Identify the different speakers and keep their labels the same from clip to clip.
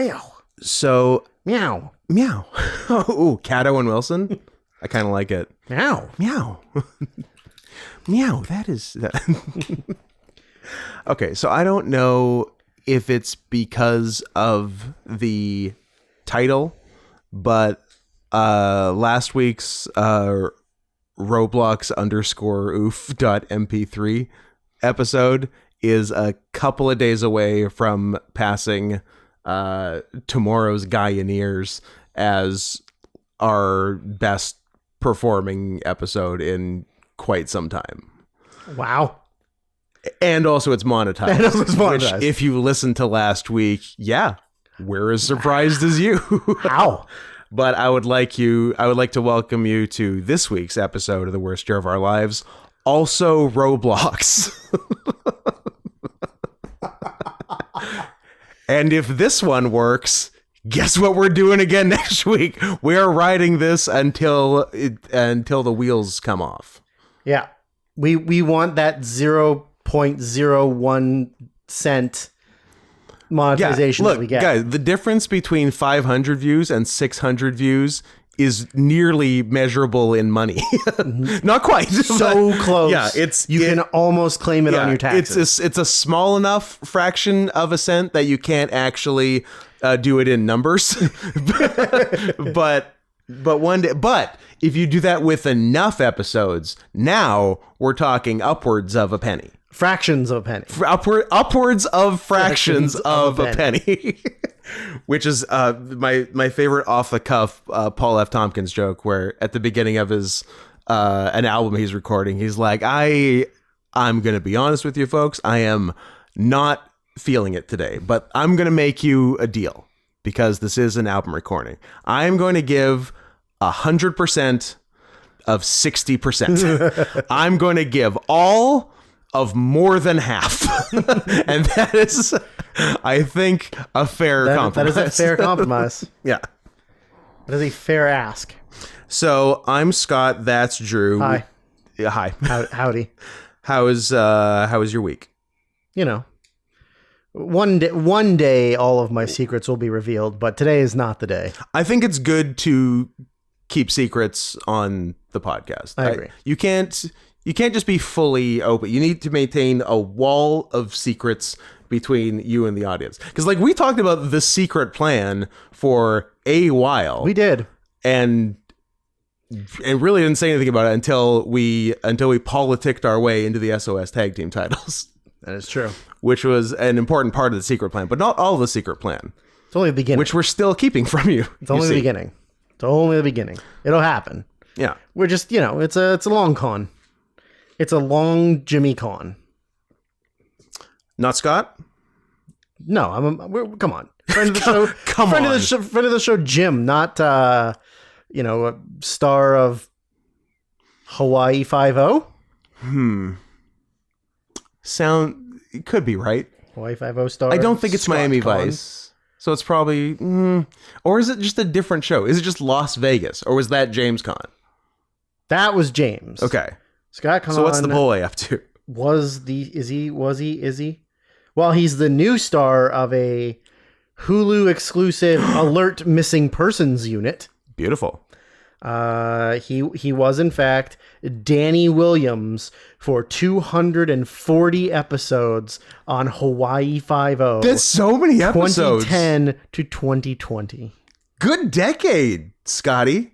Speaker 1: Wow.
Speaker 2: So
Speaker 1: Meow.
Speaker 2: meow. Oh, Cato and Wilson. I kind of like it.
Speaker 1: Meow.
Speaker 2: Meow. Meow. That is. Okay, so I don't know if it's because of the title, but last week's Roblox _oof.mp3 episode is a couple of days away from passing tomorrow's Guyaneers as our best performing episode in quite some time.
Speaker 1: Wow.
Speaker 2: And also it's monetized.
Speaker 1: And also it's monetized.
Speaker 2: Which, if you listened to last week, yeah, we're as surprised as you.
Speaker 1: How?
Speaker 2: But I would like to welcome you to this week's episode of The Worst Year of Our Lives. Also Roblox. And if this one works, guess what we're doing again next week? We're riding this until the wheels come off.
Speaker 1: Yeah. We want that 0.01 cent monetization
Speaker 2: look,
Speaker 1: that we get.
Speaker 2: Guys, the difference between 500 views and 600 views is nearly measurable in money. Not quite.
Speaker 1: So close.
Speaker 2: Yeah,
Speaker 1: you can almost claim it on your taxes.
Speaker 2: It's a small enough fraction of a cent that you can't actually do it in numbers. but one day, but if you do that with enough episodes, now we're talking upwards of a penny.
Speaker 1: Fractions of a penny.
Speaker 2: Upwards of fractions of a penny. Which is my favorite off the cuff Paul F. Tompkins joke, where at the beginning of his an album he's recording, he's like, I'm gonna be honest with you folks, I am not feeling it today, but I'm gonna make you a deal because this is an album recording. I'm going to give 100% of 60%. I'm going to give all of more than half. And that is, I think, a fair compromise.
Speaker 1: That is a fair compromise.
Speaker 2: Yeah.
Speaker 1: That is a fair ask.
Speaker 2: So I'm Scott. That's Drew.
Speaker 1: Hi.
Speaker 2: Yeah, hi.
Speaker 1: Howdy.
Speaker 2: How was your week?
Speaker 1: You know, one day all of my secrets will be revealed, but today is not the day.
Speaker 2: I think it's good to keep secrets on the podcast.
Speaker 1: I agree.
Speaker 2: You can't just be fully open. You need to maintain a wall of secrets between you and the audience. Because like we talked about the secret plan for a while.
Speaker 1: We did.
Speaker 2: And really didn't say anything about it until we politicked our way into the SOS tag team titles.
Speaker 1: That is true.
Speaker 2: Which was an important part of the secret plan, but not all of the secret plan.
Speaker 1: It's only the beginning.
Speaker 2: Which we're still keeping from you.
Speaker 1: It's only the beginning. It's only the beginning. It'll happen.
Speaker 2: Yeah.
Speaker 1: We're just, it's a long con. It's a long Jimmy con.
Speaker 2: Not Scott?
Speaker 1: No, come on. Friend of the show.
Speaker 2: Friend
Speaker 1: of the show, Jim, not a star of Hawaii 5-0.
Speaker 2: It could be right.
Speaker 1: Hawaii 5-0 star.
Speaker 2: I don't think it's
Speaker 1: Scott
Speaker 2: Miami
Speaker 1: Con.
Speaker 2: Vice. So it's probably, or is it just a different show? Is it just Las Vegas, or was that James Con?
Speaker 1: That was James.
Speaker 2: Okay.
Speaker 1: Scott Con.
Speaker 2: So what's the boy up to?
Speaker 1: Is he? Well, he's the new star of a Hulu exclusive alert missing persons unit.
Speaker 2: Beautiful.
Speaker 1: He was in fact Danny Williams for 240 episodes on Hawaii 5-0.
Speaker 2: That's so many episodes.
Speaker 1: 2010 to 2020.
Speaker 2: Good decade, Scotty.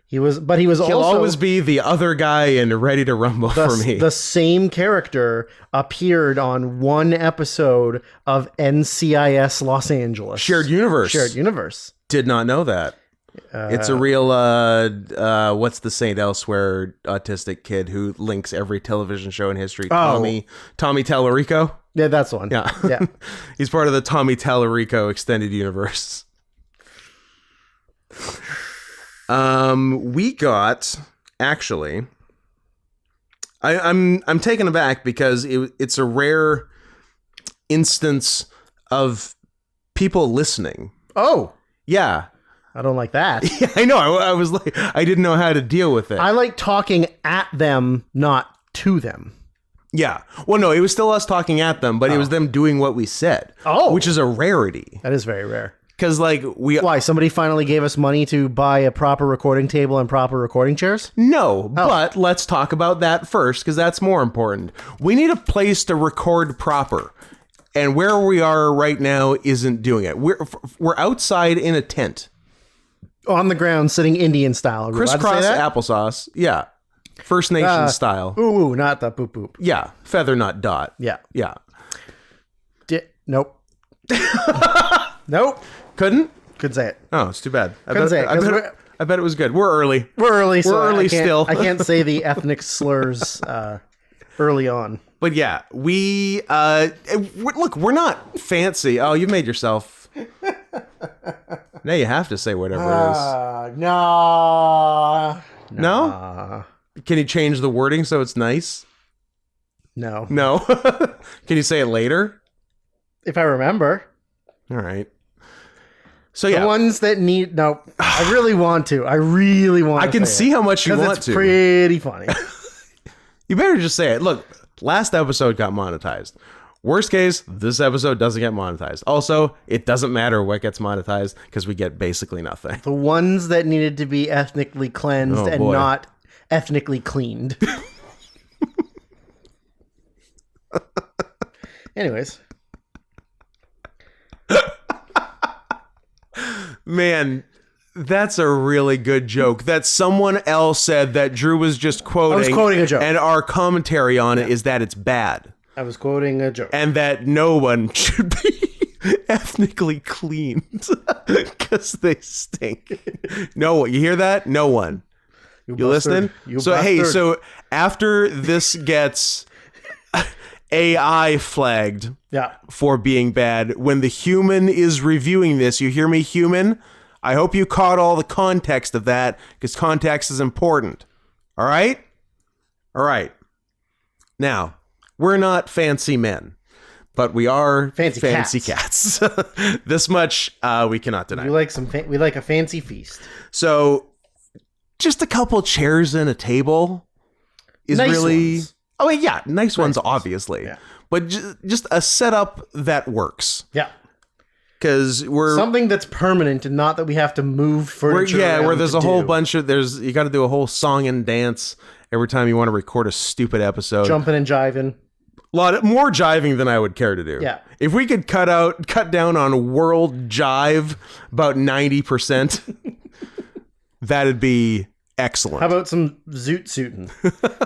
Speaker 1: He was also...
Speaker 2: He'll always be the other guy in Ready to Rumble for me.
Speaker 1: The same character appeared on one episode of NCIS Los Angeles.
Speaker 2: Shared Universe. Did not know that. It's a real, what's the Saint Elsewhere autistic kid who links every television show in history? Tommy Tallarico?
Speaker 1: Yeah, that's the one. Yeah.
Speaker 2: He's part of the Tommy Tallarico extended universe. We got, actually, I'm taken aback because it's a rare instance of people listening.
Speaker 1: Oh.
Speaker 2: Yeah.
Speaker 1: I don't like that.
Speaker 2: Yeah, I know. I was like, I didn't know how to deal with it.
Speaker 1: I like talking at them, not to them.
Speaker 2: Yeah. Well, no, it was still us talking at them, but it was them doing what we said.
Speaker 1: Oh.
Speaker 2: Which is a rarity.
Speaker 1: That is very rare.
Speaker 2: Because, like,
Speaker 1: Why? Somebody finally gave us money to buy a proper recording table and proper recording chairs?
Speaker 2: No, but let's talk about that first, because that's more important. We need a place to record proper. And where we are right now isn't doing it. We're outside in a tent.
Speaker 1: On the ground, sitting Indian style.
Speaker 2: Crisscross applesauce. Yeah. First Nation style.
Speaker 1: Ooh, not the poop poop.
Speaker 2: Yeah. Feather, not dot.
Speaker 1: Yeah.
Speaker 2: Yeah.
Speaker 1: Nope. Nope.
Speaker 2: Couldn't
Speaker 1: say it.
Speaker 2: Oh, it's too bad. I bet it was good. We're early.
Speaker 1: We're early.
Speaker 2: We're early still.
Speaker 1: I can't say the ethnic slurs early on.
Speaker 2: But yeah, look, we're not fancy. Oh, you made yourself. Now you have to say whatever it is. No? Can you change the wording so it's nice?
Speaker 1: No.
Speaker 2: Can you say it later?
Speaker 1: If I remember.
Speaker 2: All right. So yeah.
Speaker 1: The ones that need... No, I really want to. I can
Speaker 2: see how much you want to.
Speaker 1: It's pretty funny.
Speaker 2: You better just say it. Look, last episode got monetized. Worst case, this episode doesn't get monetized. Also, it doesn't matter what gets monetized because we get basically nothing.
Speaker 1: The ones that needed to be ethnically cleansed and not ethnically cleaned. Anyways.
Speaker 2: Man, that's a really good joke that someone else said that Drew was just quoting.
Speaker 1: I was quoting a joke.
Speaker 2: And our commentary on it is that it's bad.
Speaker 1: I was quoting a joke.
Speaker 2: And that no one should be ethnically cleaned because they stink. No one. You hear that? No one. You listening? So after this gets AI flagged for being bad, when the human is reviewing this, you hear me, human? I hope you caught all the context of that because context is important. All right? All right. Now, we're not fancy men, but we are fancy cats. This much we cannot deny.
Speaker 1: We like a fancy feast.
Speaker 2: So, just a couple chairs and a table is
Speaker 1: nice
Speaker 2: really...
Speaker 1: Ones.
Speaker 2: Oh, yeah, nice ones, obviously.
Speaker 1: Yeah.
Speaker 2: But just a setup that works.
Speaker 1: Yeah.
Speaker 2: Because we're...
Speaker 1: Something that's permanent and not that we have to move furniture
Speaker 2: where there's a whole bunch of... You got to do a whole song and dance every time you want to record a stupid episode.
Speaker 1: Jumping and jiving.
Speaker 2: A lot more jiving than I would care to do.
Speaker 1: Yeah.
Speaker 2: If we could cut down on world jive about 90%, that'd be excellent.
Speaker 1: How about some zoot suiting?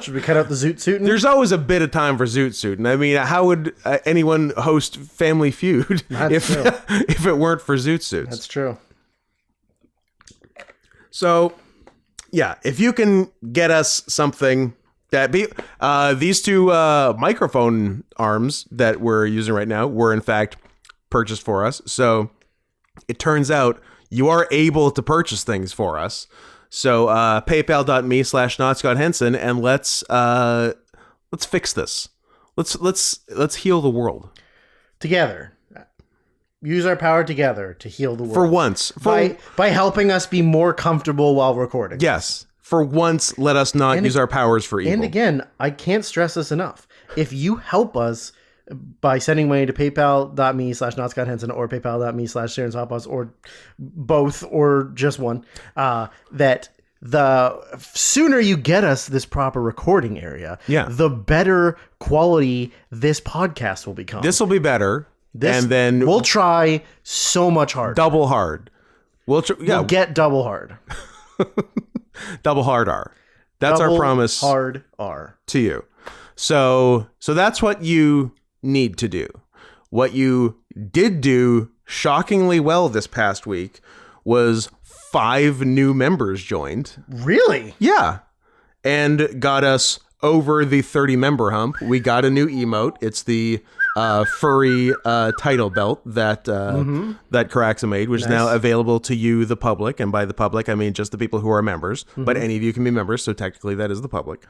Speaker 1: Should we cut out the zoot suiting?
Speaker 2: There's always a bit of time for zoot suiting. I mean, how would anyone host Family Feud if it weren't for zoot suits?
Speaker 1: That's true.
Speaker 2: So, yeah, if you can get us something that these two microphone arms that we're using right now were in fact purchased for us. So it turns out you are able to purchase things for us. So paypal.me/NotScottHenson and let's fix this. Let's heal the world
Speaker 1: together. Use our power together to heal the world.
Speaker 2: For once.
Speaker 1: By helping us be more comfortable while recording.
Speaker 2: Yes. For once, let us not use our powers for evil.
Speaker 1: And again, I can't stress this enough. If you help us by sending money to paypal.me/NotScottHenson or paypal.me/SharonShophouse or both or just one, that the sooner you get us this proper recording area, the better quality this podcast will become.
Speaker 2: This will be better. And then
Speaker 1: we'll try so much harder.
Speaker 2: Double hard. We'll
Speaker 1: get double hard.
Speaker 2: Double hard R. That's our promise.
Speaker 1: Hard R
Speaker 2: to you. So that's what you need to do. What you did do shockingly well this past week was 5 new members joined.
Speaker 1: Really?
Speaker 2: Yeah. And got us over the 30 member hump. We got a new emote. It's the furry title belt that that Caraxa made, which is now available to you, the public. And by the public, I mean just the people who are members. But any of you can be members, so technically that is the public.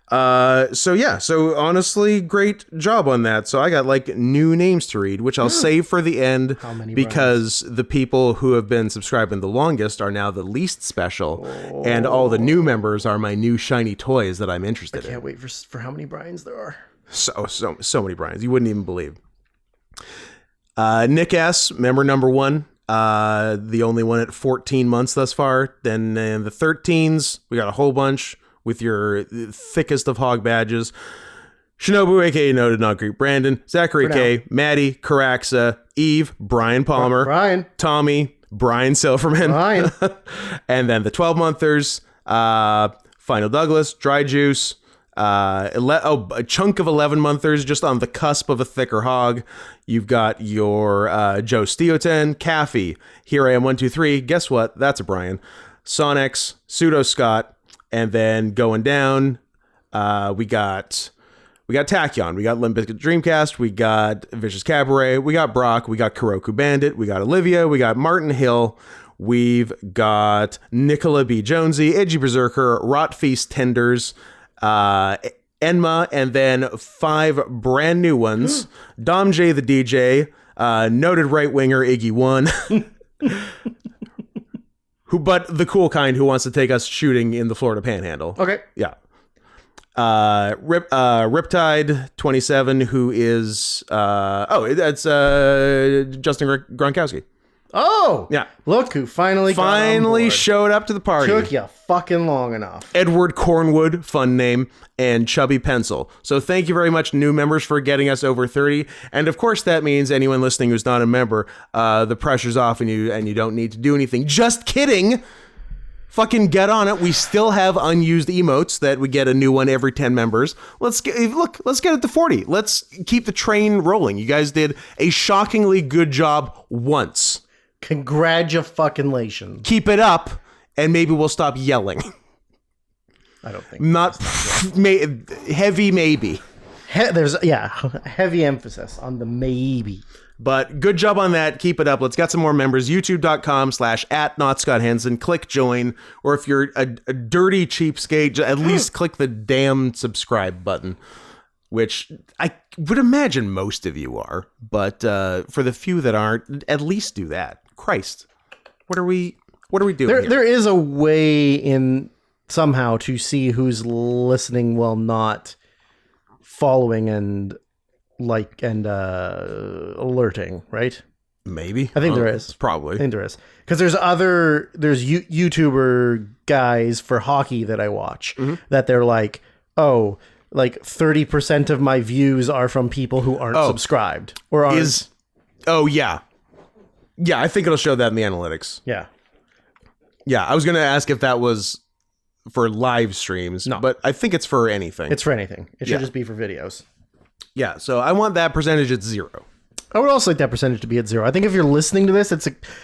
Speaker 2: So honestly, great job on that. So I got like new names to read, which I'll save for the end because the people who have been subscribing the longest are now the least special, and all the new members are my new shiny toys that I'm interested in.
Speaker 1: I can't wait for how many Brians there are.
Speaker 2: So many Brians. You wouldn't even believe. Nick S, member number 1. The only one at 14 months thus far. Then in the 13s, we got a whole bunch with your thickest of hog badges. Shinobu, aka Noted Not Greek Brandon, Zachary K, Maddie, Caraxa, Eve, Brian Palmer,
Speaker 1: Brian,
Speaker 2: Tommy, Brian Silverman,
Speaker 1: Brian.
Speaker 2: and then the 12-monthers, Final Douglas, Dry Juice, a chunk of 11-monthers just on the cusp of a thicker hog. You've got your Joe Steoten, Caffey, Here I Am 123. Guess what? That's a Brian. Sonex, Pseudo Scott, and then going down, we got Tachyon, we got Limp Bizkit Dreamcast, we got Vicious Cabaret, we got Brock, we got Kuroku Bandit, we got Olivia, we got Martin Hill, we've got Nicola B. Jonesy, Edgy Berserker, Rot Feast Tenders, Enma, and then 5 brand new ones. Dom J the DJ, noted right winger Iggy One, but the cool kind who wants to take us shooting in the Florida Panhandle.
Speaker 1: Okay.
Speaker 2: Yeah. Riptide 27, who is that's Justin Gronkowski.
Speaker 1: Oh
Speaker 2: yeah,
Speaker 1: look who finally
Speaker 2: showed up to the party.
Speaker 1: Took you fucking long enough.
Speaker 2: Edward Cornwood, fun name, and Chubby Pencil. So thank you very much, new members, for getting us over 30. And of course, that means anyone listening who's not a member, the pressure's off, and you don't need to do anything. Just kidding. Fucking get on it. We still have unused emotes that we get a new one every 10 members. Let's get it to 40. Let's keep the train rolling. You guys did a shockingly good job once.
Speaker 1: Congratulations.
Speaker 2: Keep it up, and maybe we'll stop yelling.
Speaker 1: I don't think.
Speaker 2: Not heavy, maybe.
Speaker 1: There's heavy emphasis on the maybe.
Speaker 2: But good job on that. Keep it up. Let's get some more members. YouTube.com/@NotScottHansen. Click join. Or if you're a dirty cheapskate, at least click the damn subscribe button, which I would imagine most of you are. But for the few that aren't, at least do that. Christ. What are we doing here?
Speaker 1: There is a way in somehow to see who's listening while not following and alerting, right?
Speaker 2: Maybe.
Speaker 1: I think there is.
Speaker 2: Probably.
Speaker 1: I think there is. Because there's YouTuber guys for hockey that I watch that they're like, oh, like 30% of my views are from people who aren't subscribed or aren't.
Speaker 2: Yeah, I think it'll show that in the analytics.
Speaker 1: Yeah.
Speaker 2: Yeah, I was going to ask if that was for live streams, but I think it's for anything.
Speaker 1: It's for anything. It should just be for videos.
Speaker 2: Yeah, so I want that percentage at 0.
Speaker 1: I would also like that percentage to be at 0. I think if you're listening to this,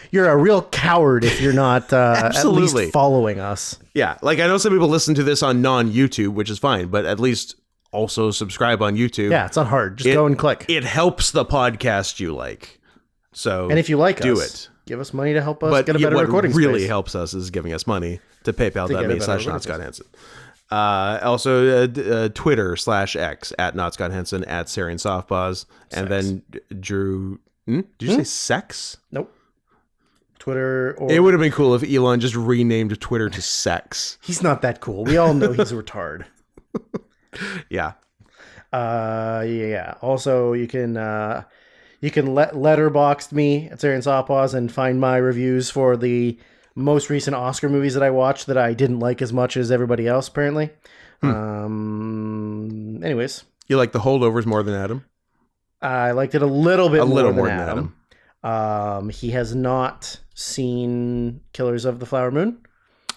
Speaker 1: you're a real coward if you're not at least following us.
Speaker 2: Yeah, like I know some people listen to this on non-YouTube, which is fine, but at least also subscribe on YouTube.
Speaker 1: Yeah, it's not hard. Just go and click.
Speaker 2: It helps the podcast you like. So
Speaker 1: and if you like
Speaker 2: do
Speaker 1: us, give us money to help us get a better recording space.
Speaker 2: What really helps us is giving us money to paypal.me/NotScottHansen. Also Twitter /X @NotScottHansen @Sarian Softpaws, and then Drew. Did you say sex?
Speaker 1: Nope. Twitter.
Speaker 2: It would have been cool if Elon just renamed Twitter to sex.
Speaker 1: He's not that cool. We all know he's a retard.
Speaker 2: Yeah.
Speaker 1: Yeah. Also, you can letterbox me at Sarian Softpaws and find my reviews for the most recent Oscar movies that I watched that I didn't like as much as everybody else, apparently. Anyways.
Speaker 2: You like The Holdovers more than Adam?
Speaker 1: I liked it a little bit more than
Speaker 2: Adam.
Speaker 1: He has not seen Killers of the Flower Moon.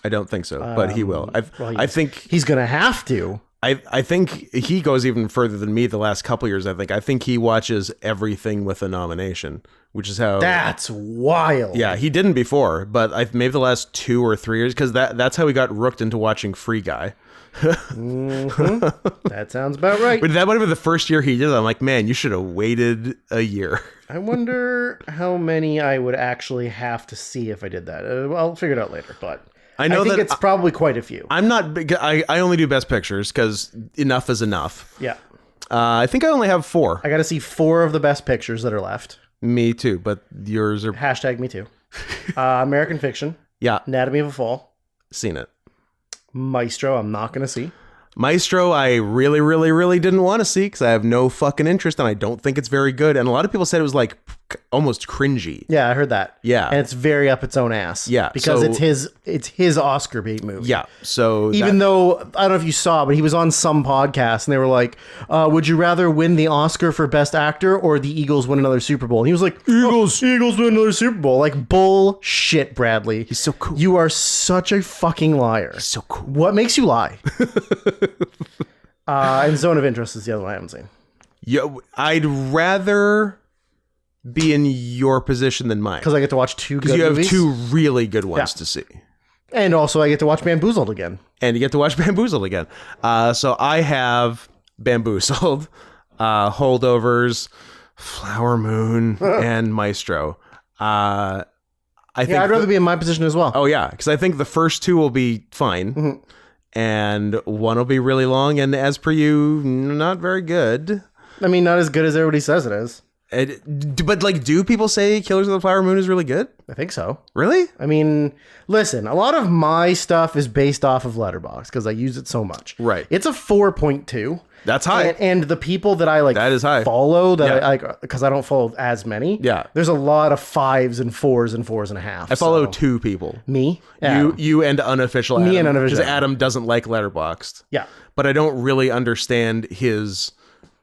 Speaker 2: I don't think so, but he will. I think
Speaker 1: he's going to have to.
Speaker 2: I think he goes even further than me the last couple years. I think he watches everything with a nomination, which is how...
Speaker 1: That's wild.
Speaker 2: Yeah, he didn't before, but maybe the last 2 or 3 years, because that's how he got rooked into watching Free Guy.
Speaker 1: That sounds about right.
Speaker 2: But that might have been the first year he did it. I'm like, man, you should have waited a year.
Speaker 1: I wonder how many I would actually have to see if I did that. I'll figure it out later, but... I think it's probably quite a few.
Speaker 2: I'm not big. I only do Best Pictures because enough is enough.
Speaker 1: Yeah.
Speaker 2: I think I only have 4.
Speaker 1: I got to see 4 of the Best Pictures that are left.
Speaker 2: Me too, but yours are...
Speaker 1: # me too. American Fiction.
Speaker 2: Yeah.
Speaker 1: Anatomy of a Fall.
Speaker 2: Seen it.
Speaker 1: Maestro, I'm not going to see.
Speaker 2: Maestro, I really, really, really didn't want to see because I have no fucking interest and I don't think it's very good. And a lot of people said it was like almost cringy.
Speaker 1: Yeah, I heard that.
Speaker 2: Yeah.
Speaker 1: And it's very up its own ass.
Speaker 2: Yeah,
Speaker 1: Because
Speaker 2: so-
Speaker 1: it's his Oscar bait movie.
Speaker 2: Yeah. So
Speaker 1: Even though, I don't know if you saw, but he was on some podcast and they were like, would you rather win the Oscar for Best Actor or the Eagles win another Super Bowl? And he was like, Eagles win another Super Bowl. Like, bullshit, Bradley.
Speaker 2: He's so cool.
Speaker 1: You are such a fucking liar.
Speaker 2: He's so cool.
Speaker 1: What makes you lie? And Zone of Interest is the other one I haven't seen.
Speaker 2: Yeah, I'd rather be in your position than mine.
Speaker 1: Because I get to watch two good
Speaker 2: Because you have
Speaker 1: movies.
Speaker 2: two really good ones to see.
Speaker 1: And also I get to watch Bamboozled again.
Speaker 2: And you get to watch Bamboozled again. So I have Bamboozled, Holdovers, Flower Moon, and Maestro. I think
Speaker 1: Yeah, I'd rather be in my position as well.
Speaker 2: Oh, yeah. Because I think the first two will be fine.
Speaker 1: Mm-hmm.
Speaker 2: And one will be really long. And as per you, not very good.
Speaker 1: I mean, not as good as everybody says it is.
Speaker 2: But like, do people say Killers of the Flower Moon is really good?
Speaker 1: I think so.
Speaker 2: Really?
Speaker 1: I mean, listen, a lot of my stuff is based off of Letterboxd because I use it so much.
Speaker 2: Right.
Speaker 1: It's a 4.2.
Speaker 2: That's high.
Speaker 1: And the people that I like
Speaker 2: That is high.
Speaker 1: follow that I like, because I don't follow as many.
Speaker 2: Yeah.
Speaker 1: There's a lot of 5s and 4s and 4.5.
Speaker 2: I follow two people.
Speaker 1: Me.
Speaker 2: You and unofficial Adam.
Speaker 1: Me and unofficial
Speaker 2: Because
Speaker 1: Adam.
Speaker 2: Adam doesn't like Letterboxd.
Speaker 1: Yeah.
Speaker 2: But I don't really understand his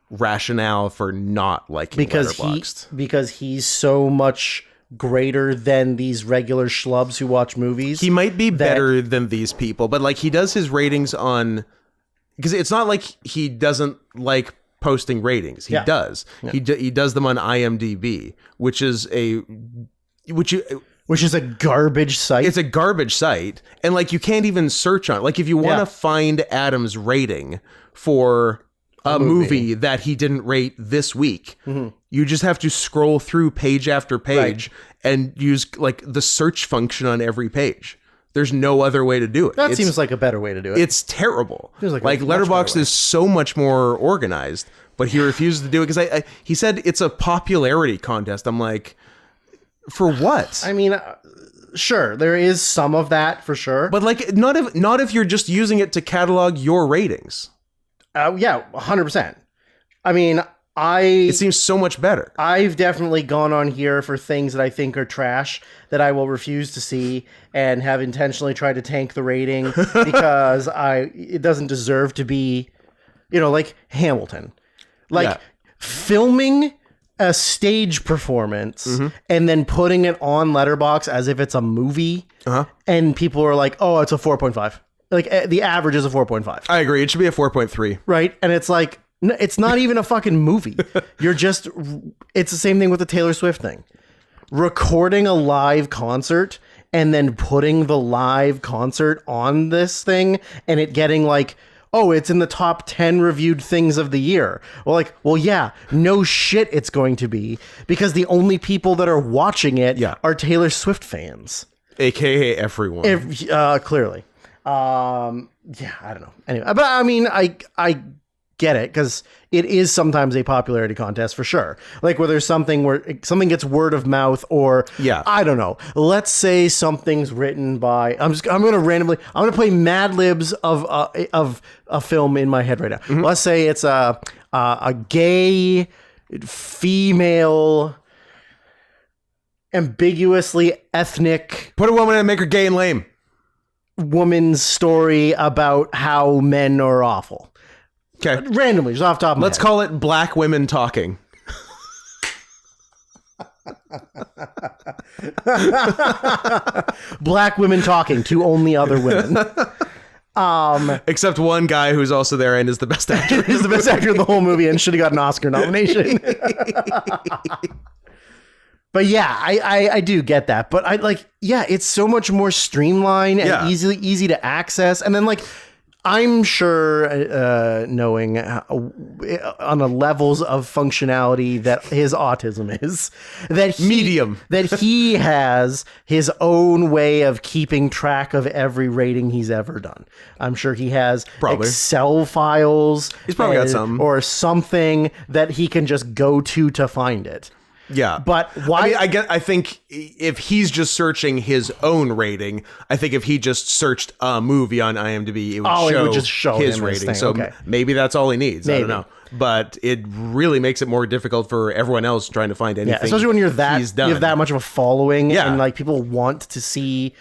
Speaker 2: rationale for not liking Letterboxd.
Speaker 1: Because he's so much greater than these regular schlubs who watch movies.
Speaker 2: He might be better than these people, but like he does his ratings on, because it's not like he doesn't like posting ratings. He does. Yeah. He does them on IMDb, which is a
Speaker 1: garbage site.
Speaker 2: It's a garbage site, and like you can't even search on it. Like if you want to find Adam's rating for a movie that he didn't rate this week, you just have to scroll through page after page and use like the search function on every page. There's no other way to do it.
Speaker 1: That seems like a better way to do it.
Speaker 2: It's terrible.
Speaker 1: Like
Speaker 2: Letterboxd is so much more organized, but he refuses to do it because he said it's a popularity contest. I'm like, for what?
Speaker 1: I mean, sure, there is some of that for sure.
Speaker 2: But like, not if you're just using it to catalog your ratings.
Speaker 1: Yeah, 100%. I mean,
Speaker 2: it seems so much better.
Speaker 1: I've definitely gone on here for things that I think are trash that I will refuse to see and have intentionally tried to tank the rating because it doesn't deserve to be, like Hamilton. Like filming a stage performance and then putting it on Letterboxd as if it's a movie and people are like, "Oh, it's a 4.5." Like the average is a 4.5.
Speaker 2: I agree. It should be a 4.3.
Speaker 1: Right? And it's like, it's not even a fucking movie. It's the same thing with the Taylor Swift thing. Recording a live concert and then putting the live concert on this thing and it getting like, oh, it's in the top 10 reviewed things of the year. Well, yeah, no shit it's going to be because the only people that are watching it are Taylor Swift fans.
Speaker 2: AKA everyone.
Speaker 1: Clearly. I don't know. Anyway, but I mean, I get it because it is sometimes a popularity contest for sure. Like where there's something where something gets word of mouth or I don't know. Let's say something's written by I'm gonna play Mad Libs of a film in my head right now. Let's say it's a gay female ambiguously ethnic
Speaker 2: put a woman and make her gay and lame
Speaker 1: woman's story about how men are awful.
Speaker 2: Okay.
Speaker 1: Randomly, just off the top of my
Speaker 2: Let's call it Black Women Talking.
Speaker 1: Black women talking to only other women.
Speaker 2: Except one guy who's also there and is the best actor.
Speaker 1: He's the best actor of the whole movie and should have got an Oscar nomination. But yeah, I do get that. But it's so much more streamlined and easy to access. And then I'm sure knowing on the levels of functionality that his autism is, that he has his own way of keeping track of every rating he's ever done. I'm sure he has Excel files.
Speaker 2: He's probably got some.
Speaker 1: Or something that he can just go to find it.
Speaker 2: Yeah.
Speaker 1: But why?
Speaker 2: I mean, I think if he's just searching his own rating, I think if he just searched a movie on IMDb, it would,
Speaker 1: just show
Speaker 2: his
Speaker 1: him his
Speaker 2: rating.
Speaker 1: thing.
Speaker 2: So
Speaker 1: Okay.
Speaker 2: maybe that's all he needs. I
Speaker 1: Maybe.
Speaker 2: don't know. But it really makes it more difficult for everyone else trying to find anything.
Speaker 1: Yeah, especially when you have that much of a following,
Speaker 2: Yeah.
Speaker 1: and like people want to see.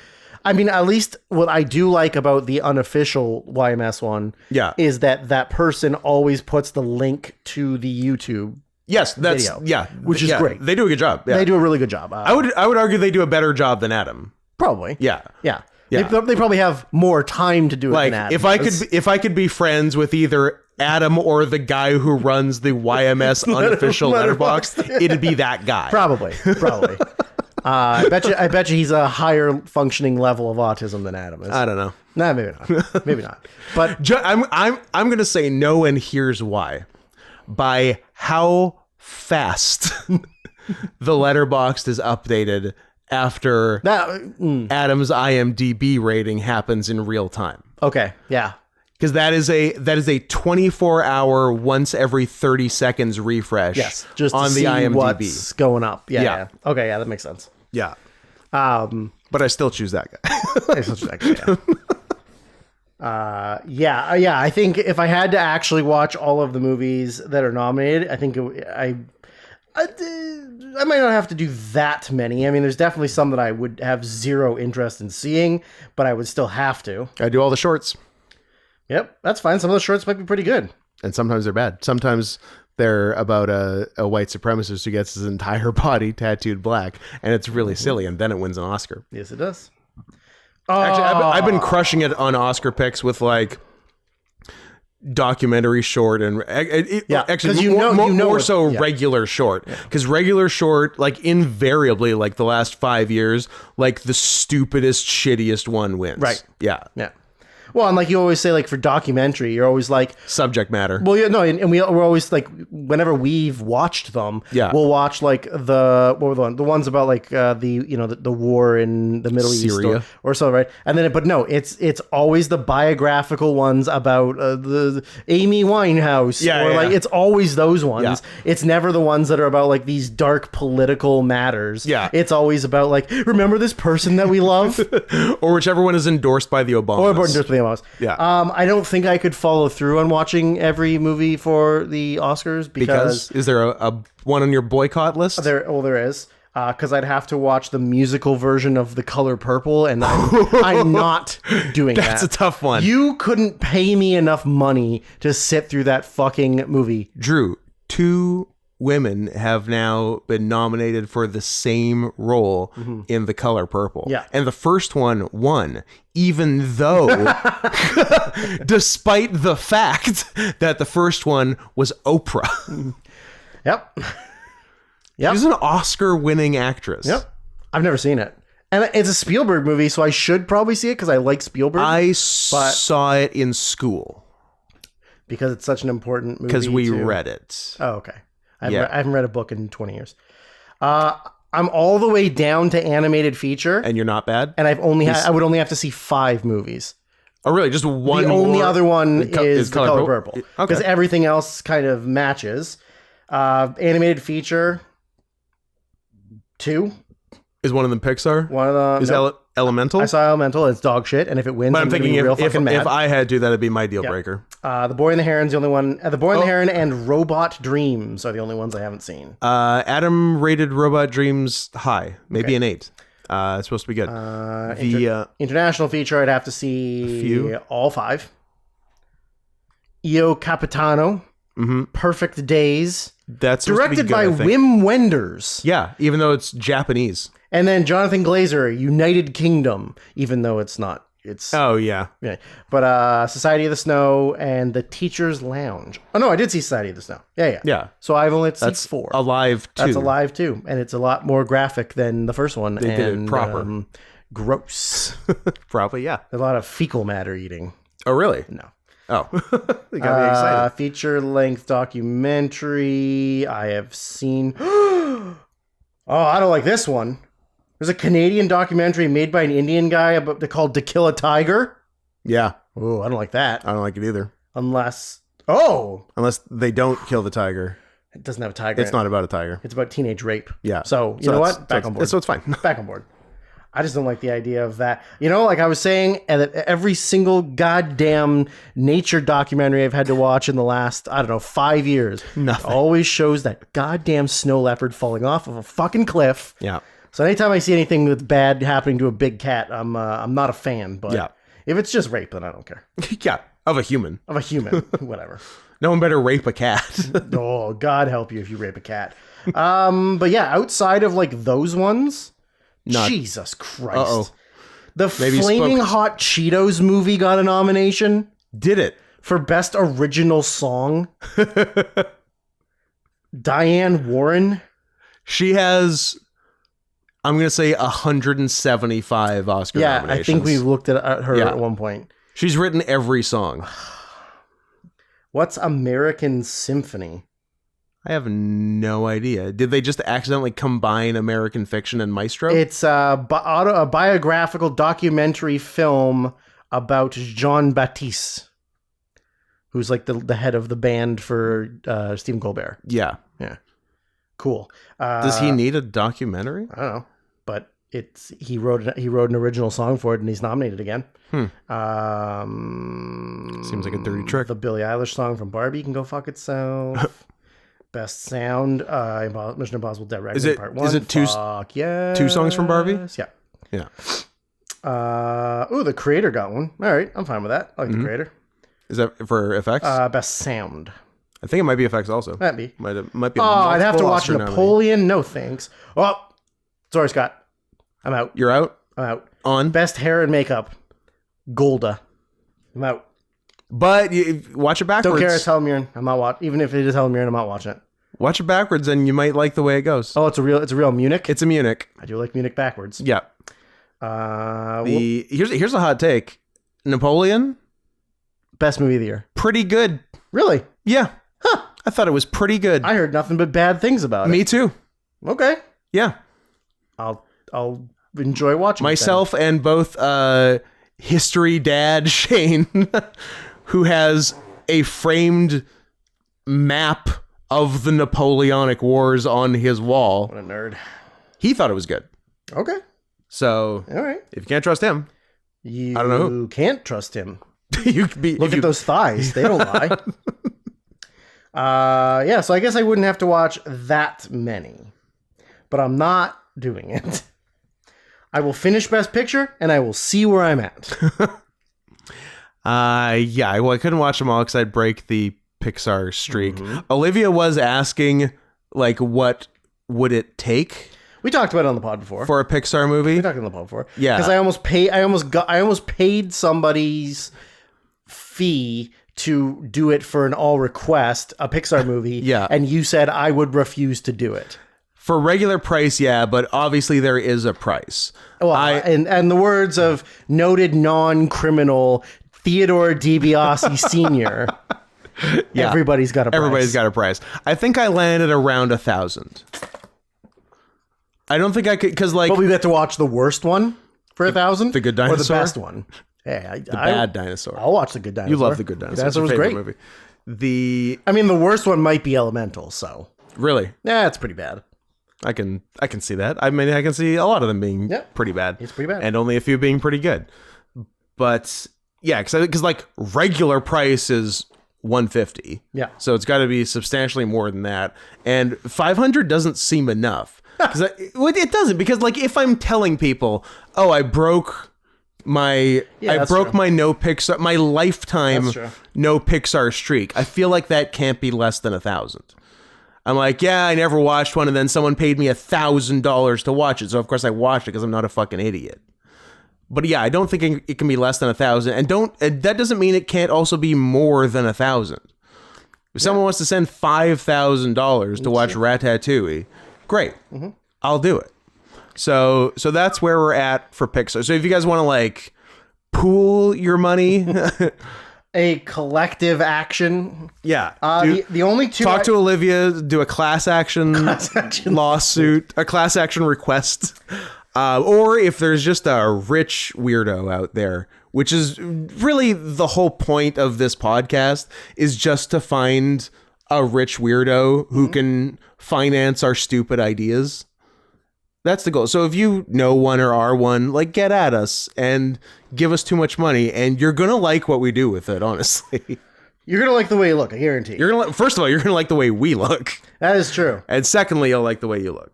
Speaker 1: I mean, at least what I do like about the unofficial YMS one,
Speaker 2: Yeah.
Speaker 1: is that person always puts the link to the YouTube.
Speaker 2: Yes, that's
Speaker 1: video, which is great.
Speaker 2: They do a good job. Yeah.
Speaker 1: They do a really good job.
Speaker 2: I would argue they do a better job than Adam.
Speaker 1: Probably.
Speaker 2: Yeah.
Speaker 1: Yeah.
Speaker 2: Yeah.
Speaker 1: They probably have more time to do it
Speaker 2: Like
Speaker 1: than Adam.
Speaker 2: if I could be friends with either Adam or the guy who runs the YMS unofficial letterbox, it'd be that guy.
Speaker 1: Probably. I bet you he's a higher functioning level of autism than Adam is.
Speaker 2: I don't know.
Speaker 1: Nah, maybe not. Maybe not. But
Speaker 2: I'm gonna say no, and here's why. By how fast the letterbox is updated after Adam's IMDb rating happens in real time.
Speaker 1: Okay, yeah.
Speaker 2: Because that is a 24-hour, once every 30 seconds refresh.
Speaker 1: Yes, just
Speaker 2: on
Speaker 1: to
Speaker 2: the
Speaker 1: see
Speaker 2: IMDb.
Speaker 1: what's going up.
Speaker 2: Yeah.
Speaker 1: Yeah. Okay, yeah, that makes sense.
Speaker 2: Yeah. But I still choose that guy.
Speaker 1: Yeah. I think if I had to actually watch all of the movies that are nominated, I think I might not have to do that many. I mean, there's definitely some that I would have zero interest in seeing, but I would still have to.
Speaker 2: I do all the shorts.
Speaker 1: Yep, that's fine. Some of those shorts might be pretty good.
Speaker 2: And sometimes they're bad. Sometimes they're about a white supremacist who gets his entire body tattooed black, and it's really silly, and then it wins an Oscar.
Speaker 1: Yes, it does.
Speaker 2: Actually, I've been crushing it on Oscar picks with like documentary short and actually more so regular short, because regular short, like invariably, like the last 5 years, like the stupidest, shittiest one wins.
Speaker 1: Right.
Speaker 2: Yeah.
Speaker 1: Well, and like you always say, like for documentary, you're always like
Speaker 2: subject matter.
Speaker 1: Well, yeah, no, and we're always like, whenever we've watched them, we'll watch like the ones about like the war in the Middle
Speaker 2: Syria.
Speaker 1: East or so, right? And then, but no, it's always the biographical ones about the Amy Winehouse, it's always those ones.
Speaker 2: Yeah.
Speaker 1: It's never the ones that are about like these dark political matters.
Speaker 2: Yeah,
Speaker 1: it's always about like, remember this person that we love,
Speaker 2: or whichever one is endorsed by the Obamas.
Speaker 1: Yeah. I don't think I could follow through on watching every movie for the Oscars because
Speaker 2: is there a one on your boycott list?
Speaker 1: There is. Because I'd have to watch the musical version of The Color Purple, and I'm not doing that.
Speaker 2: That's a tough one.
Speaker 1: You couldn't pay me enough money to sit through that fucking movie.
Speaker 2: Drew, 2 women have now been nominated for the same role in The Color Purple.
Speaker 1: Yeah.
Speaker 2: And the first one won, even though, despite the fact that the first one was Oprah.
Speaker 1: Yep.
Speaker 2: She's an Oscar-winning actress.
Speaker 1: Yep. I've never seen it. And it's a Spielberg movie, so I should probably see it because I like Spielberg.
Speaker 2: I saw it in school.
Speaker 1: Because it's such an important movie.
Speaker 2: Because we read it.
Speaker 1: Oh, okay. I haven't read a book in 20 years. I'm all the way down to animated feature.
Speaker 2: And you're not bad?
Speaker 1: And I would only have to see 5 movies.
Speaker 2: Oh, really? Just one?
Speaker 1: The only other one is The Color Purple.
Speaker 2: Okay.
Speaker 1: Because everything else kind of matches. Animated feature, 2.
Speaker 2: Is one of them Pixar?
Speaker 1: One of them...
Speaker 2: Is Elemental?
Speaker 1: I saw Elemental. It's dog shit. And if it wins,
Speaker 2: but I'm thinking if I had to, that'd be my deal
Speaker 1: Yep.
Speaker 2: breaker.
Speaker 1: The Boy and the Heron's the only one. The Boy and the Heron and Robot Dreams are the only ones I haven't seen.
Speaker 2: Adam rated Robot Dreams high, maybe an 8. It's supposed to be good.
Speaker 1: International feature, I'd have to see all 5. Io Capitano, Perfect Days.
Speaker 2: That's
Speaker 1: directed by Wim Wenders.
Speaker 2: Yeah, even though it's Japanese.
Speaker 1: And then Jonathan Glazer, United Kingdom, even though it's not. It's
Speaker 2: yeah.
Speaker 1: But Society of the Snow and The Teacher's Lounge. Oh no, I did see Society of the Snow. Yeah. So I've only seen 4.
Speaker 2: Alive 2.
Speaker 1: That's Alive 2, and it's a lot more graphic than the first one.
Speaker 2: They did it proper.
Speaker 1: Gross.
Speaker 2: Probably, yeah.
Speaker 1: A lot of fecal matter eating.
Speaker 2: Oh really?
Speaker 1: No.
Speaker 2: Oh, they got me excited.
Speaker 1: Feature-length documentary. I have seen. Oh, I don't like this one. There's a Canadian documentary made by an Indian guy called To Kill a Tiger.
Speaker 2: Yeah.
Speaker 1: Oh, I don't like that.
Speaker 2: I don't like it either.
Speaker 1: Unless
Speaker 2: they don't kill the tiger.
Speaker 1: It doesn't have a tiger.
Speaker 2: It's not about a tiger.
Speaker 1: It's about teenage rape.
Speaker 2: Yeah.
Speaker 1: So you know what? Back on board.
Speaker 2: So it's fine.
Speaker 1: Back on board. I just don't like the idea of that. You know, like I was saying, every single goddamn nature documentary I've had to watch in the last, 5 years, always shows that goddamn snow leopard falling off of a fucking cliff.
Speaker 2: Yeah.
Speaker 1: So anytime I see anything that's bad happening to a big cat, I'm not a fan. But if it's just rape, then I don't care.
Speaker 2: Yeah. Of a human.
Speaker 1: Whatever.
Speaker 2: No one better rape a cat.
Speaker 1: Oh, God help you if you rape a cat. But yeah, outside of like those ones, Jesus Christ.
Speaker 2: Uh-oh.
Speaker 1: The Flaming Hot Cheetos movie got a nomination.
Speaker 2: Did it?
Speaker 1: For Best Original Song. Diane Warren.
Speaker 2: She has, I'm going to say 175 Oscar nominations.
Speaker 1: I think we looked at her at one point.
Speaker 2: She's written every song.
Speaker 1: What's American Symphony?
Speaker 2: I have no idea. Did they just accidentally combine American Fiction and Maestro?
Speaker 1: It's a biographical documentary film about Jean Baptiste, who's like the head of the band for Stephen Colbert.
Speaker 2: Yeah.
Speaker 1: Cool.
Speaker 2: Does he need a documentary?
Speaker 1: I don't know, but he wrote an original song for it, and he's nominated again.
Speaker 2: Seems like a dirty trick.
Speaker 1: The Billie Eilish song from Barbie can go fuck itself. Best sound, Mission Impossible: Dead Reckoning Part 1.
Speaker 2: Is it two songs from Barbie?
Speaker 1: Yeah. The Creator got one. All right, I'm fine with that. I like The Creator.
Speaker 2: Is that for effects?
Speaker 1: Best sound.
Speaker 2: I think it might be effects also.
Speaker 1: Might be.
Speaker 2: Might be.
Speaker 1: I'd have to watch Napoleon. No thanks. Oh, sorry, Scott. I'm out.
Speaker 2: You're out?
Speaker 1: I'm out.
Speaker 2: On?
Speaker 1: Best hair and makeup. Golda. I'm out.
Speaker 2: But watch it backwards.
Speaker 1: Don't care. It's Helen Mirren. I'm not watching. Even if it is Helen Mirren, I'm not watching it.
Speaker 2: Watch it backwards, and you might like the way it goes.
Speaker 1: Oh, it's a real Munich.
Speaker 2: It's a Munich.
Speaker 1: I do like Munich backwards.
Speaker 2: Yeah. Here's a hot take. Napoleon.
Speaker 1: Best movie of the year.
Speaker 2: Pretty good.
Speaker 1: Really?
Speaker 2: Yeah. Huh. I thought it was pretty good.
Speaker 1: I heard nothing but bad things about it.
Speaker 2: Me too.
Speaker 1: Okay.
Speaker 2: Yeah.
Speaker 1: I'll enjoy watching
Speaker 2: myself and both history dad Shane, who has a framed map of the Napoleonic Wars on his wall.
Speaker 1: What a nerd.
Speaker 2: He thought it was good.
Speaker 1: Okay.
Speaker 2: So,
Speaker 1: all right.
Speaker 2: If you can't trust him,
Speaker 1: I don't know. You can't trust him. Look at those thighs. They don't lie. So I guess I wouldn't have to watch that many. But I'm not doing it. I will finish Best Picture, and I will see where I'm at.
Speaker 2: Well, I couldn't watch them all because I'd break the Pixar streak. Olivia was asking, like, what would it take?
Speaker 1: We talked about it on the pod before.
Speaker 2: For a Pixar movie?
Speaker 1: We talked on the pod before.
Speaker 2: Yeah.
Speaker 1: Because I almost paid somebody's fee to do it for an all request, a Pixar movie.
Speaker 2: Yeah.
Speaker 1: And you said I would refuse to do it.
Speaker 2: For regular price, yeah, but obviously there is a price.
Speaker 1: Well, and the words of noted non-criminal Theodore DiBiase Sr. Yeah. Everybody's got a price.
Speaker 2: Everybody's got a price. I think I landed around 1,000. I don't think I could, because like...
Speaker 1: But we got to watch the worst one for 1,000?
Speaker 2: The Good Dinosaur?
Speaker 1: Or the best one? Hey,
Speaker 2: the Bad Dinosaur.
Speaker 1: I'll watch The Good Dinosaur.
Speaker 2: You love The Good Dinosaur.
Speaker 1: The Dinosaur was great.
Speaker 2: Movie. The
Speaker 1: worst one might be Elemental, so...
Speaker 2: Really?
Speaker 1: Yeah, it's pretty bad.
Speaker 2: I can see that. I mean, I can see a lot of them being pretty bad.
Speaker 1: It's pretty bad.
Speaker 2: And only a few being pretty good. But yeah, because like regular price is $150.
Speaker 1: Yeah.
Speaker 2: So it's got to be substantially more than that. And $500 doesn't seem enough. It doesn't, because like if I'm telling people, oh, I broke my no Pixar, my lifetime no Pixar streak, I feel like that can't be less than 1,000. I'm like, yeah, I never watched one, and then someone paid me $1,000 to watch it, so of course I watched it because I'm not a fucking idiot. But yeah, I don't think it can be less than 1,000, and that doesn't mean it can't also be more than 1,000. If someone wants to send $5,000 to watch Ratatouille, great, I'll do it. So that's where we're at for Pixar. So if you guys want to like pool your money.
Speaker 1: A collective action.
Speaker 2: Yeah.
Speaker 1: The only two...
Speaker 2: Talk to Olivia, do a class action lawsuit, a class action request. Or if there's just a rich weirdo out there, which is really the whole point of this podcast, is just to find a rich weirdo who can finance our stupid ideas. That's the goal. So if you know one or are one, like, get at us and give us too much money, and you're gonna like what we do with it. Honestly,
Speaker 1: You're gonna like the way you look. I guarantee.
Speaker 2: you're gonna. First of all, you're gonna like the way we look,
Speaker 1: That is true.
Speaker 2: and secondly, you'll like the way you look.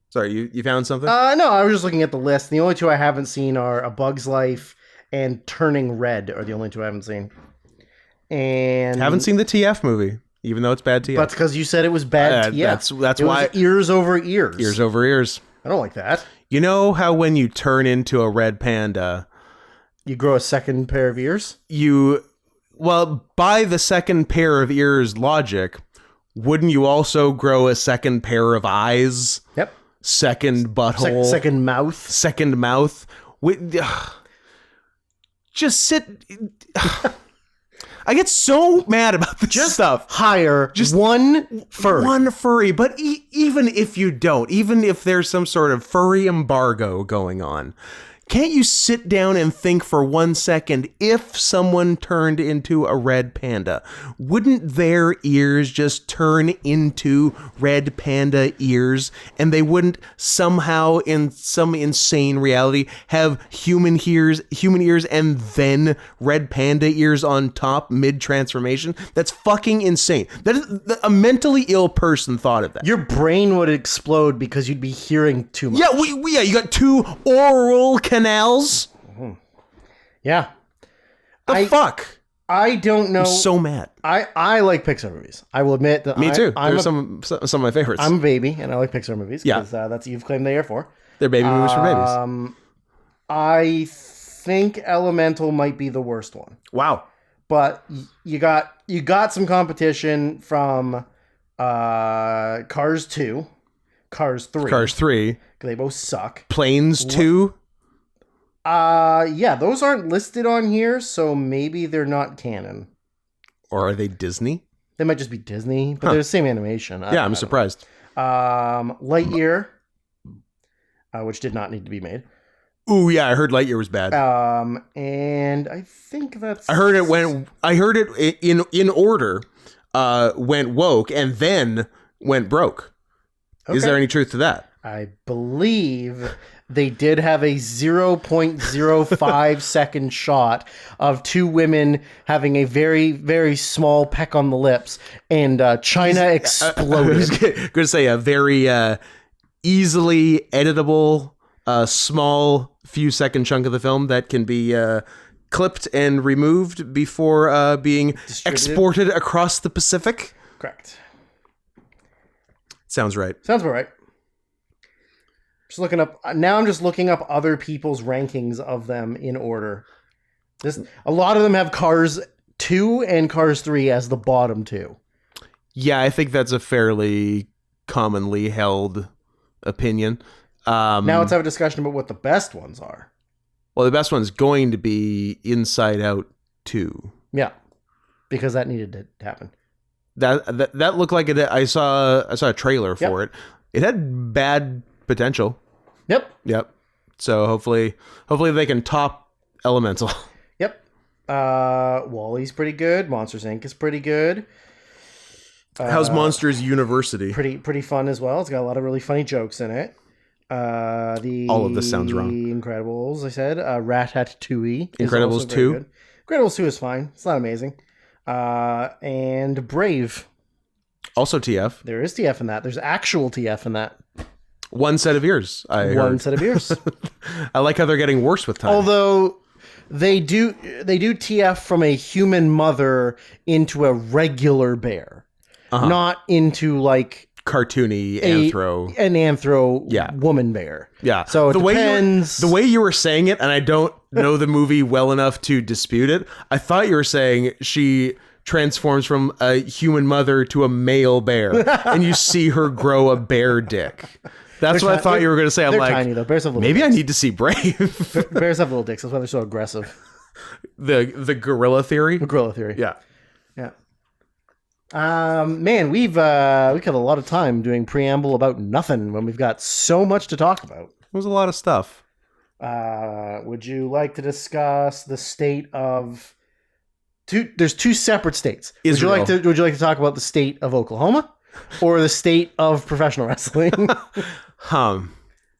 Speaker 2: Sorry, you found something?
Speaker 1: No, I was just looking at the list. The only two I haven't seen are A Bug's Life and Turning Red are the only two I haven't seen. And
Speaker 2: Haven't seen the TF movie, even though it's bad TF.
Speaker 1: That's because you said it was bad. Yeah,
Speaker 2: That's
Speaker 1: it
Speaker 2: why
Speaker 1: was ears over ears.
Speaker 2: ears over ears.
Speaker 1: I don't like that.
Speaker 2: You know how when you turn into a red panda,
Speaker 1: You grow a second pair of ears.
Speaker 2: by the second pair of ears logic, wouldn't you also grow a second pair of eyes?
Speaker 1: Yep.
Speaker 2: Second butthole,
Speaker 1: Second mouth.
Speaker 2: second mouth. Just sit. I get so mad about this stuff.
Speaker 1: Hire just one furry.
Speaker 2: One furry, but even if you don't, even if there's some sort of furry embargo going on, can't you sit down and think for 1 second, if someone turned into a red panda, wouldn't their ears just turn into red panda ears, and they wouldn't somehow, in some insane reality, have human ears and then red panda ears on top mid-transformation? That's fucking insane. That is, a mentally ill person thought of that.
Speaker 1: Your brain would explode because you'd be hearing too much.
Speaker 2: Yeah, you got two oral canals.
Speaker 1: Yeah.
Speaker 2: The fuck?
Speaker 1: I don't know.
Speaker 2: I'm so mad.
Speaker 1: I like Pixar movies. I will admit that.
Speaker 2: Me too.
Speaker 1: I'm
Speaker 2: They're some of my favorites.
Speaker 1: I'm a baby, and I like Pixar movies.
Speaker 2: Yeah.
Speaker 1: That's what you've claimed they are for.
Speaker 2: They're baby movies for babies.
Speaker 1: I think Elemental might be the worst one,
Speaker 2: Wow.
Speaker 1: but you got some competition from Cars 2, Cars 3.
Speaker 2: Cars 3.
Speaker 1: They both suck.
Speaker 2: Planes 2.
Speaker 1: Yeah, those aren't listed on here, so maybe they're not canon.
Speaker 2: Or are they Disney?
Speaker 1: They might just be Disney, but they're the same animation.
Speaker 2: I'm surprised.
Speaker 1: Lightyear, which did not need to be made.
Speaker 2: Ooh, yeah, I heard Lightyear was bad.
Speaker 1: And I think that's.
Speaker 2: I heard it in order. Went woke and then went broke.
Speaker 1: Okay.
Speaker 2: Is there any truth to that?
Speaker 1: I believe they did have a 0.05 second shot of two women having a very, very small peck on the lips, and China exploded.
Speaker 2: I was going to say a very easily editable, small few second chunk of the film that can be clipped and removed before being exported across the Pacific.
Speaker 1: Correct.
Speaker 2: Sounds right.
Speaker 1: Sounds about right. Just looking up now. I'm just looking up other people's rankings of them in order. A lot of them have Cars 2 and Cars 3 as the bottom two.
Speaker 2: Yeah, I think that's a fairly commonly held opinion.
Speaker 1: Now let's have a discussion about what the best ones are.
Speaker 2: Well, the best one's going to be Inside Out 2.
Speaker 1: Yeah, because that needed to happen.
Speaker 2: That looked like it. I saw a trailer for it. It had bad potential. Yep. So hopefully they can top Elemental.
Speaker 1: Yep. WALL-E's pretty good. Monsters Inc. is pretty good.
Speaker 2: How's Monsters University?
Speaker 1: Pretty fun as well. It's got a lot of really funny jokes in it.
Speaker 2: All of this sounds wrong.
Speaker 1: Incredibles, I said. Ratatouille.
Speaker 2: Incredibles 2.
Speaker 1: Incredibles 2 is fine. It's not amazing. And Brave.
Speaker 2: Also TF.
Speaker 1: There is TF in that. There's actual TF in that.
Speaker 2: One set of ears. One
Speaker 1: set of ears.
Speaker 2: I like how they're getting worse with time.
Speaker 1: Although they do TF from a human mother into a regular bear, not into like
Speaker 2: cartoony anthro
Speaker 1: woman bear.
Speaker 2: Yeah.
Speaker 1: So it depends.
Speaker 2: The way you were saying it, and I don't know the movie well enough to dispute it, I thought you were saying she transforms from a human mother to a male bear, and you see her grow a bear dick. That's what I thought you were going to say. I'm like,
Speaker 1: tiny, though. Bears have
Speaker 2: maybe
Speaker 1: dicks.
Speaker 2: I need to see Brave.
Speaker 1: Bears have little dicks. That's why they're so aggressive.
Speaker 2: The gorilla theory.
Speaker 1: The gorilla theory.
Speaker 2: Yeah.
Speaker 1: Man, we've got a lot of time doing preamble about nothing when we've got so much to talk about.
Speaker 2: It was a lot of stuff.
Speaker 1: Would you like to discuss the state of There's two separate states.
Speaker 2: Israel.
Speaker 1: Would you like to talk about the state of Oklahoma or the state of professional wrestling?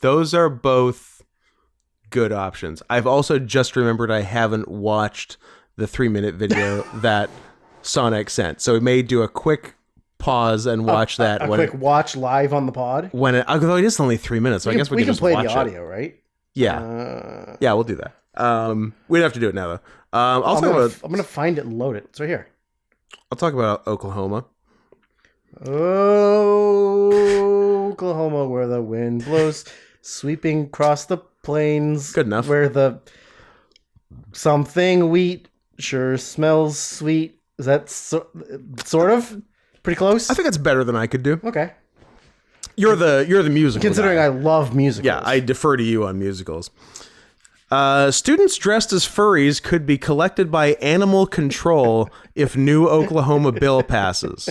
Speaker 2: Those are both good options. I've also just remembered I haven't watched the 3-minute video that Sonic sent. So we may do a quick pause and watch that.
Speaker 1: Watch live on the pod?
Speaker 2: Although it is only 3 minutes, so I guess we can just
Speaker 1: play
Speaker 2: watch
Speaker 1: the audio, right?
Speaker 2: Yeah. Yeah, we'll do that. We don't have to do it now, though. I'm
Speaker 1: going to find it and load it. It's right here.
Speaker 2: I'll talk about Oklahoma.
Speaker 1: Oklahoma, where the wind blows, sweeping across the plains.
Speaker 2: Good enough.
Speaker 1: Where the something wheat sure smells sweet. Is that sort of pretty close?
Speaker 2: I think that's better than I could do.
Speaker 1: Okay.
Speaker 2: You're the musical
Speaker 1: Considering
Speaker 2: guy.
Speaker 1: I love musicals.
Speaker 2: Yeah, I defer to you on musicals. Students dressed as furries could be collected by animal control if new Oklahoma bill passes.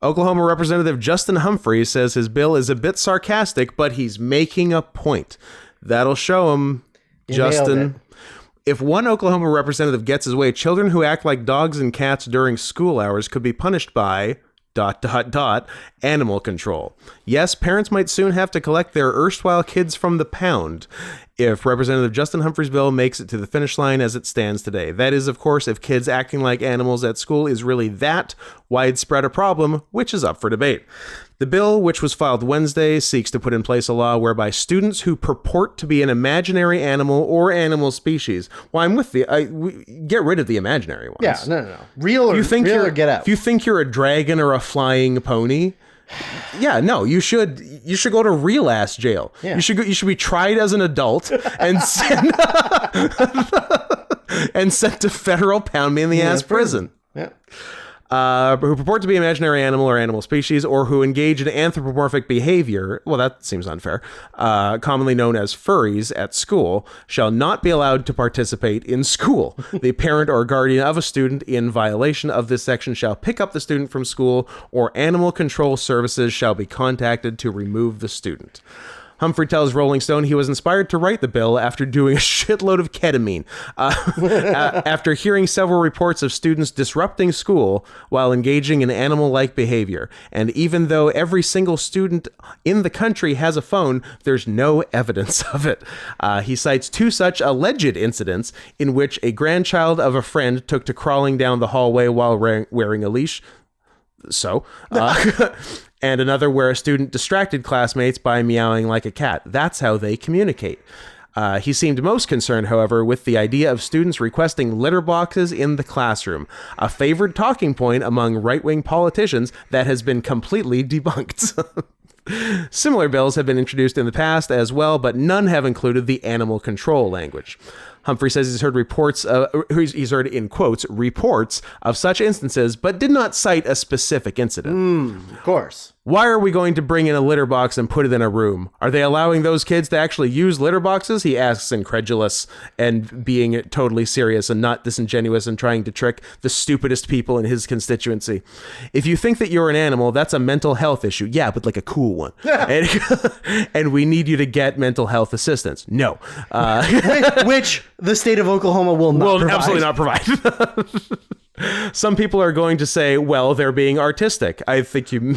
Speaker 2: Oklahoma Representative Justin Humphrey says his bill is a bit sarcastic, but he's making a point. That'll show him, Justin. If one Oklahoma representative gets his way, children who act like dogs and cats during school hours could be punished by ... animal control. Yes, parents might soon have to collect their erstwhile kids from the pound if Representative Justin Humphrey's bill makes it to the finish line as it stands today. That is, of course, if kids acting like animals at school is really that widespread a problem, which is up for debate. The bill, which was filed Wednesday, seeks to put in place a law whereby students who purport to be an imaginary animal or animal species. Well, I'm with get rid of the imaginary ones.
Speaker 1: Yeah, no. Real or get out.
Speaker 2: If you think you're a dragon or a flying pony, yeah, no, you should go to real ass jail.
Speaker 1: Yeah.
Speaker 2: You should be tried as an adult and sent and sent to federal pound me in the ass prison.
Speaker 1: Yeah.
Speaker 2: Who purport to be an imaginary animal or animal species, or who engage in anthropomorphic behavior, well, that seems unfair, commonly known as furries at school, shall not be allowed to participate in school. The parent or guardian of a student in violation of this section shall pick up the student from school, or animal control services shall be contacted to remove the student. Humphrey tells Rolling Stone he was inspired to write the bill after doing a shitload of ketamine. After hearing several reports of students disrupting school while engaging in animal-like behavior. And even though every single student in the country has a phone, there's no evidence of it. He cites 2 such alleged incidents in which a grandchild of a friend took to crawling down the hallway while wearing a leash. And another where a student distracted classmates by meowing like a cat. That's how they communicate. He seemed most concerned, however, with the idea of students requesting litter boxes in the classroom, a favored talking point among right-wing politicians that has been completely debunked. Similar bills have been introduced in the past as well, but none have included the animal control language. Humphrey says he's heard he's heard in quotes, reports of such instances, but did not cite a specific incident.
Speaker 1: Of course.
Speaker 2: Why are we going to bring in a litter box and put it in a room? Are they allowing those kids to actually use litter boxes? He asks, incredulous and being totally serious and not disingenuous and trying to trick the stupidest people in his constituency. If you think that you're an animal, that's a mental health issue. Yeah, but like a cool one. And we need you to get mental health assistance. No.
Speaker 1: Which the state of Oklahoma will not provide.
Speaker 2: Absolutely not provide. Some people are going to say, well, they're being artistic. I think you You're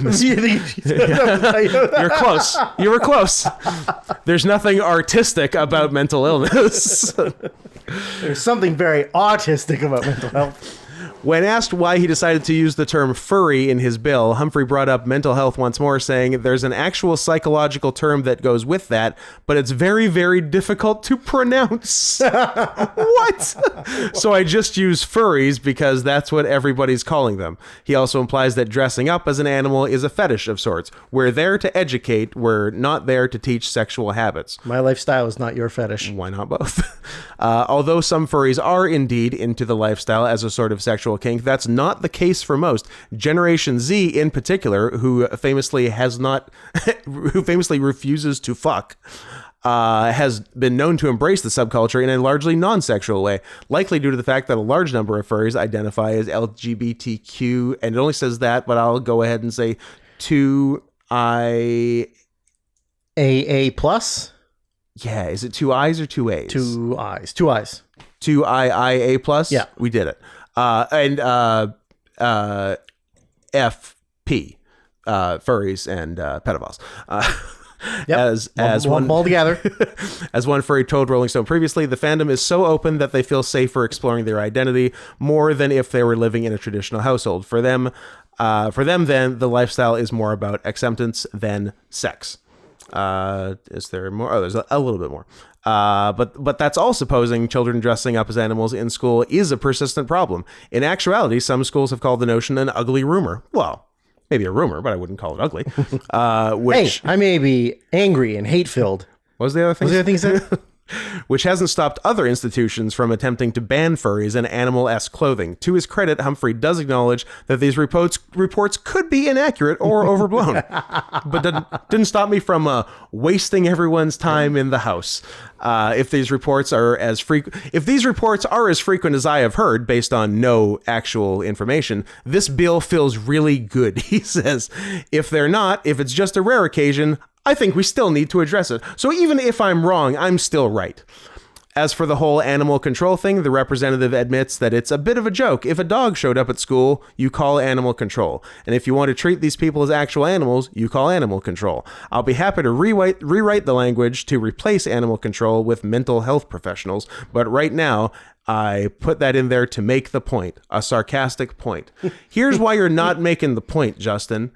Speaker 2: close. You were close. There's nothing artistic about mental illness.
Speaker 1: There's something very autistic about mental health.
Speaker 2: When asked why he decided to use the term furry in his bill, Humphrey brought up mental health once more, saying there's an actual psychological term that goes with that, but it's very, very difficult to pronounce. What? So I just use furries because that's what everybody's calling them. He also implies that dressing up as an animal is a fetish of sorts. We're there to educate. We're not there to teach sexual habits.
Speaker 1: My lifestyle is not your fetish.
Speaker 2: Why not both? Although some furries are indeed into the lifestyle as a sort of sexual kink, that's not the case for most. Generation Z in particular, who famously refuses to fuck, has been known to embrace the subculture in a largely non-sexual way, likely due to the fact that a large number of furries identify as LGBTQ, and it only says that, but I'll go ahead and say 2I...
Speaker 1: AA plus?
Speaker 2: Yeah, is it 2 I's or 2 A's?
Speaker 1: 2 I's. 2 I's.
Speaker 2: 2 IA plus?
Speaker 1: Yeah.
Speaker 2: We did it. FP, furries and pedophiles.
Speaker 1: Yep.
Speaker 2: As one
Speaker 1: all together.
Speaker 2: As one furry told Rolling Stone previously, the fandom is so open that they feel safer exploring their identity more than if they were living in a traditional household. For them, then the lifestyle is more about acceptance than sex. Is there more? Oh, there's a little bit more. But that's all supposing children dressing up as animals in school is a persistent problem. In actuality, some schools have called the notion an ugly rumor. Well, maybe a rumor, but I wouldn't call it ugly. Which
Speaker 1: Hey, I may be angry and hate-filled.
Speaker 2: what was the other thing?
Speaker 1: What was the other thing you said?
Speaker 2: Which hasn't stopped other institutions from attempting to ban furries and animal-esque clothing. To his credit, Humphrey does acknowledge that these reports could be inaccurate or overblown, but didn't stop me from wasting everyone's time in the house. If these reports are as frequent as I have heard, based on no actual information, this bill feels really good. He says, if they're not, if it's just a rare occasion, I think we still need to address it. So even if I'm wrong, I'm still right. As for the whole animal control thing, the representative admits that it's a bit of a joke. If a dog showed up at school, you call animal control. And if you want to treat these people as actual animals, you call animal control. I'll be happy to rewrite the language to replace animal control with mental health professionals. But right now, I put that in there to make the point, a sarcastic point. Here's why you're not making the point, Justin.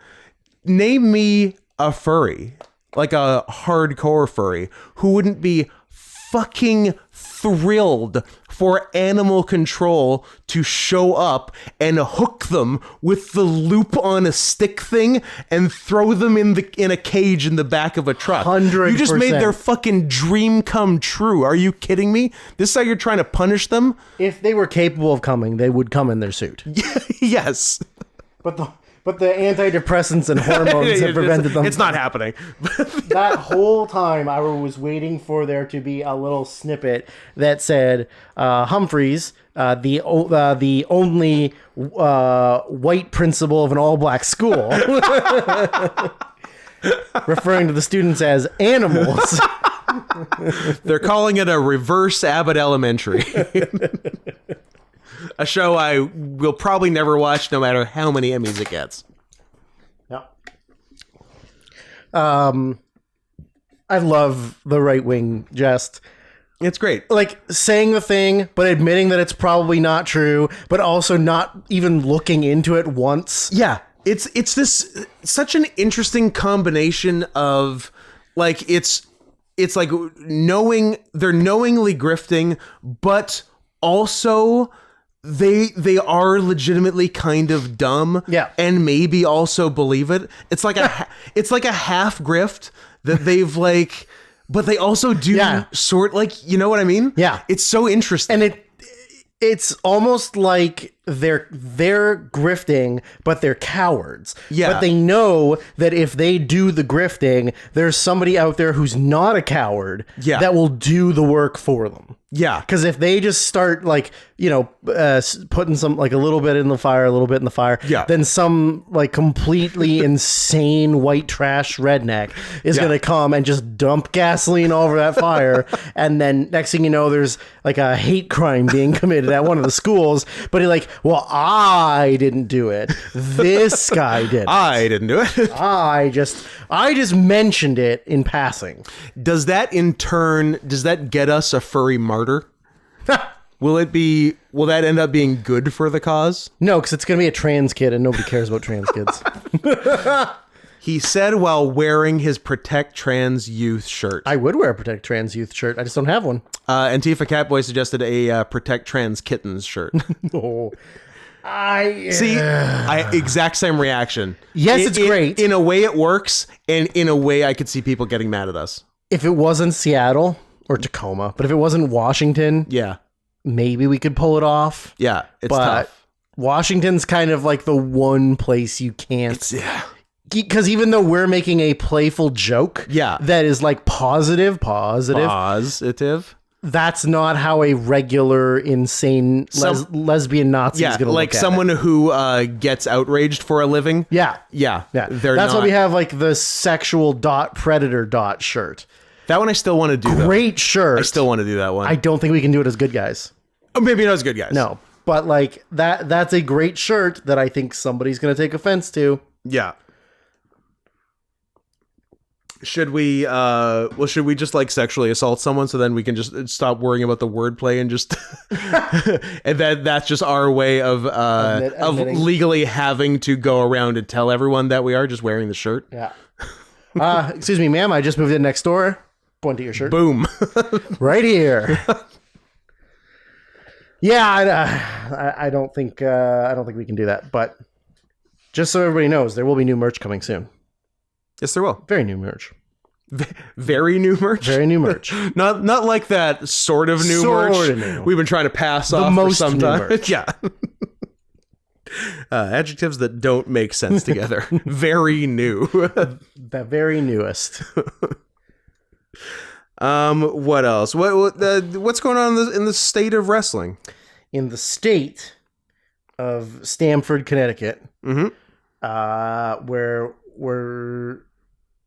Speaker 2: Name me a furry, like a hardcore furry, who wouldn't be fucking thrilled for animal control to show up and hook them with the loop on a stick thing and throw them in a cage in the back of a truck.
Speaker 1: 100%.
Speaker 2: You just made their fucking dream come true. Are you kidding me? This is how you're trying to punish them?
Speaker 1: If they were capable of coming, they would come in their suit.
Speaker 2: Yes.
Speaker 1: But the antidepressants and hormones have prevented them.
Speaker 2: It's not happening.
Speaker 1: That whole time I was waiting for there to be a little snippet that said Humphreys, the only white principal of an all-black school, referring to the students as animals.
Speaker 2: They're calling it a reverse Abbott Elementary. A show I will probably never watch, no matter how many Emmys it gets.
Speaker 1: Yep. I love the right-wing jest.
Speaker 2: It's great.
Speaker 1: Like saying the thing, but admitting that it's probably not true, but also not even looking into it once.
Speaker 2: Yeah, it's this such an interesting combination of like it's like they're knowingly grifting, but also they are legitimately kind of dumb,
Speaker 1: yeah,
Speaker 2: and maybe also believe it. It's like a half grift that they've like, but they also do sort, like, you know what I mean?
Speaker 1: Yeah,
Speaker 2: it's so interesting,
Speaker 1: and it's almost like they're grifting, but they're cowards.
Speaker 2: Yeah.
Speaker 1: But they know that if they do the grifting, there's somebody out there who's not a coward that will do the work for them.
Speaker 2: Yeah.
Speaker 1: Because if they just start, like, you know, putting some, like, a little bit in the fire, then some, like, completely insane white trash redneck is going to come and just dump gasoline all over that fire. And then next thing you know, there's, like, a hate crime being committed at one of the schools. But he, like, well, I didn't do it. This guy did.
Speaker 2: I didn't do it.
Speaker 1: I just mentioned it in passing.
Speaker 2: Does that get us a furry martyr? Will that end up being good for the cause?
Speaker 1: No, because it's going to be a trans kid and nobody cares about trans kids.
Speaker 2: He said while wearing his Protect Trans Youth shirt.
Speaker 1: I would wear a Protect Trans Youth shirt. I just don't have one.
Speaker 2: Antifa Catboy suggested a Protect Trans Kittens shirt.
Speaker 1: Oh,
Speaker 2: exact same reaction.
Speaker 1: Yes, it's great.
Speaker 2: In a way it works, and in a way I could see people getting mad at us.
Speaker 1: If it wasn't Seattle or Tacoma, but if it wasn't Washington, maybe we could pull it off.
Speaker 2: Yeah, it's tough.
Speaker 1: Washington's kind of like the one place you can't. Because even though we're making a playful joke that is like positive, that's not how a regular insane lesbian Nazi is going to look
Speaker 2: like
Speaker 1: at
Speaker 2: someone
Speaker 1: it.
Speaker 2: Who gets outraged for a living.
Speaker 1: Yeah. That's why we have like the sexual predator shirt.
Speaker 2: That one I still want to do.
Speaker 1: Great shirt.
Speaker 2: I still want to do that one.
Speaker 1: I don't think we can do it as good guys.
Speaker 2: Oh, maybe not as good guys.
Speaker 1: No. But like that's a great shirt that I think somebody's going to take offense to.
Speaker 2: Yeah. Should we should we just like sexually assault someone so then we can just stop worrying about the wordplay and just and then that's just our way of legally having to go around and tell everyone that we are just wearing the shirt?
Speaker 1: Yeah. Excuse me, ma'am, I just moved in next door. Point to your shirt.
Speaker 2: Boom.
Speaker 1: Right here. Yeah, I don't think we can do that, but just so everybody knows, there will be new merch coming soon.
Speaker 2: Yes, there will.
Speaker 1: Very new merch.
Speaker 2: Very new merch?
Speaker 1: Very new merch.
Speaker 2: Not like that sort of new merch
Speaker 1: new.
Speaker 2: we've been trying to pass off for some time. Yeah. Adjectives that don't make sense together. Very new.
Speaker 1: The very newest.
Speaker 2: What else? What's going on in the state of wrestling?
Speaker 1: In the state of Stamford, Connecticut, where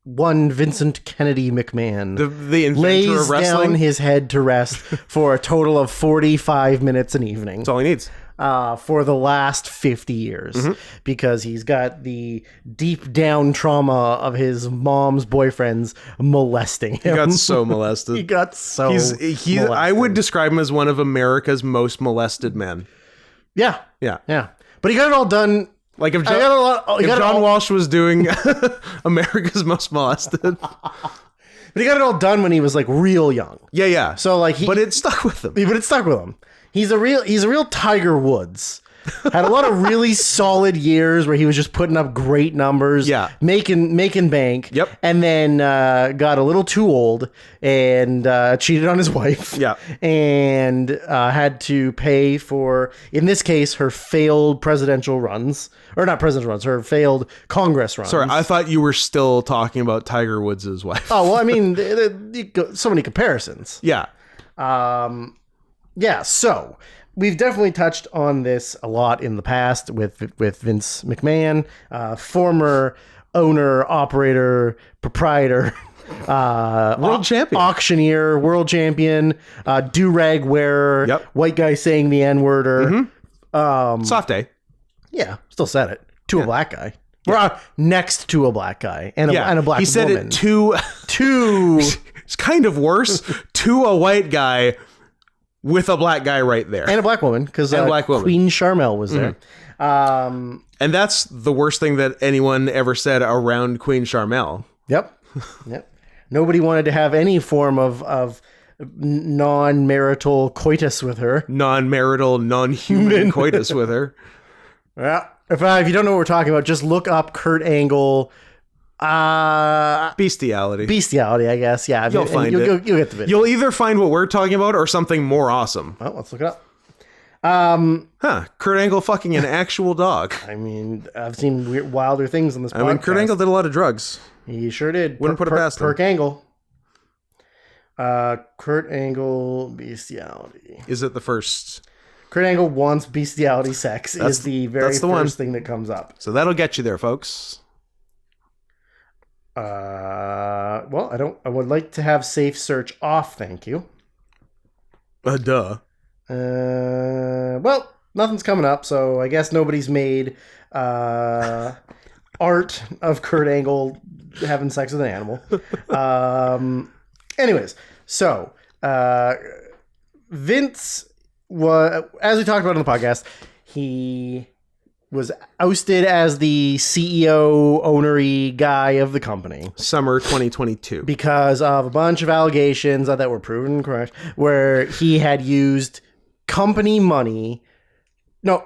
Speaker 1: one Vincent Kennedy McMahon
Speaker 2: the inventor
Speaker 1: lays
Speaker 2: of wrestling
Speaker 1: down his head to rest for a total of 45 minutes an evening.
Speaker 2: That's all he needs.
Speaker 1: For the last 50 years, because he's got the deep down trauma of his mom's boyfriends molesting him.
Speaker 2: He got so molested.
Speaker 1: He got so molested.
Speaker 2: I would describe him as one of America's most molested men.
Speaker 1: Yeah.
Speaker 2: Yeah.
Speaker 1: But he got it all done.
Speaker 2: Like if John Walsh was doing America's Most Molested.
Speaker 1: But he got it all done when he was like real young.
Speaker 2: Yeah.
Speaker 1: So like
Speaker 2: but it stuck with him.
Speaker 1: But it stuck with him. He's a real Tiger Woods. Had a lot of really solid years where he was just putting up great numbers, making bank.
Speaker 2: Yep.
Speaker 1: And then got a little too old and cheated on his wife.
Speaker 2: Yeah.
Speaker 1: And had to pay for, in this case, her failed presidential runs. Or not presidential runs, her failed Congress runs.
Speaker 2: Sorry, I thought you were still talking about Tiger Woods' wife.
Speaker 1: Oh, well, I mean, so many comparisons.
Speaker 2: Yeah.
Speaker 1: Yeah, so we've definitely touched on this a lot in the past with Vince McMahon, former owner, operator, proprietor,
Speaker 2: world champion,
Speaker 1: auctioneer, world champion, do-rag wearer, white guy saying the N-word.
Speaker 2: Soft day.
Speaker 1: Yeah, still said it to a black guy. We're next to a black guy and a black woman.
Speaker 2: He said it to it's kind of worse to a white guy. With a black guy right there.
Speaker 1: And a black woman, because Queen Charmel was there.
Speaker 2: And that's the worst thing that anyone ever said around Queen Charmel.
Speaker 1: Yep. Nobody wanted to have any form of non-marital coitus with her.
Speaker 2: Non-marital, non-human coitus with her.
Speaker 1: Yeah. If you don't know what we're talking about, just look up Kurt Angle.
Speaker 2: Bestiality,
Speaker 1: I guess. Yeah,
Speaker 2: you'll find it.
Speaker 1: You'll get the video.
Speaker 2: You'll either find what we're talking about or something more awesome.
Speaker 1: Well, let's look it up.
Speaker 2: Kurt Angle fucking an actual dog.
Speaker 1: I mean, I've seen wilder things in this podcast. I mean,
Speaker 2: Kurt Angle did a lot of drugs.
Speaker 1: He sure did.
Speaker 2: Wouldn't put it past him.
Speaker 1: Kurt Angle. Kurt Angle bestiality.
Speaker 2: Is it the first?
Speaker 1: Kurt Angle wants bestiality sex is the very first thing that comes up.
Speaker 2: So that'll get you there, folks.
Speaker 1: Well, I would like to have safe search off, thank you.
Speaker 2: Duh.
Speaker 1: Well, nothing's coming up, so I guess nobody's made art of Kurt Angle having sex with an animal. Anyways, so Vince was, as we talked about on the podcast, he was ousted as the CEO, ownery guy of the company.
Speaker 2: Summer 2022.
Speaker 1: Because of a bunch of allegations that were proven correct, where he had used company money.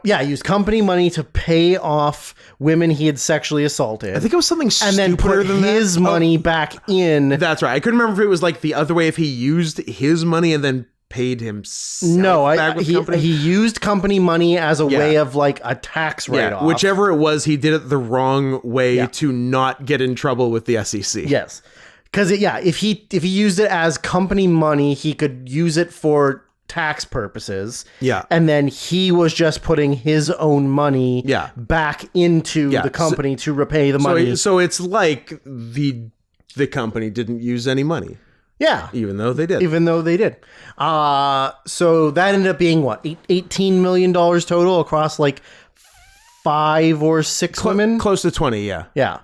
Speaker 1: Used company money to pay off women he had sexually assaulted.
Speaker 2: I think it was something stupider
Speaker 1: and then put
Speaker 2: than
Speaker 1: his money back in.
Speaker 2: That's right. I couldn't remember if it was like the other way, if he used his money and then paid himself.
Speaker 1: He used company money as a way of like a tax write-off.
Speaker 2: Whichever it was, he did it the wrong way to not get in trouble with the SEC.
Speaker 1: Yes, because if he used it as company money, he could use it for tax purposes.
Speaker 2: Yeah,
Speaker 1: and then he was just putting his own money back into the company to repay the money.
Speaker 2: So it's like the company didn't use any money.
Speaker 1: Yeah.
Speaker 2: Even though they did.
Speaker 1: So that ended up being what, $18 million total across like 5 or 6 women?
Speaker 2: Close to 20, yeah.
Speaker 1: Yeah.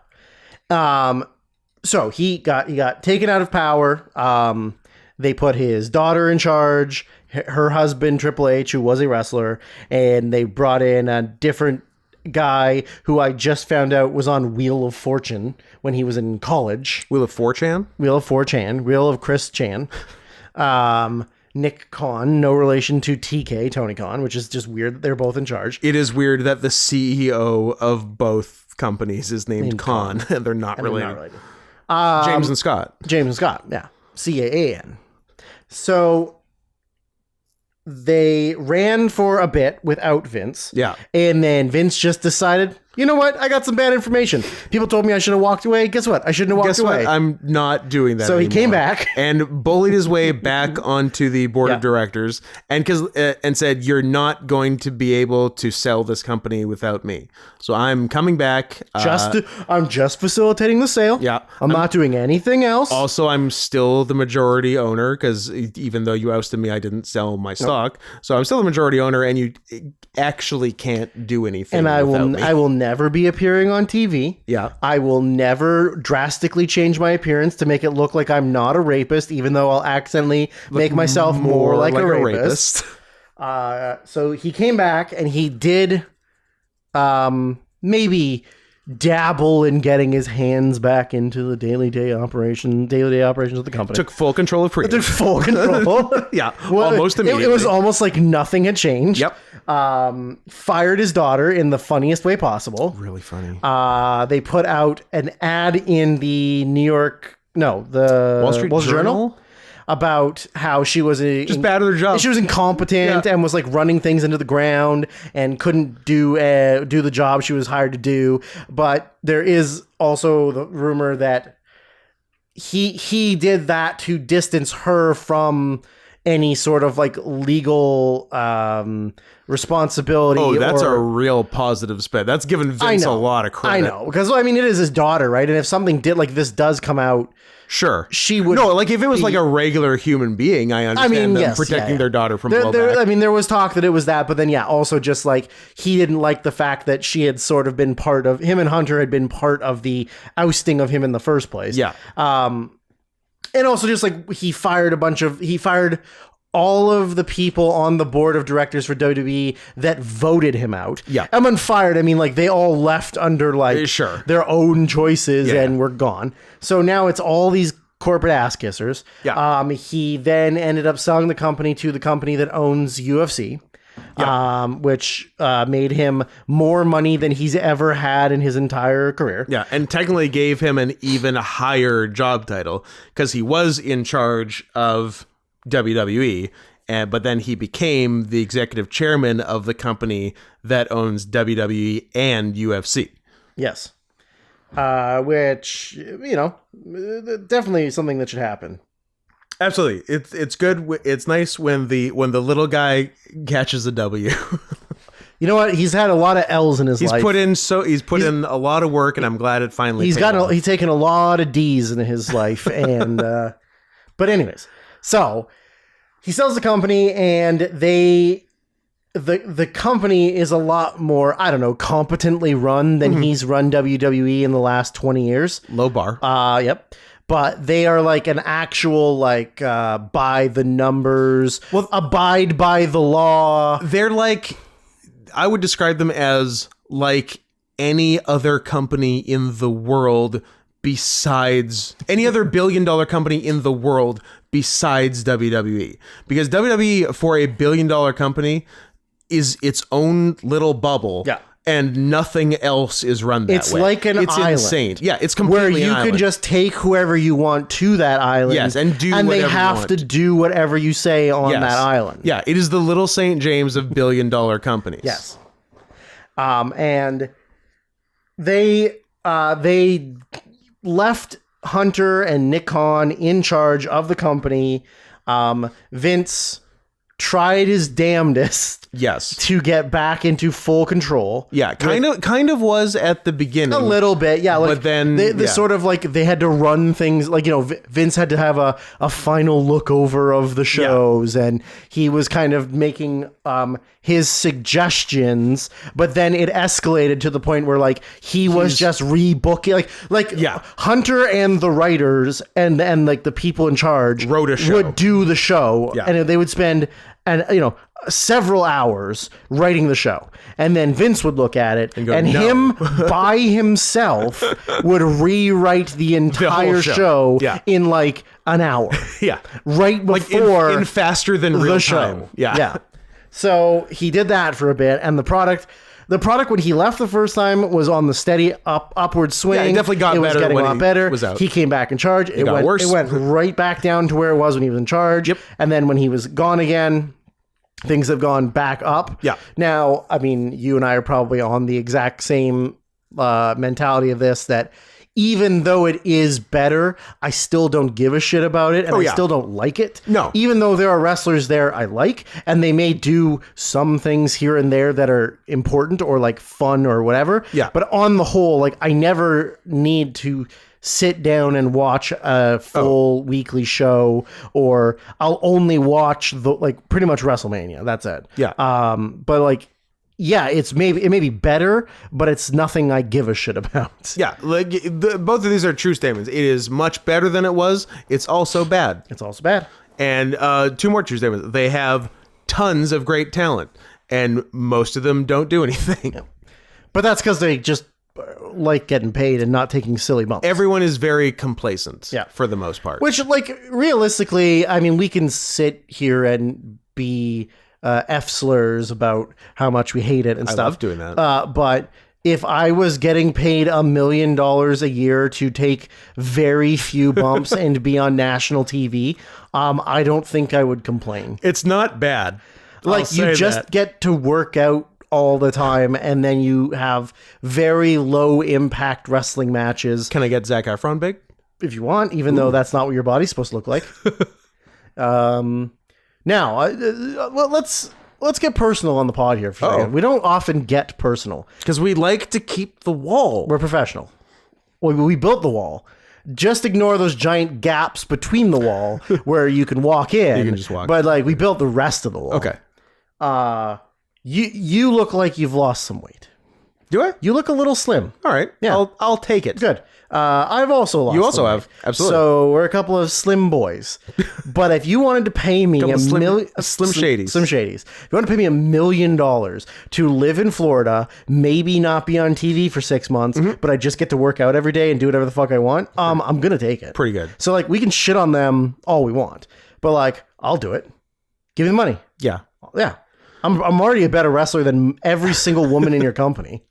Speaker 1: So he got taken out of power. They put his daughter in charge, her husband, Triple H, who was a wrestler, and they brought in a different guy who I just found out was on Wheel of Fortune when he was in college.
Speaker 2: Wheel of 4chan?
Speaker 1: Wheel of 4chan. Wheel of Chris Chan. Nick Khan, no relation to TK, Tony Khan, which is just weird that they're both in charge.
Speaker 2: It is weird that the CEO of both companies is named Khan, and they're not related. James and Scott.
Speaker 1: Yeah. CAAN. So they ran for a bit without Vince.
Speaker 2: Yeah.
Speaker 1: And then Vince just decided, you know what? I got some bad information. People told me I should have walked away. Guess what? I shouldn't have walked away.
Speaker 2: I'm not doing that
Speaker 1: So
Speaker 2: anymore.
Speaker 1: he came back.
Speaker 2: And bullied his way back onto the board of directors and said, you're not going to be able to sell this company without me. So I'm coming back.
Speaker 1: I'm just facilitating the sale.
Speaker 2: Yeah.
Speaker 1: I'm not doing anything else.
Speaker 2: Also, I'm still the majority owner because even though you ousted me, I didn't sell my stock. So I'm still the majority owner, and you actually can't do anything.
Speaker 1: And I will
Speaker 2: me.
Speaker 1: never be appearing on TV.
Speaker 2: Yeah.
Speaker 1: I will never drastically change my appearance to make it look like I'm not a rapist, even though I'll accidentally make myself more like a rapist. So he came back and he did maybe dabble in getting his hands back into the day-to-day operations of the company.
Speaker 2: Took full control of
Speaker 1: Took full control.
Speaker 2: Yeah, almost immediately.
Speaker 1: It was almost like nothing had changed.
Speaker 2: Yep.
Speaker 1: Fired his daughter in the funniest way possible.
Speaker 2: Really funny.
Speaker 1: They put out an ad in the Wall Street Journal about how she was
Speaker 2: just bad at her job.
Speaker 1: She was incompetent and was like running things into the ground and couldn't do the job she was hired to do. But there is also the rumor that he did that to distance her from any sort of like legal responsibility.
Speaker 2: Oh, that's a real positive spin. That's given Vince a lot of credit.
Speaker 1: I know, because I mean, it is his daughter, right? And if something like this does come out,
Speaker 2: sure,
Speaker 1: she would.
Speaker 2: No, like if it was like a regular human being, I understand them protecting their daughter from blowback.
Speaker 1: I mean, there was talk that it was that, but then also just like he didn't like the fact that she had sort of been part of him, and Hunter had been part of the ousting of him in the first place.
Speaker 2: Yeah.
Speaker 1: And also just like he fired all of the people on the board of directors for WWE that voted him out.
Speaker 2: Yeah.
Speaker 1: And when fired, I mean, like they all left under like their own choices and were gone. So now it's all these corporate ass kissers.
Speaker 2: Yeah.
Speaker 1: He then ended up selling the company to the company that owns UFC. Which made him more money than he's ever had in his entire career.
Speaker 2: Yeah, and technically gave him an even higher job title because he was in charge of WWE, but then he became the executive chairman of the company that owns WWE and UFC.
Speaker 1: Yes. Which, definitely something that should happen.
Speaker 2: Absolutely. It's good. It's nice when the little guy catches a W.
Speaker 1: You know what? He's had a lot of L's in his life.
Speaker 2: He's put in a lot of work, and I'm glad it finally.
Speaker 1: He's taken a lot of D's in his life, and but anyways, so he sells the company, and the company is a lot more, I don't know, competently run than he's run WWE in the last 20 years.
Speaker 2: Low bar.
Speaker 1: Yep. But they are like an actual, like, by the numbers, abide by the law.
Speaker 2: They're like, I would describe them as like any other company in the world besides any other billion-dollar company in the world besides WWE. Because WWE, for a billion-dollar company, is its own little bubble.
Speaker 1: Yeah.
Speaker 2: And nothing else is run that way.
Speaker 1: It's like an island.
Speaker 2: It's insane. Yeah, it's completely
Speaker 1: where you can just take whoever you want to that island.
Speaker 2: Yes, and do whatever
Speaker 1: they have
Speaker 2: you want.
Speaker 1: to do whatever you say on that island.
Speaker 2: Yeah, it is the little St. James of billion-dollar companies.
Speaker 1: Yes. And they left Hunter and Nick Khan in charge of the company. Vince tried his damnedest
Speaker 2: Yes.
Speaker 1: to get back into full control.
Speaker 2: Yeah, kind of was at the beginning.
Speaker 1: A little bit, yeah. Like,
Speaker 2: but then
Speaker 1: they sort of like they had to run things like, you know, Vince had to have a final look over of the shows, and he was kind of making his suggestions, but then it escalated to the point where like he was just rebooking, like Hunter and the writers and like the people in charge
Speaker 2: wrote a show,
Speaker 1: would do the show, and they would spend several hours writing the show, and then Vince would look at it and, go, him by himself would rewrite the entire show in like an hour. Right before
Speaker 2: like in faster than real
Speaker 1: the
Speaker 2: time.
Speaker 1: show. Yeah. So he did that for a bit, and the product when he left the first time was on the steady upward swing.
Speaker 2: Yeah, it definitely got better.
Speaker 1: It was getting a lot better.
Speaker 2: Was out.
Speaker 1: He came back in charge. It
Speaker 2: got
Speaker 1: went
Speaker 2: worse.
Speaker 1: It went right back down to where it was when he was in charge.
Speaker 2: Yep.
Speaker 1: And then when he was gone again, things have gone back up.
Speaker 2: Yeah.
Speaker 1: Now, I mean, you and I are probably on the exact same mentality of this, that even though it is better, I still don't give a shit about it, and I still don't like it.
Speaker 2: No.
Speaker 1: Even though there are wrestlers there I like, and they may do some things here and there that are important or like fun or whatever.
Speaker 2: Yeah.
Speaker 1: But on the whole, like, I never need to sit down and watch a full weekly show, or I'll only watch pretty much WrestleMania. That's it.
Speaker 2: Yeah.
Speaker 1: But like, yeah, it may be better, but it's nothing I give a shit about.
Speaker 2: Yeah, like both of these are true statements. It is much better than it was. It's also bad.
Speaker 1: It's also bad.
Speaker 2: And two more true statements. They have tons of great talent, and most of them don't do anything. Yeah.
Speaker 1: But that's because they just like getting paid and not taking silly bumps.
Speaker 2: Everyone is very complacent, for the most part.
Speaker 1: Which, like, realistically, I mean, we can sit here and be F slurs about how much we hate it and stuff. I
Speaker 2: love doing that.
Speaker 1: But if I was getting paid $1 million a year to take very few bumps and be on national TV, I don't think I would complain.
Speaker 2: It's not bad.
Speaker 1: Like, you just get to work out all the time, and then you have very low impact wrestling matches.
Speaker 2: Can I get Zac Efron big?
Speaker 1: If you want, even though that's not what your body's supposed to look like. Now, let's get personal on the pod here for a second. We don't often get personal.
Speaker 2: Because we like to keep the wall.
Speaker 1: We're professional. We built the wall. Just ignore those giant gaps between the wall where you can walk in.
Speaker 2: You can just walk.
Speaker 1: But like, we built the rest of the wall.
Speaker 2: Okay.
Speaker 1: You look like you've lost some weight.
Speaker 2: Do I?
Speaker 1: You look a little slim.
Speaker 2: All right. Yeah. I'll take it.
Speaker 1: Good. I've also lost.
Speaker 2: You also
Speaker 1: some
Speaker 2: have.
Speaker 1: weight.
Speaker 2: Absolutely.
Speaker 1: So we're a couple of slim boys. But if you wanted to pay me
Speaker 2: Slim shadies.
Speaker 1: Slim shadies. If you want to pay me $1 million to live in Florida, maybe not be on TV for 6 months, but I just get to work out every day and do whatever the fuck I want, I'm gonna take it.
Speaker 2: Pretty good.
Speaker 1: So like, we can shit on them all we want, but like, I'll do it. Give me the money.
Speaker 2: Yeah.
Speaker 1: Yeah. I'm already a better wrestler than every single woman in your company.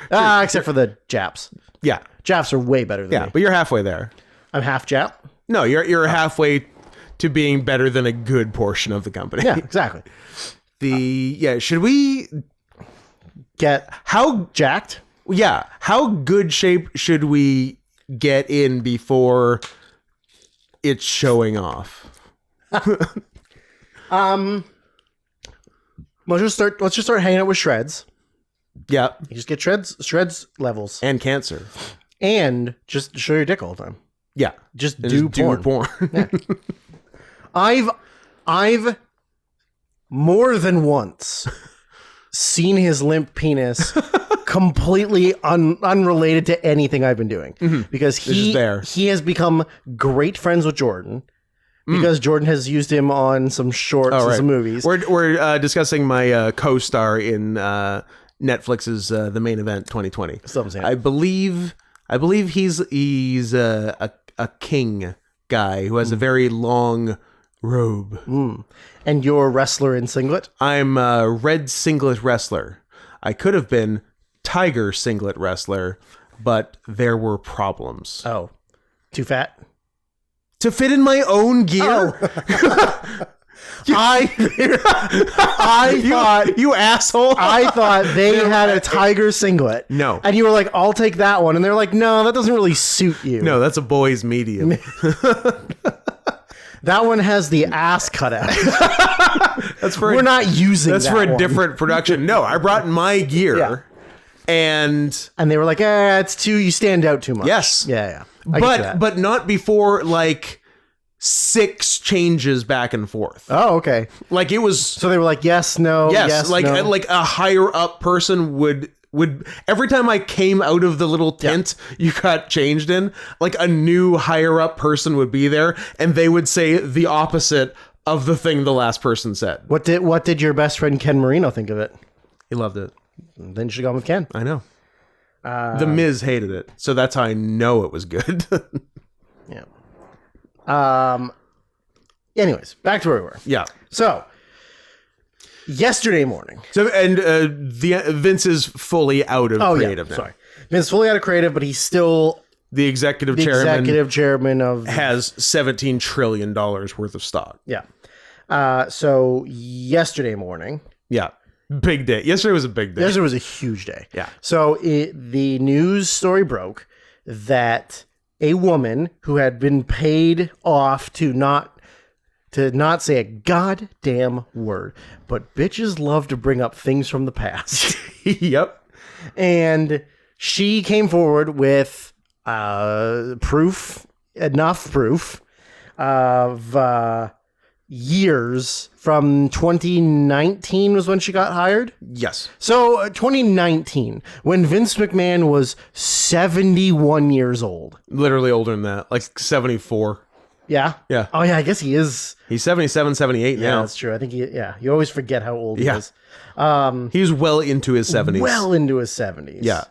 Speaker 1: Except for the Japs.
Speaker 2: Yeah.
Speaker 1: Japs are way better than me.
Speaker 2: But you're halfway there.
Speaker 1: I'm half Jap.
Speaker 2: No, you're halfway to being better than a good portion of the company.
Speaker 1: Yeah, exactly.
Speaker 2: Should we
Speaker 1: get how jacked?
Speaker 2: Yeah. How good shape should we get in before it's showing off?
Speaker 1: Let's just start hanging out with shreds.
Speaker 2: Yeah.
Speaker 1: You just get shreds levels.
Speaker 2: And cancer.
Speaker 1: And just show your dick all the time.
Speaker 2: Yeah.
Speaker 1: Just do porn. Yeah. I've more than once seen his limp penis completely unrelated to anything I've been doing. Because he has become great friends with Jordan. Because Jordan has used him on some shorts and some movies.
Speaker 2: We're discussing my co-star in Netflix's The Main Event 2020. I believe he's a king guy who has a very long robe.
Speaker 1: And you're a wrestler in singlet?
Speaker 2: I'm a red singlet wrestler. I could have been tiger singlet wrestler, but there were problems.
Speaker 1: Oh, too fat?
Speaker 2: To fit in my own gear?
Speaker 1: I thought
Speaker 2: you asshole.
Speaker 1: I thought they had a tiger singlet.
Speaker 2: No.
Speaker 1: And you were like, I'll take that one. And they're like, no, that doesn't really suit you.
Speaker 2: No, that's a boy's medium.
Speaker 1: That one has the ass cut out. We're not using
Speaker 2: That's
Speaker 1: that
Speaker 2: for a
Speaker 1: one.
Speaker 2: different production. No, I brought my gear.
Speaker 1: Yeah.
Speaker 2: And
Speaker 1: they were like, it's too, you stand out too much.
Speaker 2: Yes.
Speaker 1: Yeah. I can see that.
Speaker 2: But not before like 6 changes back and forth.
Speaker 1: Oh, okay.
Speaker 2: Like it was.
Speaker 1: So they were like, yes, no, yes,
Speaker 2: like
Speaker 1: no.
Speaker 2: like a higher up person would every time I came out of the little tent you got changed in, like a new higher up person would be there, and they would say the opposite of the thing the last person said.
Speaker 1: What did your best friend Ken Marino think of it?
Speaker 2: He loved it.
Speaker 1: Then you should have gone with Ken.
Speaker 2: I know. The Miz hated it, so that's how I know it was good.
Speaker 1: Yeah. Anyways, back to where we were.
Speaker 2: Yeah.
Speaker 1: So, yesterday morning.
Speaker 2: So and Vince is fully out of creative now.
Speaker 1: Sorry, Vince fully out of creative, but he's still
Speaker 2: The executive
Speaker 1: chairman of
Speaker 2: has $17 trillion worth of stock.
Speaker 1: Yeah. So yesterday morning.
Speaker 2: Yeah. Big day. Yesterday was a big day.
Speaker 1: Yesterday was a huge day.
Speaker 2: Yeah.
Speaker 1: So the news story broke that a woman who had been paid off to not say a goddamn word, but bitches love to bring up things from the past.
Speaker 2: Yep.
Speaker 1: And she came forward with enough proof of years from 2019 was when she got hired.
Speaker 2: Yes.
Speaker 1: So 2019, when Vince McMahon was 71 years old.
Speaker 2: Literally older than that, like 74.
Speaker 1: Yeah?
Speaker 2: Yeah.
Speaker 1: Oh, yeah, I guess he is.
Speaker 2: He's 77, 78
Speaker 1: Yeah,
Speaker 2: now.
Speaker 1: that's true. I think you always forget how old he is.
Speaker 2: He's well into his 70s.
Speaker 1: Well into his 70s.
Speaker 2: Yeah.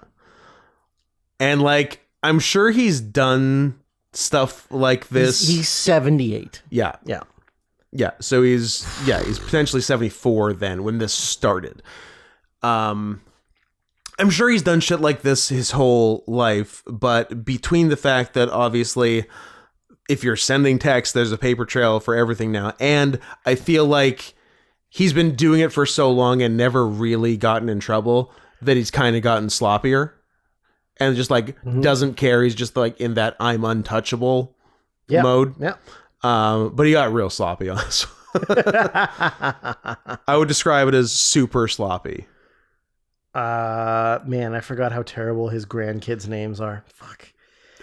Speaker 2: And like, I'm sure he's done stuff like this.
Speaker 1: He's 78.
Speaker 2: Yeah.
Speaker 1: Yeah.
Speaker 2: Yeah. So he's potentially 74 then when this started. I'm sure he's done shit like this his whole life, but between the fact that obviously if you're sending text, there's a paper trail for everything now. And I feel like he's been doing it for so long and never really gotten in trouble that he's kind of gotten sloppier and just like doesn't care. He's just like in that I'm untouchable mode.
Speaker 1: Yeah.
Speaker 2: But he got real sloppy on this one. I would describe it as super sloppy.
Speaker 1: Man, I forgot how terrible his grandkids' names are. Fuck.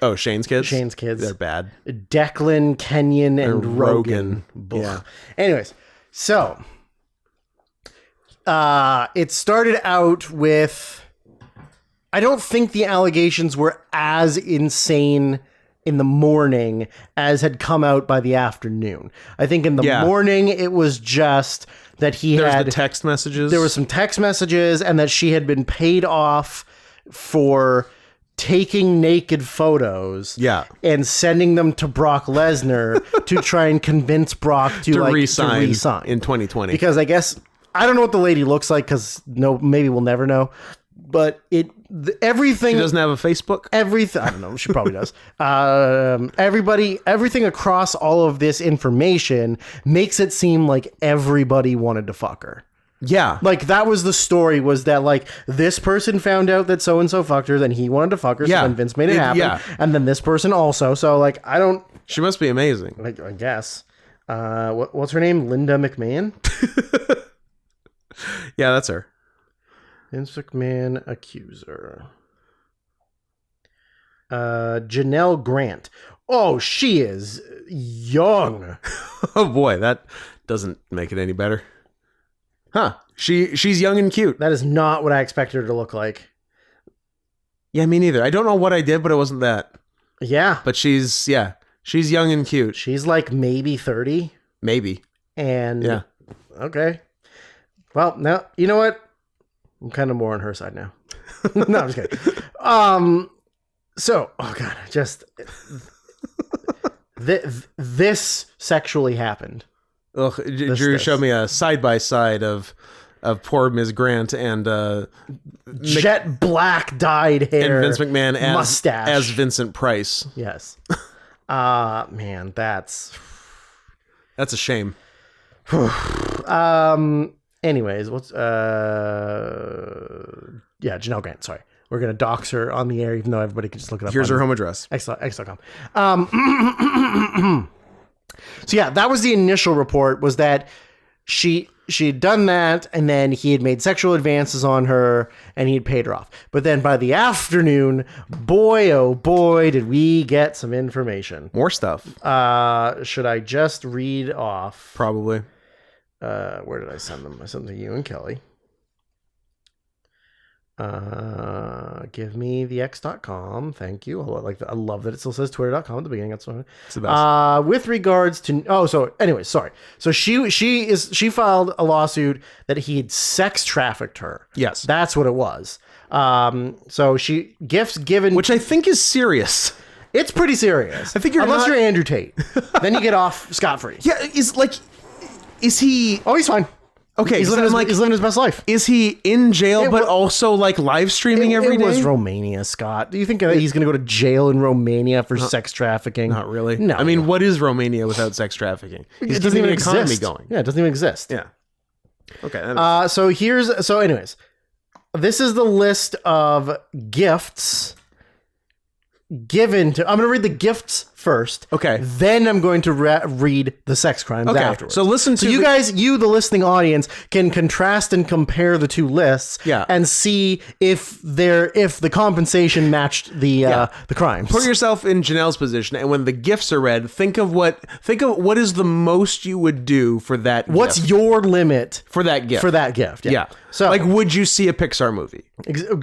Speaker 2: Oh, Shane's kids?
Speaker 1: Shane's kids.
Speaker 2: They're bad.
Speaker 1: Declan, Kenyon, and Rogan.
Speaker 2: Yeah.
Speaker 1: Anyways, so it started out with, I don't think the allegations were as insane in the morning as had come out by the afternoon. I think in the morning it was just that
Speaker 2: There's the text messages.
Speaker 1: There were some text messages and that she had been paid off for taking naked photos and sending them to Brock Lesnar to try and convince Brock to resign
Speaker 2: in 2020.
Speaker 1: Because I guess, I don't know what the lady looks like because maybe we'll never know. But everything...
Speaker 2: She doesn't have a Facebook?
Speaker 1: Everything... I don't know. She probably does. Everything across all of this information makes it seem like everybody wanted to fuck her.
Speaker 2: Yeah.
Speaker 1: Like, that was the story, was that, like, this person found out that so-and-so fucked her, then he wanted to fuck her, so then Vince made it happen. Yeah. And then this person also. So, like, I don't...
Speaker 2: She must be amazing.
Speaker 1: I guess. What's her name? Linda McMahon?
Speaker 2: Yeah, that's her.
Speaker 1: Vince McMahon accuser. Janelle Grant. Oh, she is young.
Speaker 2: Oh boy, that doesn't make it any better. Huh. She's young and cute.
Speaker 1: That is not what I expected her to look like.
Speaker 2: Yeah, me neither. I don't know what I did, but it wasn't that.
Speaker 1: Yeah.
Speaker 2: But she's young and cute.
Speaker 1: She's like maybe 30.
Speaker 2: Maybe.
Speaker 1: And
Speaker 2: yeah.
Speaker 1: Okay. Well, now, you know what? I'm kind of more on her side now. No, I'm just kidding. So, oh God, just this sexually happened.
Speaker 2: Ugh, Drew showed me a side-by-side of poor Ms. Grant and
Speaker 1: jet black dyed hair
Speaker 2: and Vince McMahon
Speaker 1: mustache
Speaker 2: as Vincent Price.
Speaker 1: Yes. Man, that's
Speaker 2: a shame.
Speaker 1: Anyways, what's Janelle Grant, sorry. We're gonna dox her on the air, even though everybody can just look it up.
Speaker 2: Here's her home address.
Speaker 1: X.com. So yeah, that was the initial report, was that she she'd done that, and then he had made sexual advances on her, and he had paid her off. But then by the afternoon, boy, oh boy, did we get some information.
Speaker 2: More stuff.
Speaker 1: Should I just read off?
Speaker 2: Probably.
Speaker 1: Where did I send them? I sent them to you and Kelly. Give me the x.com. Thank you. I love that it still says twitter.com at the beginning. That's what
Speaker 2: It's the best.
Speaker 1: with regards to so anyway, sorry. So she filed a lawsuit that he had sex trafficked her.
Speaker 2: Yes.
Speaker 1: That's what it was. So she gifts given,
Speaker 2: Which I think is serious.
Speaker 1: it's pretty serious.
Speaker 2: I think you're
Speaker 1: unless
Speaker 2: not-
Speaker 1: you're Andrew Tate. Then you get off scot-free.
Speaker 2: Yeah, is he
Speaker 1: Oh, he's fine.
Speaker 2: okay?
Speaker 1: He's living his best life.
Speaker 2: Is he in jail but also like live streaming every day?
Speaker 1: It was Romania, Scott. Do you think that he's going to go to jail in Romania for sex trafficking?
Speaker 2: Not really.
Speaker 1: No.
Speaker 2: I mean, what is Romania without sex trafficking? He's
Speaker 1: it doesn't
Speaker 2: keeping
Speaker 1: even
Speaker 2: the economy
Speaker 1: exist.
Speaker 2: going.
Speaker 1: Yeah, it doesn't even exist.
Speaker 2: Yeah. Okay. that makes-
Speaker 1: So anyways, this is the list of gifts given to. I'm going to read the gifts first.
Speaker 2: Okay.
Speaker 1: Then I'm going to read the sex crimes
Speaker 2: Okay.
Speaker 1: afterwards.
Speaker 2: So listen to
Speaker 1: you
Speaker 2: the-
Speaker 1: guys, the listening audience, can contrast and compare the two lists.
Speaker 2: Yeah.
Speaker 1: And see if the compensation matched the crimes.
Speaker 2: Put yourself in Janelle's position, and when the gifts are read, think of what is the most you would do for that.
Speaker 1: What's
Speaker 2: gift.
Speaker 1: your limit
Speaker 2: for that gift?
Speaker 1: for that gift?
Speaker 2: Yeah.
Speaker 1: So
Speaker 2: like, would you see a Pixar movie?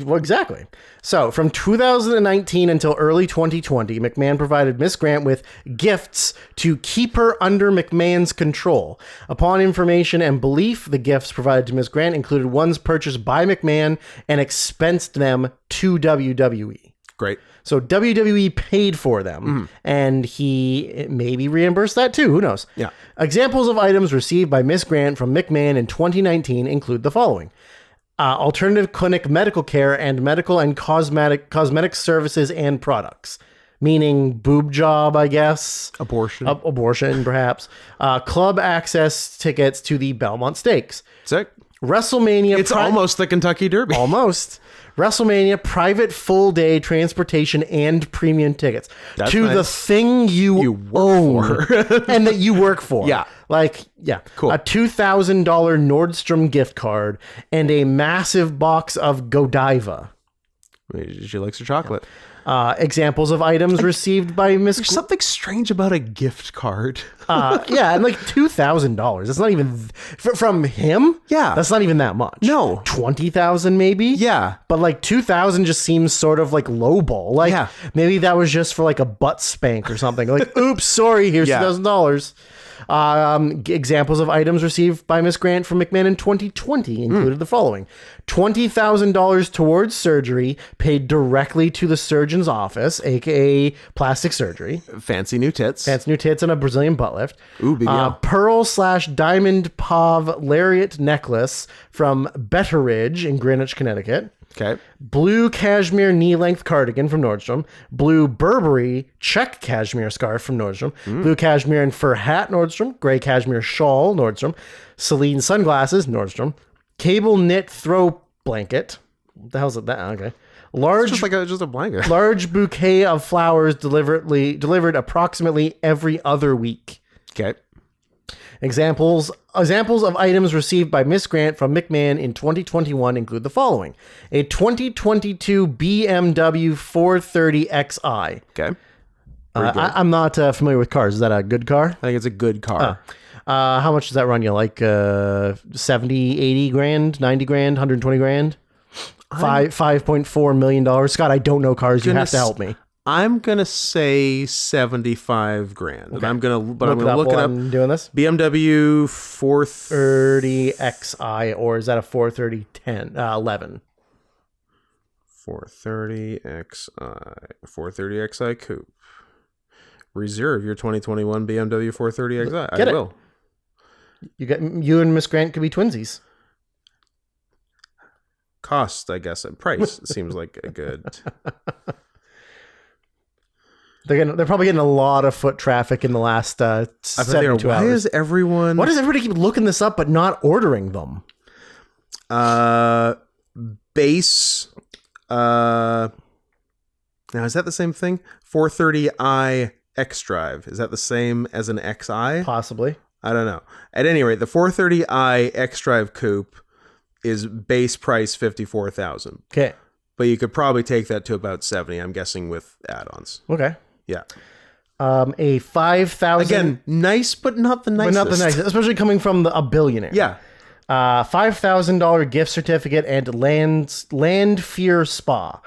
Speaker 1: Well, exactly. So, from 2019 until early 2020, McMahon provided Miss Grant with gifts to keep her under McMahon's control. Upon information and belief, the gifts provided to Miss Grant included ones purchased by McMahon and expensed them to WWE.
Speaker 2: Great.
Speaker 1: So WWE paid for them, and he maybe reimbursed that too. Who knows?
Speaker 2: Yeah.
Speaker 1: Examples of items received by Miss Grant from McMahon in 2019 include the following. Alternative clinic medical care and medical and cosmetic services and products, meaning boob job, I guess.
Speaker 2: Abortion.
Speaker 1: Abortion, perhaps. Club access tickets to the Belmont Stakes.
Speaker 2: Sick.
Speaker 1: WrestleMania.
Speaker 2: It's almost the Kentucky Derby.
Speaker 1: Almost. WrestleMania private full day transportation and premium tickets to the
Speaker 2: nice.
Speaker 1: thing you
Speaker 2: work
Speaker 1: own and that you work for.
Speaker 2: Yeah.
Speaker 1: Cool. A $2,000 Nordstrom gift card and a massive box of Godiva.
Speaker 2: She likes her chocolate.
Speaker 1: Examples of items received by Miss.
Speaker 2: There's something strange about a gift card.
Speaker 1: And like $2,000. That's not even from him.
Speaker 2: Yeah.
Speaker 1: That's not even that much.
Speaker 2: No.
Speaker 1: 20,000 maybe.
Speaker 2: Yeah.
Speaker 1: But like 2,000 just seems sort of like lowball. Like
Speaker 2: Yeah.
Speaker 1: maybe that was just for like a butt spank or something. Like, oops, sorry, here's
Speaker 2: Yeah.
Speaker 1: $2,000. Examples of items received by Miss Grant from McMahon in 2020 included the following: $20,000 towards surgery paid directly to the surgeon's office, aka plastic surgery.
Speaker 2: Fancy new tits.
Speaker 1: Fancy new tits and a Brazilian butt lift.
Speaker 2: Ooh, big deal.
Speaker 1: Pearl/diamond pav lariat necklace from Betteridge in Greenwich, Connecticut.
Speaker 2: Okay.
Speaker 1: Blue cashmere knee-length cardigan from Nordstrom. Blue Burberry check cashmere scarf from Nordstrom. Blue cashmere and fur hat, Nordstrom. Gray cashmere shawl, Nordstrom. Celine sunglasses, Nordstrom. Cable knit throw blanket. What the hell's that? Okay. Large,
Speaker 2: Just a blanket.
Speaker 1: large bouquet of flowers delivered approximately every other week.
Speaker 2: Okay.
Speaker 1: Examples of items received by Miss Grant from McMahon in 2021 include the following: a 2022 BMW 430xi.
Speaker 2: Okay.
Speaker 1: I'm not familiar with cars. Is that a good car?
Speaker 2: I think it's a good car.
Speaker 1: How much does that run you? Like 70, 80 grand, 90 grand, 120 grand? $5.4 million. Scott, I don't know cars. You have to help me.
Speaker 2: I'm gonna say 75 grand.
Speaker 1: Okay.
Speaker 2: I'm gonna look it up.
Speaker 1: I'm doing this.
Speaker 2: BMW 430
Speaker 1: 30xi, or is that a 43011?
Speaker 2: 430xi coupe. Reserve your 2021 BMW 430xi.
Speaker 1: Get
Speaker 2: I
Speaker 1: it.
Speaker 2: will.
Speaker 1: You and Miss Grant could be twinsies.
Speaker 2: Cost, I guess, and price seems like a good.
Speaker 1: They're probably getting a lot of foot traffic in the last 72
Speaker 2: Why
Speaker 1: hours.
Speaker 2: is everyone?
Speaker 1: Why does everybody keep looking this up but not ordering them?
Speaker 2: Base. Now is that the same thing? 430i X Drive. Is that the same as an XI?
Speaker 1: Possibly.
Speaker 2: I don't know. At any rate, the 430i xDrive coupe is base price 54,000.
Speaker 1: Okay.
Speaker 2: But you could probably take that to about 70, I'm guessing, with add-ons.
Speaker 1: Okay.
Speaker 2: Yeah.
Speaker 1: A 5,000.
Speaker 2: Again, nice, but not the nicest.
Speaker 1: But not the nicest, especially coming from a billionaire.
Speaker 2: Yeah.
Speaker 1: $5,000 gift certificate and Land Fear Spa.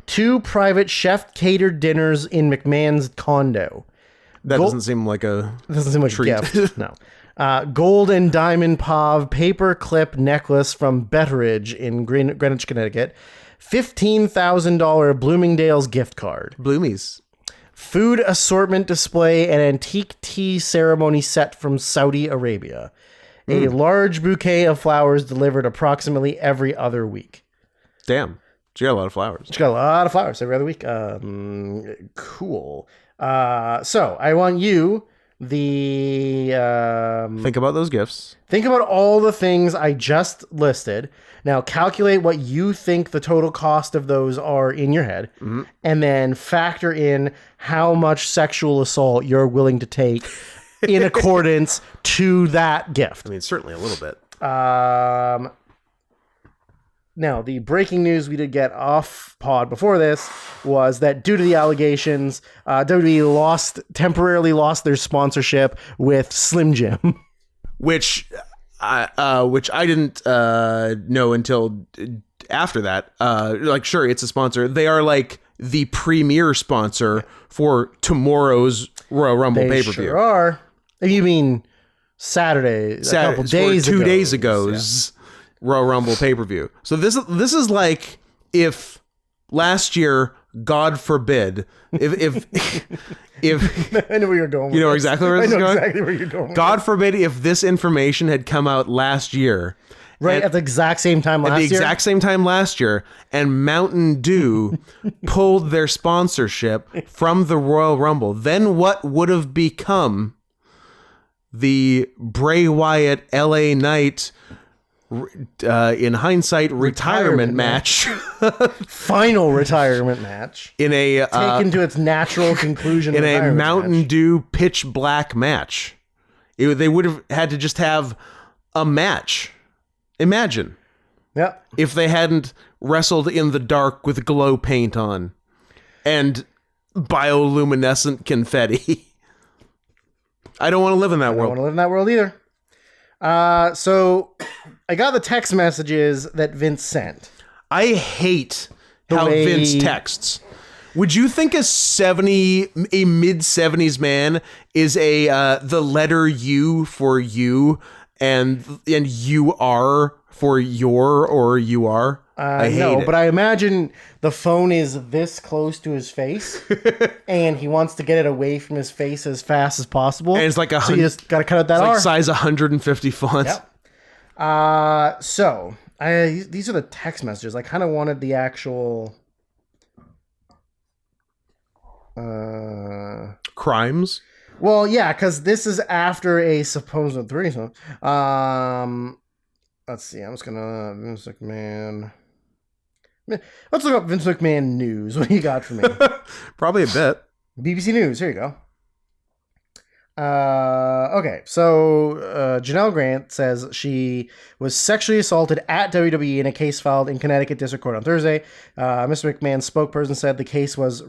Speaker 1: 2 private chef catered dinners in McMahon's condo.
Speaker 2: That doesn't seem like a treat.
Speaker 1: Gift. No. Gold and diamond POV paper clip necklace from Betteridge in Greenwich, Connecticut. $15,000 Bloomingdale's gift card.
Speaker 2: Bloomies.
Speaker 1: Food assortment display and antique tea ceremony set from Saudi Arabia. A large bouquet of flowers delivered approximately every other week.
Speaker 2: Damn. She got a lot of flowers.
Speaker 1: She got a lot of flowers every other week. Cool. So I want you
Speaker 2: think about those gifts.
Speaker 1: Think about all the things I just listed. Now calculate what you think the total cost of those are in your head, and then factor in how much sexual assault you're willing to take in accordance to that gift.
Speaker 2: I mean, certainly a little bit.
Speaker 1: Now, the breaking news we did get off pod before this was that due to the allegations, WWE temporarily lost their sponsorship with Slim Jim.
Speaker 2: Which I didn't know until after that. Sure, it's a sponsor. They are like the premier sponsor for tomorrow's Royal Rumble pay-per-view.
Speaker 1: Sure are. You mean Saturday, a couple days ago.
Speaker 2: 2 days ago's Royal Rumble pay-per-view. So this is like if last year, God forbid, if
Speaker 1: I know where you're going.
Speaker 2: You know exactly where this is going?
Speaker 1: Exactly where you're going.
Speaker 2: God forbid if this information had come out last year.
Speaker 1: Right at the exact same time last year?
Speaker 2: At the exact same time last year, and Mountain Dew pulled their sponsorship from the Royal Rumble, then what would have become the Bray Wyatt LA Knight, in hindsight, retirement match?
Speaker 1: Final retirement match.
Speaker 2: In a
Speaker 1: taken to its natural conclusion.
Speaker 2: In a Mountain Dew pitch black match. They would have had to just have a match. Imagine.
Speaker 1: Yeah.
Speaker 2: If they hadn't wrestled in the dark with glow paint on and bioluminescent confetti. I don't want to live in that world.
Speaker 1: I don't want to live in that world either. So I got the text messages that Vince sent.
Speaker 2: I hate how Vince texts. Would you think a mid-70s man is the letter U for you and you are for your or you are? I hate it.
Speaker 1: But I imagine the phone is this close to his face, and he wants to get it away from his face as fast as possible.
Speaker 2: And it's like
Speaker 1: so you just got to cut out that
Speaker 2: it's
Speaker 1: R.
Speaker 2: like size 150 font.
Speaker 1: Yep. So these are the text messages. I kind of wanted the actual
Speaker 2: crimes.
Speaker 1: Well, yeah, because this is after a supposed threesome. Let's see. I'm just gonna Vince McMahon. Let's look up Vince McMahon news. What do you got for me?
Speaker 2: Probably a bit.
Speaker 1: BBC News. Here you go. Okay, so Janelle Grant says she was sexually assaulted at WWE in a case filed in Connecticut District Court on Thursday. Mr. McMahon's spokesperson said the case was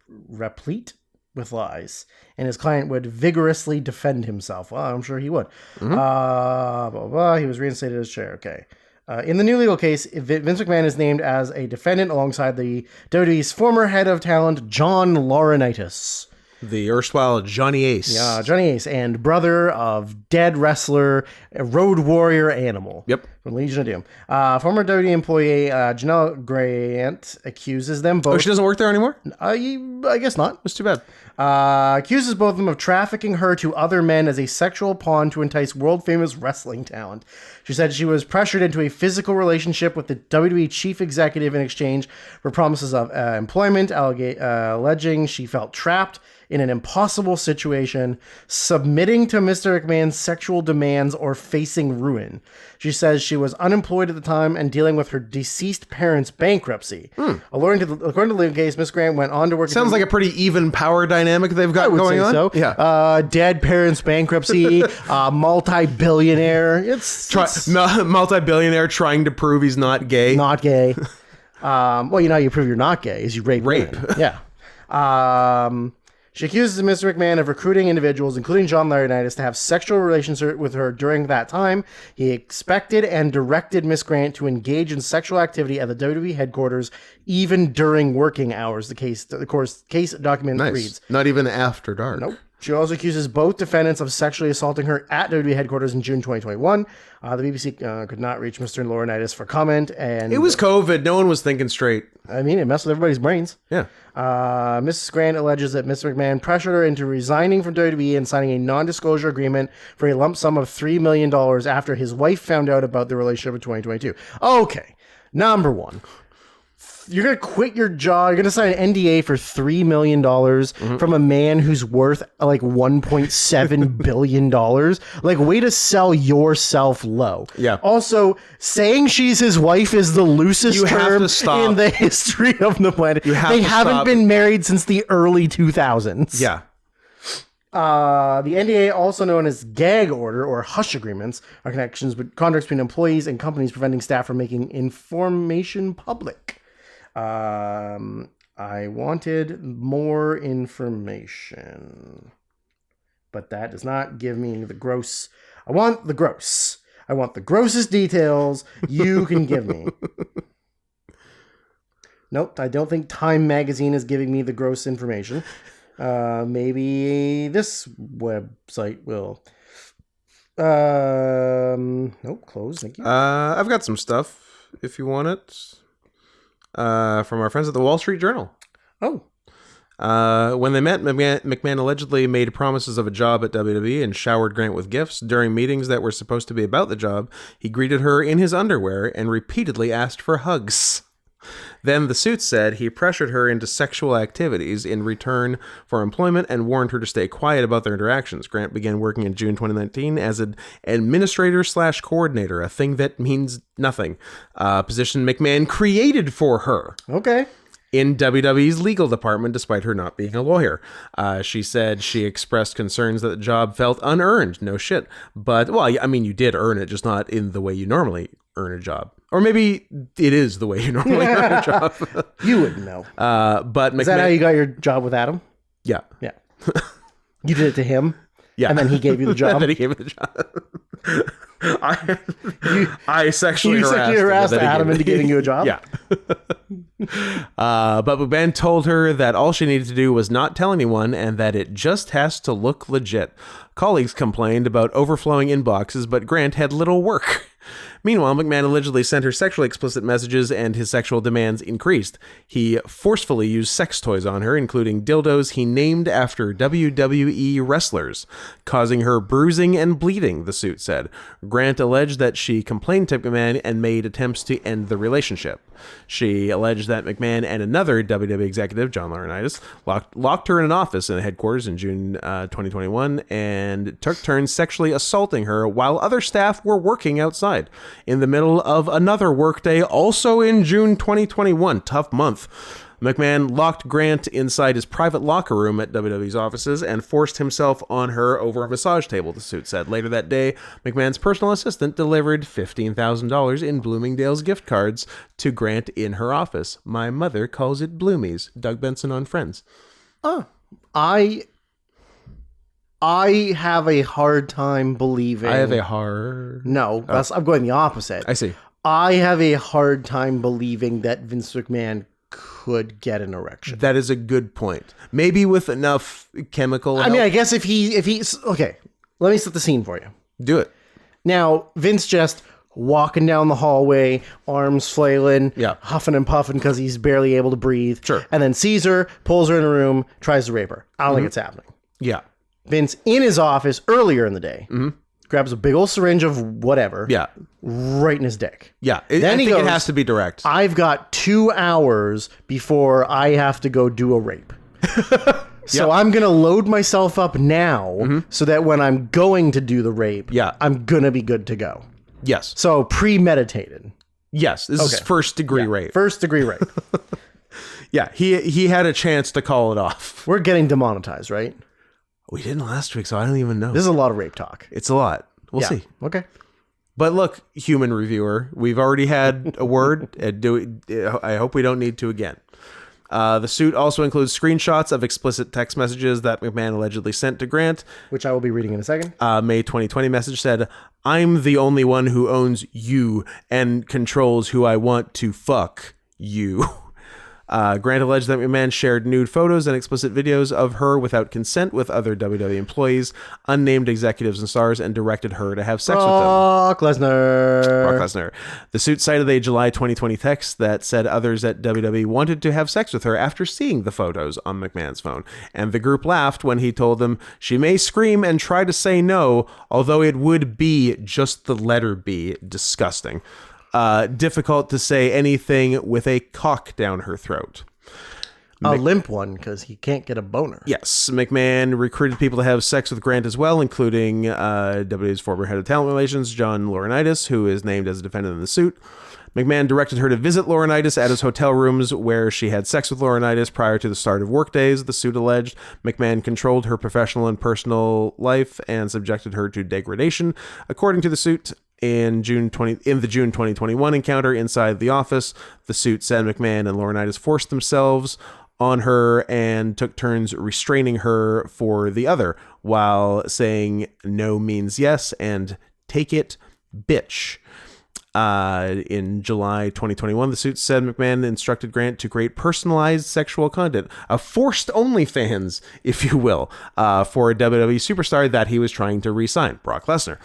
Speaker 1: replete with lies, and his client would vigorously defend himself. Well, I'm sure he would. He was reinstated as chair. Okay. In the new legal case, Vince McMahon is named as a defendant alongside the WWE's former head of talent, John Laurinaitis.
Speaker 2: The erstwhile Johnny Ace.
Speaker 1: Yeah, Johnny Ace, and brother of dead wrestler, Road Warrior Animal.
Speaker 2: Yep.
Speaker 1: From Legion of Doom. Former WWE employee Janelle Grant accuses them both...
Speaker 2: Oh, she doesn't work there anymore?
Speaker 1: I guess not.
Speaker 2: That's too bad.
Speaker 1: Accuses both of them of trafficking her to other men as a sexual pawn to entice world-famous wrestling talent. She said she was pressured into a physical relationship with the WWE chief executive in exchange for promises of employment, alleging she felt trapped in an impossible situation, submitting to Mr. McMahon's sexual demands, or facing ruin. She says she she was unemployed at the time and dealing with her deceased parents' bankruptcy. According to the case, Miss Grant went on to work.
Speaker 2: Sounds like a pretty even power dynamic they've got going on.
Speaker 1: So.
Speaker 2: Yeah.
Speaker 1: Dead parents' bankruptcy, multi-billionaire. It's
Speaker 2: multi-billionaire trying to prove he's not gay.
Speaker 1: Not gay. Well, you prove you're not gay is you rape. Women. Yeah. She accuses Mr. McMahon of recruiting individuals, including John Laurinaitis, to have sexual relations with her during that time. He expected and directed Miss Grant to engage in sexual activity at the WWE headquarters, even during working hours. The case document reads.
Speaker 2: Not even after dark.
Speaker 1: Nope. She also accuses both defendants of sexually assaulting her at WWE headquarters in June 2021. The BBC could not reach Mr. Laurinaitis for comment. And
Speaker 2: it was COVID. No one was thinking straight.
Speaker 1: I mean, it messed with everybody's brains.
Speaker 2: Yeah.
Speaker 1: Mrs. Grant alleges that Mr. McMahon pressured her into resigning from WWE and signing a non-disclosure agreement for a lump sum of $3 million after his wife found out about the relationship in 2022. Okay. Number one. You're going to quit your job. You're going to sign an NDA for $3 million from a man who's worth like $1.7 billion. Like, way to sell yourself low.
Speaker 2: Yeah.
Speaker 1: Also, saying she's his wife is the loosest term in the history of the planet. They haven't been married since the early 2000s.
Speaker 2: Yeah.
Speaker 1: The NDA, also known as gag order or hush agreements, are connections with contracts between employees and companies preventing staff from making information public. I wanted more information, but that does not give me the gross. I want the gross. I want the grossest details you can give me. Nope, I don't think Time Magazine is giving me the gross information. Maybe this website will. Nope, close. Thank you.
Speaker 2: I've got some stuff if you want it. From our friends at the Wall Street Journal.
Speaker 1: Oh.
Speaker 2: When they met, McMahon allegedly made promises of a job at WWE and showered Grant with gifts. During meetings that were supposed to be about the job, he greeted her in his underwear and repeatedly asked for hugs. Then the suit said he pressured her into sexual activities in return for employment and warned her to stay quiet about their interactions. Grant began working in June 2019 as an administrator/coordinator, a thing that means nothing. Position McMahon created for her.
Speaker 1: Okay.
Speaker 2: In WWE's legal department, despite her not being a lawyer. She said she expressed concerns that the job felt unearned. No shit. But, well, I mean, you did earn it, just not in the way you normally earn a job. Or maybe it is the way you normally earn a job.
Speaker 1: You wouldn't know.
Speaker 2: But
Speaker 1: is that how you got your job with Adam?
Speaker 2: Yeah.
Speaker 1: Yeah. You did it to him?
Speaker 2: Yeah.
Speaker 1: And then he gave you the job?
Speaker 2: And then he gave me the job. I sexually
Speaker 1: harassed Adam into giving you a job?
Speaker 2: Yeah. But McMahon told her that all she needed to do was not tell anyone and that it just has to look legit. Colleagues complained about overflowing inboxes, but Grant had little work. Meanwhile, McMahon allegedly sent her sexually explicit messages and his sexual demands increased. He forcefully used sex toys on her, including dildos he named after WWE wrestlers, causing her bruising and bleeding, the suit said. Grant alleged that she complained to McMahon and made attempts to end the relationship. She alleged that McMahon and another WWE executive, John Laurinaitis, locked her in an office in the headquarters in June 2021 and took turns sexually assaulting her while other staff were working outside. In the middle of another workday, also in June 2021, tough month, McMahon locked Grant inside his private locker room at WWE's offices and forced himself on her over a massage table, the suit said. Later that day, McMahon's personal assistant delivered $15,000 in Bloomingdale's gift cards to Grant in her office. My mother calls it Bloomies. Doug Benson on Friends.
Speaker 1: I have a hard time believing. No, I'm going the opposite.
Speaker 2: I see.
Speaker 1: I have a hard time believing that Vince McMahon could get an erection.
Speaker 2: That is a good point. Maybe with enough chemical help.
Speaker 1: I mean, I guess if he's okay, let me set the scene for you.
Speaker 2: Do it.
Speaker 1: Now, Vince just walking down the hallway, arms flailing, huffing and puffing because he's barely able to breathe.
Speaker 2: Sure.
Speaker 1: And then sees her, pulls her in a room, tries to rape her. I don't think it's happening.
Speaker 2: Yeah.
Speaker 1: Vince in his office earlier in the day grabs a big old syringe of whatever.
Speaker 2: Yeah.
Speaker 1: Right in his dick.
Speaker 2: Yeah.
Speaker 1: Then
Speaker 2: I think
Speaker 1: goes,
Speaker 2: it has to be direct.
Speaker 1: I've got 2 hours before I have to go do a rape. So I'm going to load myself up now so that when I'm going to do the rape, I'm going to be good to go.
Speaker 2: Yes.
Speaker 1: So premeditated.
Speaker 2: Yes. This is first degree rape.
Speaker 1: First degree rape.
Speaker 2: Yeah. He had a chance to call it off.
Speaker 1: We're getting demonetized, right?
Speaker 2: We didn't last week, so I don't even know.
Speaker 1: This is a lot of rape talk.
Speaker 2: It's a lot. We'll see.
Speaker 1: Okay.
Speaker 2: But look, human reviewer, we've already had a word. I hope we don't need to again. The suit also includes screenshots of explicit text messages that McMahon allegedly sent to Grant,
Speaker 1: which I will be reading in a second.
Speaker 2: May 2020 message said, "I'm the only one who owns you and controls who I want to fuck you." Grant alleged that McMahon shared nude photos and explicit videos of her without consent with other WWE employees, unnamed executives and stars, and directed her to have sex with them.
Speaker 1: Brock Lesnar.
Speaker 2: The suit cited a July 2020 text that said others at WWE wanted to have sex with her after seeing the photos on McMahon's phone, and the group laughed when he told them she may scream and try to say no, although it would be just the letter B. Disgusting. Difficult to say anything with a cock down her throat.
Speaker 1: A limp one, because he can't get a boner.
Speaker 2: Yes. McMahon recruited people to have sex with Grant as well, including WWE's former head of talent relations, John Laurinaitis, who is named as a defendant in the suit. McMahon directed her to visit Laurinaitis at his hotel rooms, where she had sex with Laurinaitis prior to the start of workdays, the suit alleged. McMahon controlled her professional and personal life and subjected her to degradation. According to the suit, in the June 2021 encounter inside the office, the suit said McMahon and Laurinaitis forced themselves on her and took turns restraining her for the other, while saying no means yes and take it, bitch. In July 2021, the suit said McMahon instructed Grant to create personalized sexual content, a forced OnlyFans, if you will, for a WWE superstar that he was trying to re-sign, Brock Lesnar.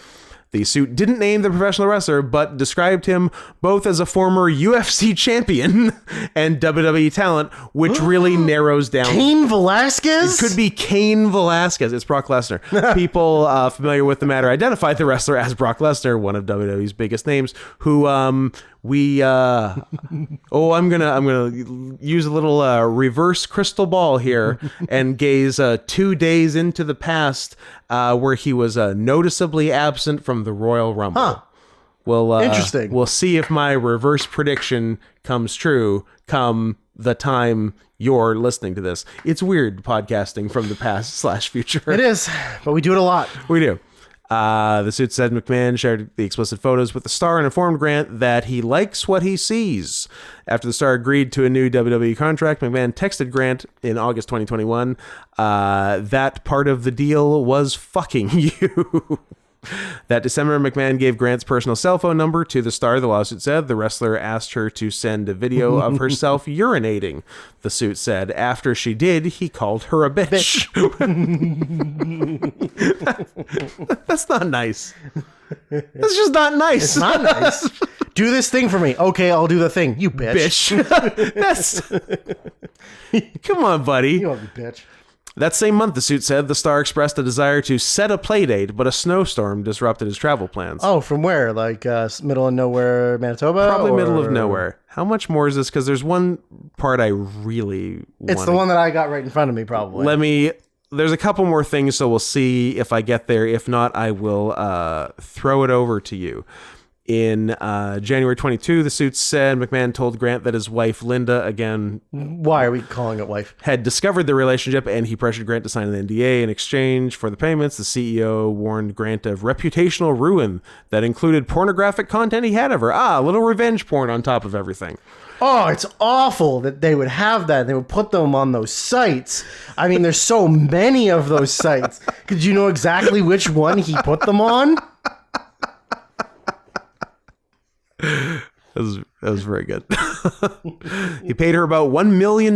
Speaker 2: The suit didn't name the professional wrestler, but described him both as a former UFC champion and WWE talent, which really narrows down.
Speaker 1: Cain Velasquez?
Speaker 2: It could be Cain Velasquez. It's Brock Lesnar. People familiar with the matter identified the wrestler as Brock Lesnar, one of WWE's biggest names, who I'm gonna use a little reverse crystal ball here and gaze 2 days into the past, where he was noticeably absent from the Royal Rumble.
Speaker 1: Huh.
Speaker 2: Well,
Speaker 1: interesting.
Speaker 2: We'll see if my reverse prediction comes true come the time you're listening to this. It's weird podcasting from the past / future.
Speaker 1: It is, but we do it a lot.
Speaker 2: We do. The suit said McMahon shared the explicit photos with the star and informed Grant that he likes what he sees. After the star agreed to a new WWE contract, McMahon texted Grant in August 2021 that part of the deal was fucking you. That December, McMahon gave Grant's personal cell phone number to the star, the lawsuit said. The wrestler asked her to send a video of herself urinating, the suit said. After she did, he called her a bitch. That's not nice. That's just not nice.
Speaker 1: It's not nice. Do this thing for me. Okay, I'll do the thing. You bitch.
Speaker 2: That's... Come on, buddy.
Speaker 1: You ugly bitch.
Speaker 2: That same month, the suit said, the star expressed a desire to set a play date, but a snowstorm disrupted his travel plans.
Speaker 1: Oh, from where? Like middle of nowhere, Manitoba?
Speaker 2: Probably middle of nowhere. How much more is this? Because there's one part I really want.
Speaker 1: It's the one that I got right in front of me, probably.
Speaker 2: There's a couple more things, so we'll see if I get there. If not, I will throw it over to you. In January 22, the suit said McMahon told Grant that his wife, Linda, again...
Speaker 1: Why are we calling it wife?
Speaker 2: ...had discovered the relationship, and he pressured Grant to sign an NDA in exchange for the payments. The CEO warned Grant of reputational ruin that included pornographic content he had of her. A little revenge porn on top of everything.
Speaker 1: Oh, it's awful that they would have that. They would put them on those sites. I mean, there's so many of those sites. Could you know exactly which one he put them on?
Speaker 2: That was very good. He paid her about $1 million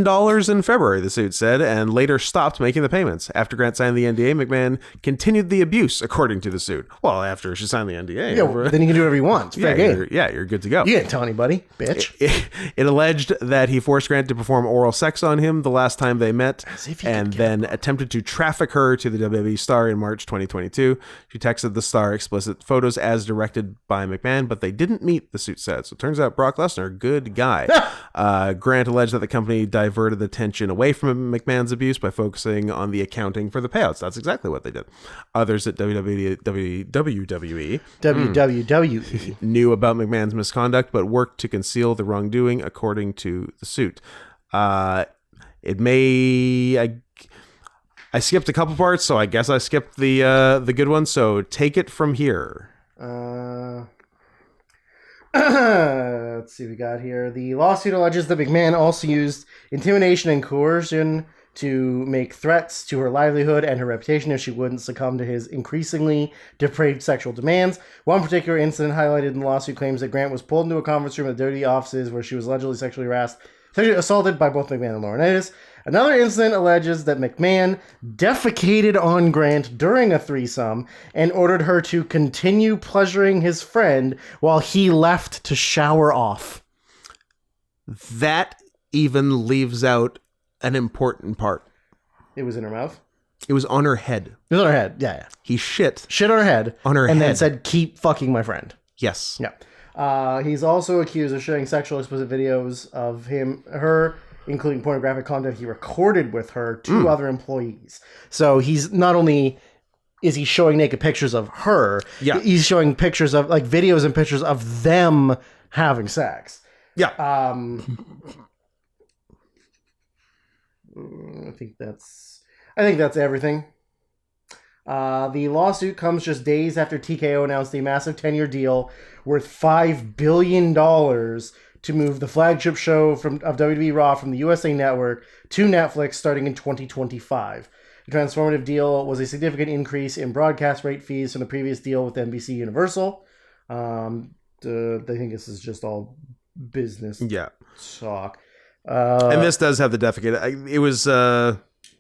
Speaker 2: in February, the suit said, and later stopped making the payments. After Grant signed the NDA, McMahon continued the abuse, according to the suit. Well, after she signed the NDA.
Speaker 1: Yeah, then you can do whatever you want. It's fair game.
Speaker 2: You're good to go.
Speaker 1: You can't tell anybody, bitch.
Speaker 2: It alleged that he forced Grant to perform oral sex on him the last time they met, and then attempted to traffic her to the WWE star in March 2022. She texted the star explicit photos as directed by McMahon, but they didn't meet, the suit said. So it turns out Brock Brock Lesnar, good guy. Grant alleged that the company diverted attention away from McMahon's abuse by focusing on the accounting for the payouts. That's exactly what they did. Others at WWE knew about McMahon's misconduct, but worked to conceal the wrongdoing, according to the suit. I skipped a couple parts, so I guess I skipped the good one. So take it from here.
Speaker 1: Let's see what we got here. The lawsuit alleges that McMahon also used intimidation and coercion to make threats to her livelihood and her reputation if she wouldn't succumb to his increasingly depraved sexual demands. One particular incident highlighted in the lawsuit claims that Grant was pulled into a conference room at dirty offices where she was allegedly sexually assaulted by both McMahon and Laurinaitis. Another incident alleges that McMahon defecated on Grant during a threesome and ordered her to continue pleasuring his friend while he left to shower off.
Speaker 2: That even leaves out an important part.
Speaker 1: It was in her mouth?
Speaker 2: It was on her head.
Speaker 1: It was on her head, yeah.
Speaker 2: He shit
Speaker 1: on her head.
Speaker 2: On her
Speaker 1: and
Speaker 2: head.
Speaker 1: then said, keep fucking my friend.
Speaker 2: Yes.
Speaker 1: Yeah. He's also accused of sharing sexual explicit videos of her, including pornographic content he recorded with her, to other employees. So he's not only is he showing naked pictures of her, he's showing pictures of, like, videos and pictures of them having sex.
Speaker 2: Yeah.
Speaker 1: I think that's everything. The lawsuit comes just days after TKO announced a massive 10-year deal worth $5 billion to move the flagship show of WWE Raw from the USA Network to Netflix starting in 2025. The transformative deal was a significant increase in broadcast rate fees from the previous deal with NBC Universal. I think this is just all business talk.
Speaker 2: And this does have the defecate. It was...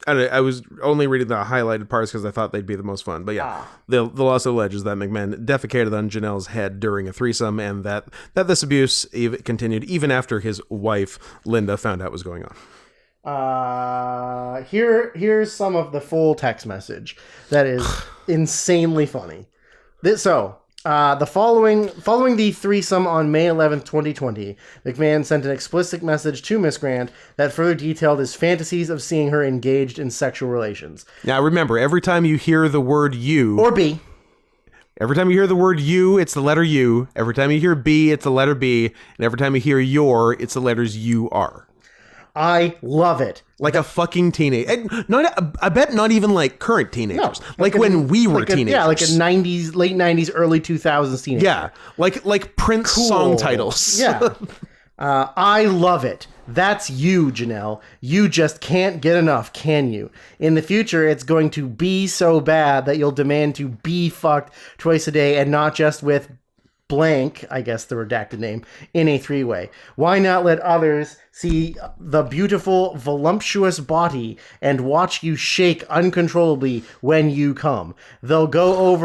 Speaker 2: I was only reading the highlighted parts because I thought they'd be the most fun. But yeah, the lawsuit alleges that McMahon defecated on Janelle's head during a threesome, and that this abuse continued even after his wife, Linda, found out what was going on.
Speaker 1: Here's some of the full text message that is insanely funny. The following the threesome on May 11th, 2020, McMahon sent an explicit message to Miss Grant that further detailed his fantasies of seeing her engaged in sexual relations.
Speaker 2: Now remember, every time you hear the word you...
Speaker 1: Or B.
Speaker 2: Every time you hear the word you, it's the letter U. Every time you hear B, it's the letter B. And every time you hear your, it's the letters UR.
Speaker 1: I love it.
Speaker 2: Like a fucking teenager. I bet not even like current teenagers. No, like when we were teenagers.
Speaker 1: Yeah, like a late 90s, early 2000s teenager.
Speaker 2: Yeah, like Prince song titles.
Speaker 1: Yeah. I love it. That's you, Janelle. You just can't get enough, can you? In the future, it's going to be so bad that you'll demand to be fucked twice a day and not just with blank, I guess the redacted name, in a three-way. Why not let others see the beautiful, voluptuous body and watch you shake uncontrollably when you come? They'll go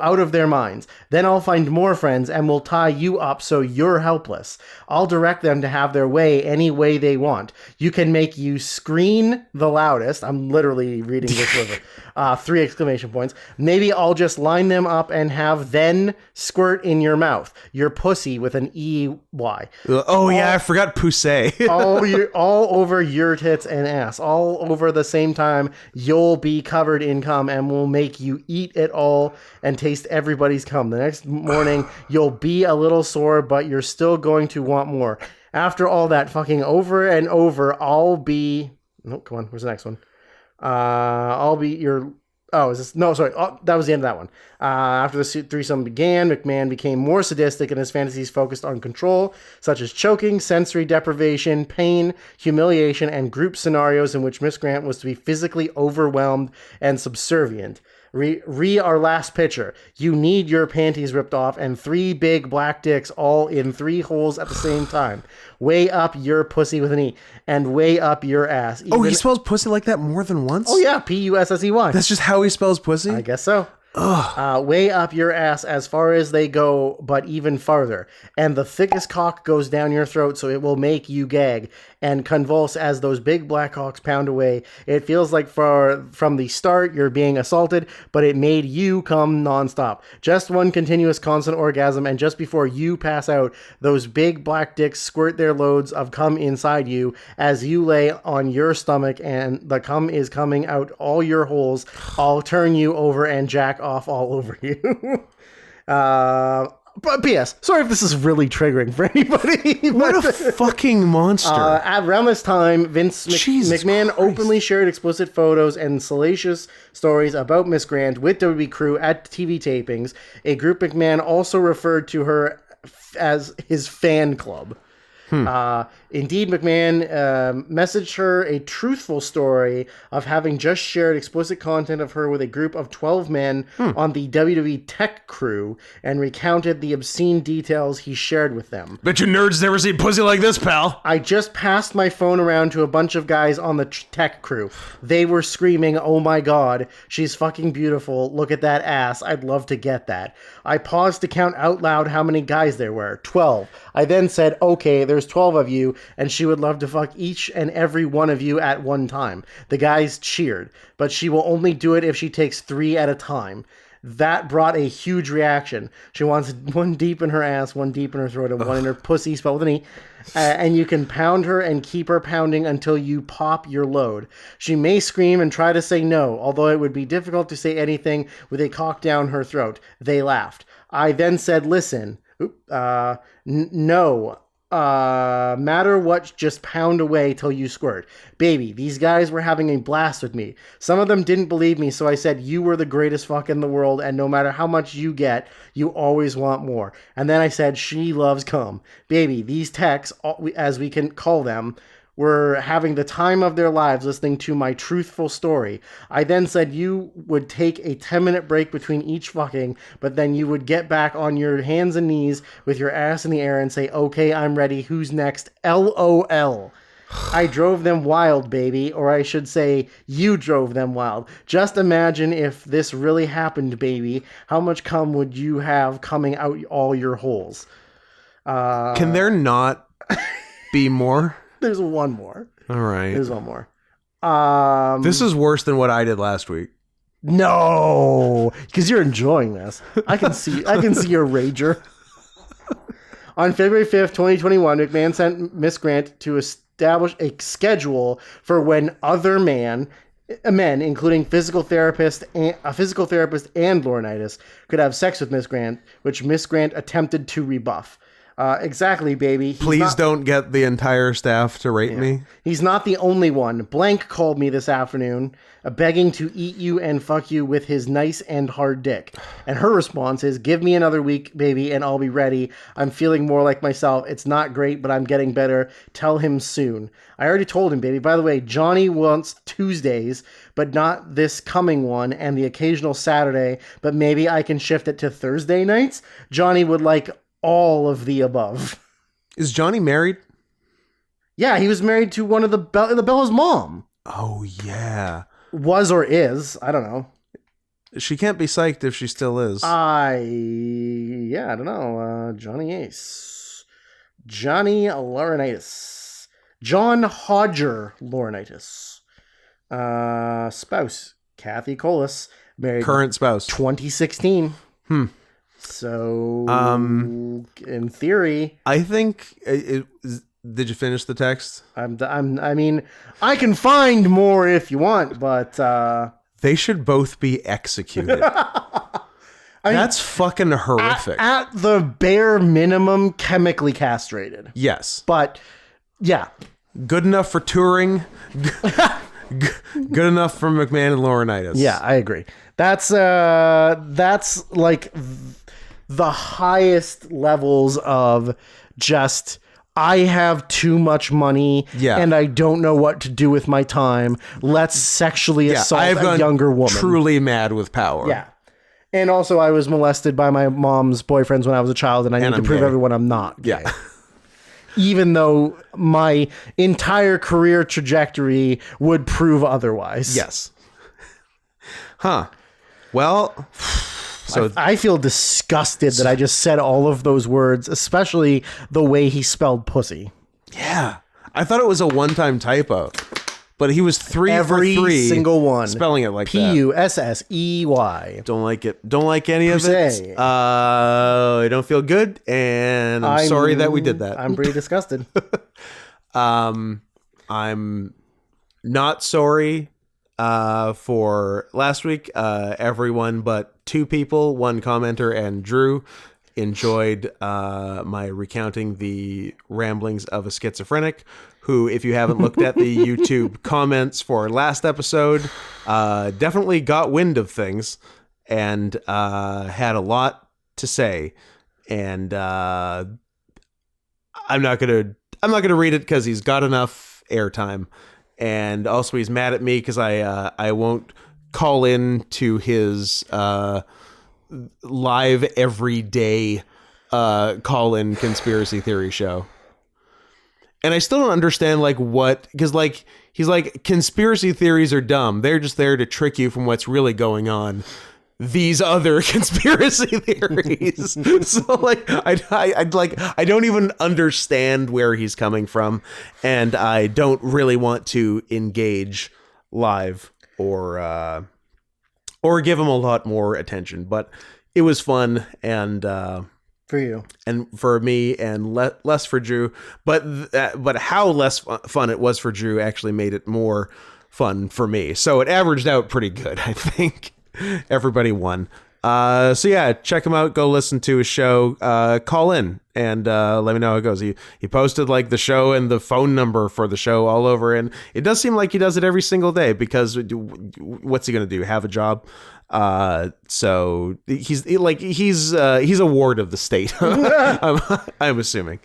Speaker 1: out of their minds. Then I'll find more friends and we'll tie you up so you're helpless. I'll direct them to have their way any way they want. You can make you scream the loudest. I'm literally reading this with 3 exclamation points. Maybe I'll just line them up and have then squirt in your mouth. Your pussy with an E-Y.
Speaker 2: Oh, yeah, I forgot poussey.
Speaker 1: all over your tits and ass. All over the same time, you'll be covered in cum and we'll make you eat it all and taste everybody's cum. The next morning, you'll be a little sore, but you're still going to want more. After all that fucking over and over, I'll be... No, come on, where's the next one? I'll be your... Oh, is this... No, sorry. Oh, that was the end of that one. After the threesome began, McMahon became more sadistic and his fantasies focused on control, such as choking, sensory deprivation, pain, humiliation, and group scenarios in which Miss Grant was to be physically overwhelmed and subservient. Our last picture. You need your panties ripped off and 3 big black dicks all in 3 holes at the same time. Way up your pussy with an E. And way up your ass.
Speaker 2: He spells pussy like that more than once?
Speaker 1: Oh yeah, Pussey.
Speaker 2: That's just how he spells pussy?
Speaker 1: I guess so. Way up your ass as far as they go, but even farther. And the thickest cock goes down your throat, so it will make you gag. and convulse as those big black hawks pound away. It feels like from the start you're being assaulted, but it made you come nonstop. Just one continuous constant orgasm, and just before you pass out, those big black dicks squirt their loads of cum inside you as you lay on your stomach, and the cum is coming out all your holes. I'll turn you over and jack off all over you. But P.S. Sorry if this is really triggering for anybody.
Speaker 2: What a fucking monster.
Speaker 1: Around this time, Vince McMahon openly shared explicit photos and salacious stories about Miss Grant with WWE crew at TV tapings. A group McMahon also referred to her as his fan club. Indeed, McMahon messaged her a truthful story of having just shared explicit content of her with a group of 12 men on the WWE tech crew and recounted the obscene details he shared with them.
Speaker 2: Bet you nerds never seen pussy like this, pal.
Speaker 1: I just passed my phone around to a bunch of guys on the tech crew. They were screaming, "Oh my god, she's fucking beautiful. Look at that ass. I'd love to get that." I paused to count out loud how many guys there were. 12. I then said, "Okay, there's 12 of you, and she would love to fuck each and every one of you at one time." The guys cheered, but she will only do it if she takes 3 at a time. That brought a huge reaction. She wants one deep in her ass, one deep in her throat, and one in her pussy, spelled with an E. And you can pound her and keep her pounding until you pop your load. She may scream and try to say no, although it would be difficult to say anything with a cock down her throat. They laughed. I then said, "Listen, no. Matter what, just pound away till you squirt. Baby, these guys were having a blast with me. Some of them didn't believe me, so I said you were the greatest fuck in the world, and no matter how much you get, you always want more. And then I said she loves cum. Baby, these techs, as we can call them, were having the time of their lives listening to my truthful story. I then said you would take a 10-minute break between each fucking, but then you would get back on your hands and knees with your ass in the air and say, 'Okay, I'm ready. Who's next?' LOL. I drove them wild, baby, or I should say, you drove them wild. Just imagine if this really happened, baby. How much cum would you have coming out all your holes?"
Speaker 2: Can there not be more?
Speaker 1: There's one more.
Speaker 2: All right.
Speaker 1: There's one more.
Speaker 2: This is worse than what I did last week.
Speaker 1: No, because you're enjoying this. I can see your rager. On February 5th, 2021, McMahon sent Miss Grant to establish a schedule for when other men, including a physical therapist and Laurinaitis, could have sex with Miss Grant, which Miss Grant attempted to rebuff. Exactly, baby.
Speaker 2: Please don't get the entire staff to rape me.
Speaker 1: He's not the only one. Blank called me this afternoon, begging to eat you and fuck you with his nice and hard dick. And her response is, "Give me another week, baby, and I'll be ready. I'm feeling more like myself. It's not great, but I'm getting better. Tell him soon." I already told him, baby. By the way, Johnny wants Tuesdays, but not this coming one, and the occasional Saturday, but maybe I can shift it to Thursday nights. Johnny would like all of the above.
Speaker 2: Is Johnny married?
Speaker 1: Yeah, he was married to one of the Bella's mom.
Speaker 2: Oh, yeah.
Speaker 1: Was or is. I don't know.
Speaker 2: She can't be psyched if she still is.
Speaker 1: I don't know. Johnny Ace. Johnny Laurinaitis. John Hodger Laurinaitis. Spouse, Kathy Colas. Married.
Speaker 2: Current spouse.
Speaker 1: 2016. So, in theory,
Speaker 2: I think. Did you finish the text?
Speaker 1: I mean, I can find more if you want, but
Speaker 2: they should both be executed. That's fucking horrific.
Speaker 1: At the bare minimum, chemically castrated.
Speaker 2: Yes,
Speaker 1: but yeah,
Speaker 2: good enough for touring. Good enough for McMahon and Laurinaitis.
Speaker 1: Yeah, I agree. That's like the highest levels of just, I have too much money and I don't know what to do with my time. Let's sexually assault a younger woman.
Speaker 2: Truly mad with power.
Speaker 1: Yeah. And also I was molested by my mom's boyfriends when I was a child, and I need to prove everyone I'm not gay.
Speaker 2: Yeah.
Speaker 1: Even though my entire career trajectory would prove otherwise.
Speaker 2: Yes. Huh. Well, so
Speaker 1: I feel disgusted that I just said all of those words, especially the way he spelled pussy.
Speaker 2: Yeah. I thought it was a one-time typo, but he was 3
Speaker 1: Every
Speaker 2: for 3.
Speaker 1: single one.
Speaker 2: Spelling it like that.
Speaker 1: Pussey.
Speaker 2: Don't like it. Don't like any of it. I don't feel good, and I'm sorry that we did that.
Speaker 1: I'm pretty disgusted.
Speaker 2: I'm not sorry for last week. Everyone but 2 people, 1 commenter and Drew, enjoyed my recounting the ramblings of a schizophrenic who, if you haven't looked at the YouTube comments for last episode, definitely got wind of things and had a lot to say. And I'm not gonna read it because he's got enough airtime, and also he's mad at me because I won't call in to his live everyday call-in conspiracy theory show. And I still don't understand because he's like, conspiracy theories are dumb. They're just there to trick you from what's really going on. These other conspiracy theories. So I don't even understand where he's coming from, and I don't really want to engage live or give him a lot more attention. But it was fun, and
Speaker 1: for you
Speaker 2: and for me, and less for Drew. But how less fun it was for Drew actually made it more fun for me. So it averaged out pretty good, I think. Everybody won. So yeah, check him out. Go listen to his show. Call in and let me know how it goes. He posted like the show and the phone number for the show all over, and it does seem like he does it every single day because what's he gonna do? Have a job? So he's a ward of the state. I'm assuming.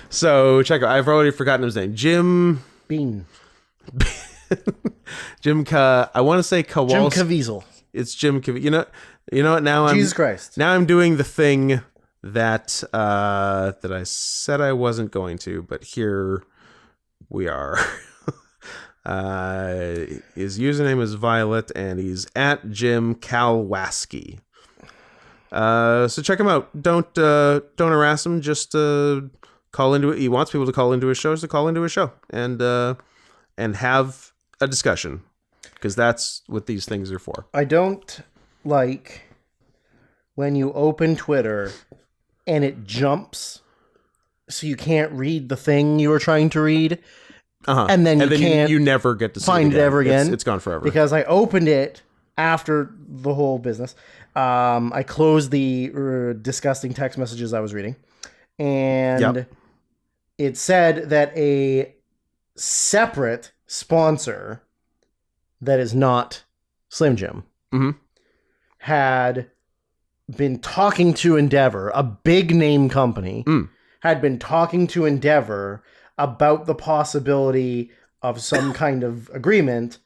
Speaker 2: So check out. I've already forgotten his name. Jim
Speaker 1: Bean.
Speaker 2: I want to say Kowalski.
Speaker 1: Jim Caviezel.
Speaker 2: It's Jim Caviezel. You know what? Now
Speaker 1: Jesus Christ.
Speaker 2: Now I'm doing the thing that I said I wasn't going to, but here we are. His username is Violet, and he's at Jim Kalwaski. So check him out. Don't harass him. Just call into it. He wants people to call into his show, so call into his show and have a discussion, because that's what these things are for.
Speaker 1: I don't like when you open Twitter and it jumps so you can't read the thing you were trying to read. And then you
Speaker 2: never get to
Speaker 1: find it ever again.
Speaker 2: It's gone forever.
Speaker 1: Because I opened it after the whole business. I closed the disgusting text messages I was reading. And it said that a separate sponsor that is not Slim Jim had been talking to Endeavor, a big name company, had been talking to Endeavor about the possibility of some kind of agreement,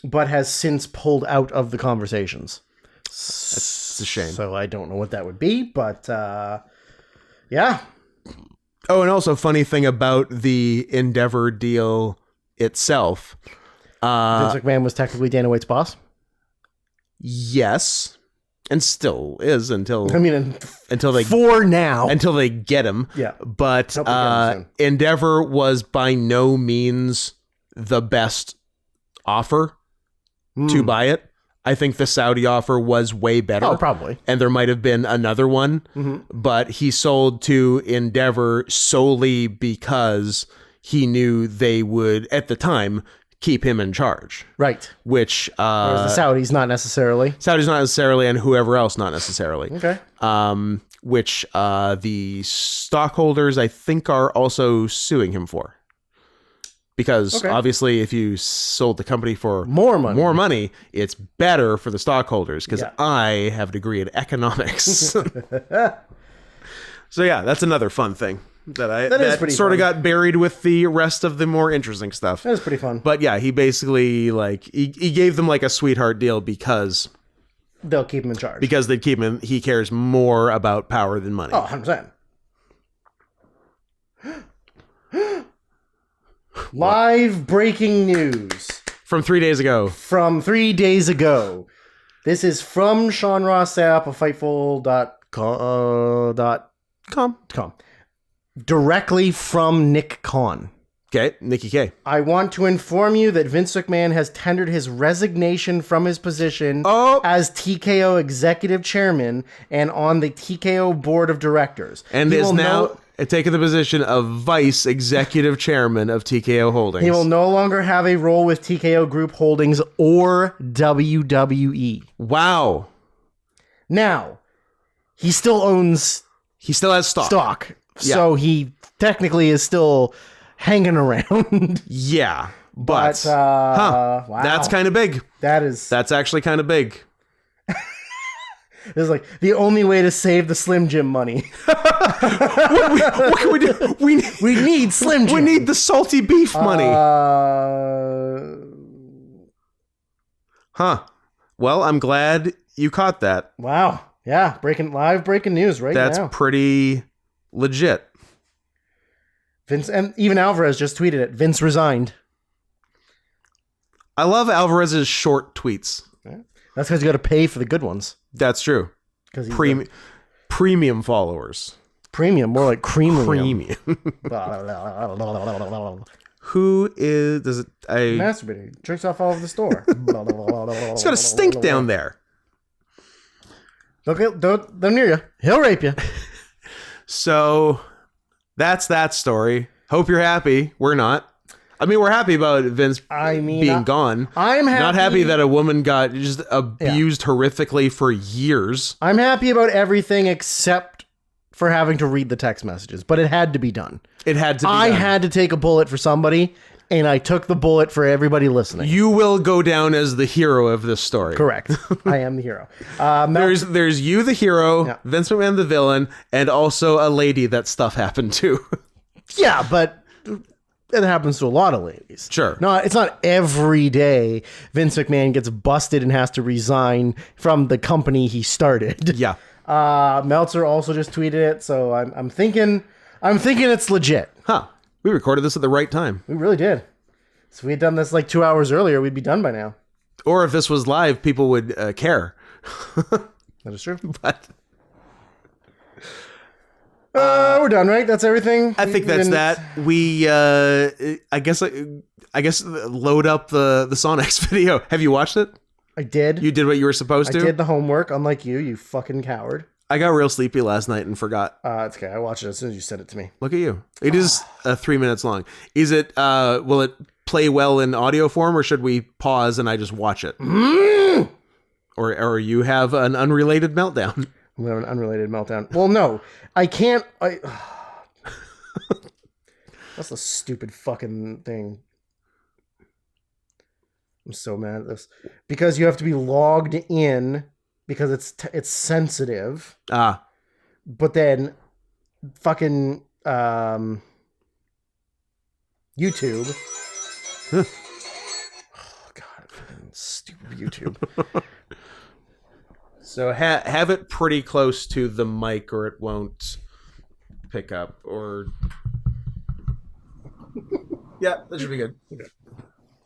Speaker 1: but has since pulled out of the conversations.
Speaker 2: That's a shame.
Speaker 1: So I don't know what that would be, but yeah.
Speaker 2: Oh, and also funny thing about the Endeavor deal itself.
Speaker 1: Vince McMahon was technically Dana White's boss?
Speaker 2: Yes. And still is until they
Speaker 1: for now
Speaker 2: until they get him.
Speaker 1: Yeah,
Speaker 2: but Endeavor was by no means the best offer to buy it. I think the Saudi offer was way better.
Speaker 1: Oh, probably.
Speaker 2: And there might have been another one, but he sold to Endeavor solely because he knew they would at the time keep him in charge.
Speaker 1: Right.
Speaker 2: Which
Speaker 1: whereas the Saudis not necessarily, and whoever else not necessarily. Okay.
Speaker 2: Which the stockholders I think are also suing him for. Because obviously if you sold the company for more money, it's better for the stockholders, because I have a degree in economics. So yeah, that's another fun thing. That sort of got buried with the rest of the more interesting stuff.
Speaker 1: That was pretty fun.
Speaker 2: But yeah, he basically he gave them like a sweetheart deal because
Speaker 1: they'll keep him in charge.
Speaker 2: Because they'd keep him. He cares more about power than money.
Speaker 1: Oh, 100%. Live breaking news
Speaker 2: from 3 days ago.
Speaker 1: This is from Sean Ross Sapp of Fightful.com. Directly from Nick Khan.
Speaker 2: Okay, Nikki K.
Speaker 1: I want to inform you that Vince McMahon has tendered his resignation from his position as TKO executive chairman and on the TKO board of directors.
Speaker 2: And is now taking the position of vice executive chairman of TKO Holdings.
Speaker 1: He will no longer have a role with TKO Group Holdings or WWE.
Speaker 2: Wow.
Speaker 1: Now, he still owns...
Speaker 2: He still has stock.
Speaker 1: Yeah. So he technically is still hanging around.
Speaker 2: Yeah. But wow. That's kind of big. That's actually kind of big.
Speaker 1: It's like the only way to save the Slim Jim money.
Speaker 2: what can we do?
Speaker 1: We need Slim Jim.
Speaker 2: We need the salty beef money. Well, I'm glad you caught that.
Speaker 1: Wow. Yeah. Breaking news right now.
Speaker 2: That's pretty legit.
Speaker 1: Vince, and even Alvarez just tweeted it. Vince resigned.
Speaker 2: I love Alvarez's short tweets.
Speaker 1: Yeah. That's because you got to pay for the good ones.
Speaker 2: That's true. Premium followers.
Speaker 1: Premium, more like creamium.
Speaker 2: Who is... Does it...
Speaker 1: Masturbating. Jerks off all over the store.
Speaker 2: It's got a stink down there.
Speaker 1: Don't near you. He'll rape you.
Speaker 2: So, that's that story. Hope you're happy. We're not. I mean, we're happy about Vince being gone.
Speaker 1: I'm happy.
Speaker 2: Not happy that a woman got just abused horrifically for years.
Speaker 1: I'm happy about everything except for having to read the text messages, but it had to be done.
Speaker 2: It had to be
Speaker 1: I
Speaker 2: done.
Speaker 1: had to take a bullet for somebody, and I took the bullet for everybody listening.
Speaker 2: You will go down as the hero of this story.
Speaker 1: Correct. I am the hero.
Speaker 2: There's you, the hero, Vince McMahon, the villain, and also a lady that stuff happened to.
Speaker 1: Yeah, but... it happens to a lot of ladies.
Speaker 2: Sure.
Speaker 1: No, it's not every day Vince McMahon gets busted and has to resign from the company he started.
Speaker 2: Yeah.
Speaker 1: Meltzer also just tweeted it, so I'm thinking it's legit.
Speaker 2: Huh. We recorded this at the right time.
Speaker 1: We really did. So if we had done this like 2 hours earlier, we'd be done by now.
Speaker 2: Or if this was live, people would care.
Speaker 1: That is true.
Speaker 2: But
Speaker 1: we're done, right? That's everything.
Speaker 2: I think that's that. We, I guess, load up the Sonics video. Have you watched it?
Speaker 1: I did.
Speaker 2: You did what you were supposed to?
Speaker 1: I did the homework, unlike you fucking coward.
Speaker 2: I got real sleepy last night and forgot.
Speaker 1: It's okay. I watched it as soon as you sent it to me.
Speaker 2: Look at you. It is 3 minutes long. Is it, will it play well in audio form, or should we pause and I just watch it? Or you have an unrelated meltdown?
Speaker 1: I'm going to have an unrelated meltdown. Well, no. I can't... That's a stupid fucking thing. I'm so mad at this. Because you have to be logged in because it's sensitive. But then fucking YouTube. Oh, God. Fucking stupid YouTube.
Speaker 2: So have it pretty close to the mic or it won't pick up. Or yeah, that should be good. Okay.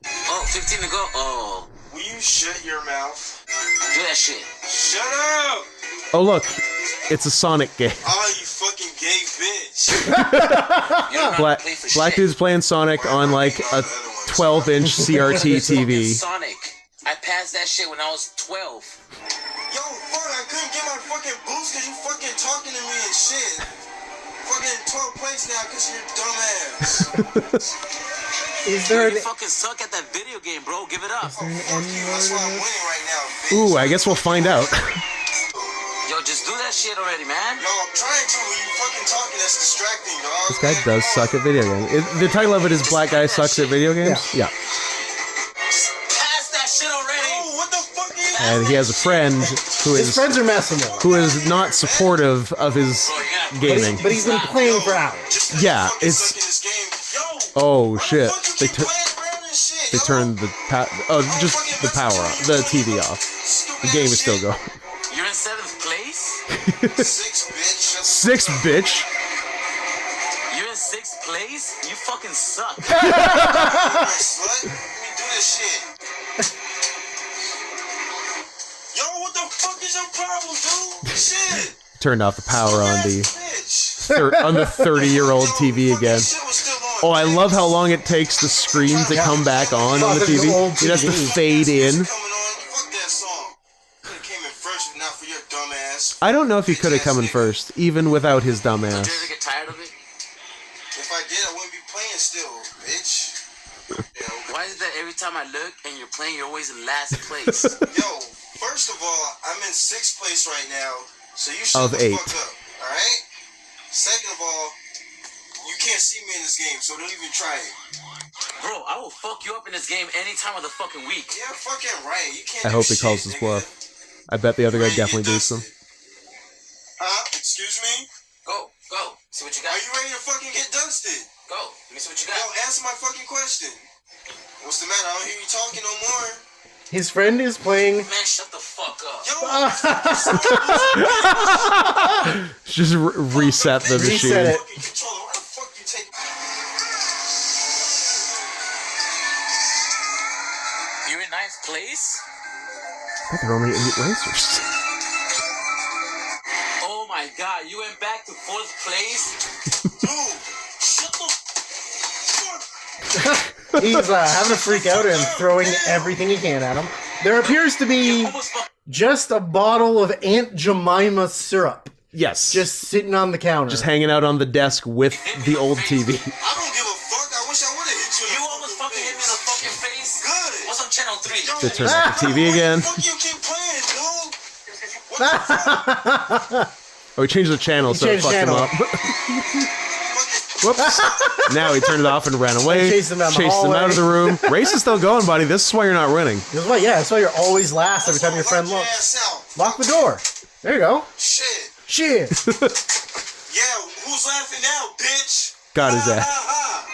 Speaker 3: Oh, 15 to go. Oh.
Speaker 4: Will you shut your mouth?
Speaker 3: Do that shit.
Speaker 4: Shut up!
Speaker 2: Oh, look. It's a Sonic game.
Speaker 4: Oh, you fucking gay bitch.
Speaker 2: Black dude's playing Sonic on like a 12-inch CRT TV.
Speaker 3: Sonic. I passed that shit when I was 12.
Speaker 4: Yo, fuck, I couldn't get my fucking boost because you fucking talking to me and shit. Fucking 12 points now because you're dumbass.
Speaker 1: Is there
Speaker 3: You fucking suck at that video game, bro. Give it up.
Speaker 4: Fuck you. That's why I'm winning right now, bitch.
Speaker 2: Ooh, I guess we'll find out.
Speaker 3: Yo, just do that shit already, man.
Speaker 4: No, I'm trying to. When you fucking talking, that's distracting, dog.
Speaker 2: This guy does suck at video games. The title of it is Black Guy Sucks at Video Games? Yeah.
Speaker 3: Pass that shit already.
Speaker 4: Oh, what the fuck is
Speaker 2: And he has a friend
Speaker 1: his friends are messing with him.
Speaker 2: who is not supportive of his gaming.
Speaker 1: But he's been playing for hours.
Speaker 2: Yeah, it's... Oh, shit. They turned the just the power off, the TV off. The game is still going.
Speaker 3: You're in 7th place?
Speaker 2: 6, bitch.
Speaker 3: You're in 6th place? You fucking suck.
Speaker 4: Slut, let me do this shit. Yo, what the fuck is your problem, dude? Shit.
Speaker 2: Turned off the power on the
Speaker 4: Bitch.
Speaker 2: on the 30-year-old TV again.
Speaker 4: Shit was still on.
Speaker 2: Oh, I love how long it takes the screen to come back on the TV. It has to fade in.
Speaker 4: Fuck that song. Could've came in first if not for your dumb ass.
Speaker 2: I don't know if he could have come in first, even without his dumb
Speaker 3: Did you
Speaker 2: ass.
Speaker 3: ever get tired of it?
Speaker 4: If I did, I wouldn't be playing still, bitch.
Speaker 3: Why is it that every time I look and you're playing, you're always in last place?
Speaker 4: Yo, first of all, I'm in 6th place right now, so you shut
Speaker 2: Of
Speaker 4: the
Speaker 2: 8.
Speaker 4: fuck up, alright? Second of all, you can't see me in this game, so don't even try it.
Speaker 3: Bro, I will fuck you up in this game any time of the fucking week.
Speaker 4: Yeah, fucking right. You can't
Speaker 2: I
Speaker 4: do
Speaker 2: hope he
Speaker 4: shit,
Speaker 2: calls his
Speaker 4: nigga.
Speaker 2: bluff. I bet the other guy
Speaker 4: Ready to
Speaker 2: definitely
Speaker 4: get
Speaker 2: beats him.
Speaker 4: dusted. Excuse me?
Speaker 3: Go. See what you got.
Speaker 4: Are you ready to fucking get dusted?
Speaker 3: Go. Let me see what you
Speaker 4: Yo,
Speaker 3: got.
Speaker 4: answer my fucking question. What's the matter? I don't hear you talking no more.
Speaker 1: His friend is playing.
Speaker 3: Man, shut the fuck up.
Speaker 4: Yo,
Speaker 2: Just reset the machine.
Speaker 1: Reset it.
Speaker 4: fucking controller. Why the fuck you take...
Speaker 3: You're in 9th place?
Speaker 2: I thought there were only 8 racers.
Speaker 3: Oh my god, you went back to 4th place?
Speaker 4: Dude, shut the fuck...
Speaker 1: He's having a freak out and throwing everything he can at him. There appears to be
Speaker 3: Almost fuck.
Speaker 1: just a bottle of Aunt Jemima syrup
Speaker 2: Yes.
Speaker 1: just sitting on the counter.
Speaker 2: Just hanging out on the desk with the old TV.
Speaker 4: I don't give a fuck. I wish I would've hit you in
Speaker 3: You
Speaker 4: the
Speaker 3: almost fucking hit me in the fucking face?
Speaker 4: Good.
Speaker 3: What's on channel 3?
Speaker 4: Yo,
Speaker 2: It turns off the TV again.
Speaker 4: Fuck you keep playing, dude. What the fuck?
Speaker 2: Oh, he changed the channel, so it
Speaker 1: changed
Speaker 2: fucked him
Speaker 1: channel.
Speaker 2: up. Whoops. Now he turned it off and ran away.
Speaker 1: Chased him down the
Speaker 2: Chased him out of the room. Race is still going, buddy. This is why you're not winning.
Speaker 1: That's why you're always last every time your friend
Speaker 4: Lock your
Speaker 1: looks.
Speaker 4: ass out.
Speaker 1: Lock the door. There you go.
Speaker 4: Shit.
Speaker 1: Shit.
Speaker 4: Yeah, who's laughing now, bitch?
Speaker 2: Got his
Speaker 4: Ha,
Speaker 2: ass.
Speaker 4: ha,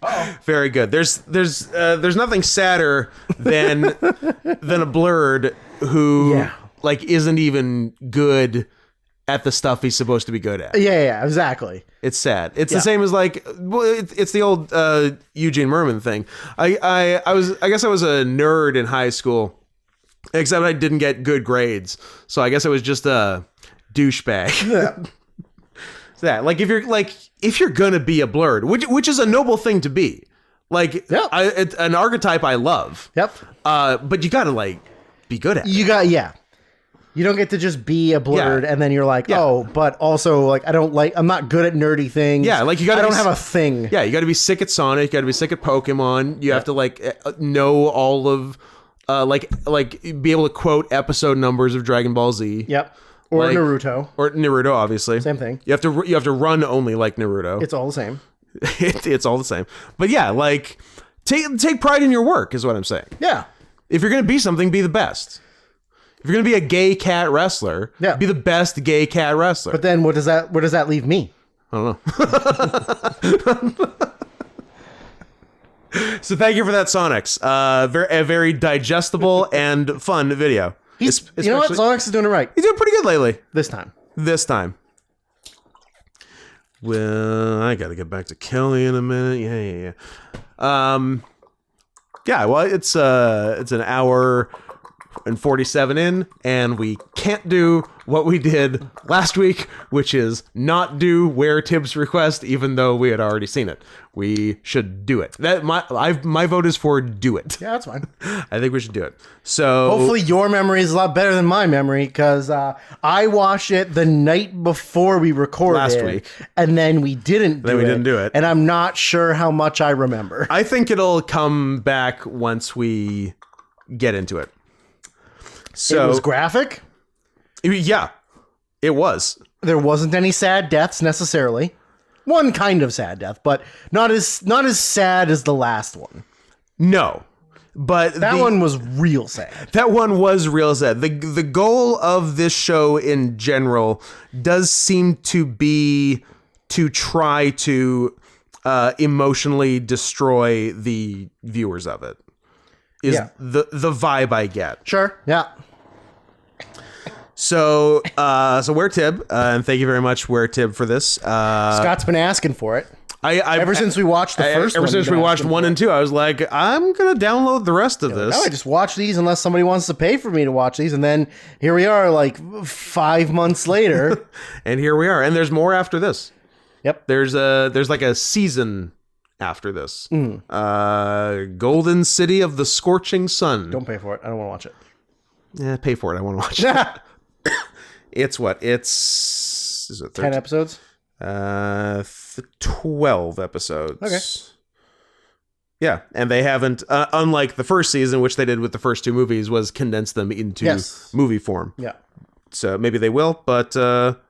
Speaker 4: ha.
Speaker 2: Very good. There's nothing sadder than a blurred who
Speaker 1: Yeah.
Speaker 2: like isn't even good at the stuff he's supposed to be good at.
Speaker 1: Yeah, exactly.
Speaker 2: It's sad. It's
Speaker 1: Yeah.
Speaker 2: the same as like it's the old Eugene Merman thing. I guess I was a nerd in high school, except I didn't get good grades. So I guess I was just a douchebag.
Speaker 1: Yeah.
Speaker 2: That like if you're gonna be a blurred, which is a noble thing to be. Like
Speaker 1: Yeah.
Speaker 2: it's an archetype I love.
Speaker 1: Yep.
Speaker 2: But you gotta like be good at it.
Speaker 1: You don't get to just be a blurred
Speaker 2: Yeah.
Speaker 1: and then you're like,
Speaker 2: Yeah.
Speaker 1: oh, but also like I'm not good at nerdy things.
Speaker 2: Yeah, like you gotta
Speaker 1: I don't
Speaker 2: be
Speaker 1: have a thing.
Speaker 2: Yeah, you got to be sick at Sonic. You got to be sick at Pokemon. You have to like know all of, like be able to quote episode numbers of Dragon Ball Z.
Speaker 1: Yep. Or
Speaker 2: Like-
Speaker 1: Naruto.
Speaker 2: Or Naruto, obviously.
Speaker 1: Same thing.
Speaker 2: You have to run only like Naruto.
Speaker 1: It's all the same.
Speaker 2: It's all the same. But yeah, like take pride in your work is what I'm saying.
Speaker 1: Yeah.
Speaker 2: If you're gonna be something, be the best. If you're gonna be a gay cat wrestler,
Speaker 1: Yeah.
Speaker 2: be the best gay cat wrestler.
Speaker 1: But then where does that leave me?
Speaker 2: I don't know. So thank you for that, Sonics. A very digestible and fun video.
Speaker 1: You know what?
Speaker 2: Especially-
Speaker 1: Sonics is doing it right
Speaker 2: He's doing pretty good lately.
Speaker 1: this time.
Speaker 2: This time. Well, I gotta get back to Kelly in a minute. Yeah. Yeah, well, it's an hour and 47 in, and we can't do what we did last week, which is not do Where Tibbs request, even though we had already seen it. We should do it. My vote is for do it.
Speaker 1: Yeah, that's fine.
Speaker 2: I think we should do it. So
Speaker 1: Hopefully your memory is a lot better than my memory because I watched it the night before we recorded
Speaker 2: Last week.
Speaker 1: and then we didn't do
Speaker 2: we
Speaker 1: it.
Speaker 2: didn't do it.
Speaker 1: And I'm not sure how much I remember.
Speaker 2: I think it'll come back once we get into it. So
Speaker 1: It was graphic.
Speaker 2: yeah, it was.
Speaker 1: There wasn't any sad deaths necessarily. One kind of sad death, but not as sad as the last one.
Speaker 2: No, but
Speaker 1: That one was real sad.
Speaker 2: That one was real sad. The goal of this show in general does seem to be to try to emotionally destroy the viewers of it. Is
Speaker 1: Yeah.
Speaker 2: the vibe I get.
Speaker 1: Sure. Yeah.
Speaker 2: So Where Tib, and thank you very much, Where Tib, for this.
Speaker 1: Scott's been asking for it. Ever since we watched the first one.
Speaker 2: Ever since we watched 1 and 2, I was like, I'm going to download the rest of this.
Speaker 1: No, I just watch these unless somebody wants to pay for me to watch these. And then here we are, like 5 months later.
Speaker 2: And here we are. And there's more after this.
Speaker 1: Yep.
Speaker 2: There's like a season after this. Golden City of the Scorching Sun.
Speaker 1: Don't pay for it. I don't want to watch it.
Speaker 2: Yeah, pay for it. I want to watch it. It's what? Is it
Speaker 1: 10 episodes?
Speaker 2: 12 episodes.
Speaker 1: Okay.
Speaker 2: Yeah, and they haven't, unlike the first season, which they did with the first 2 movies, was condense them into movie form.
Speaker 1: Yeah.
Speaker 2: So maybe they will, but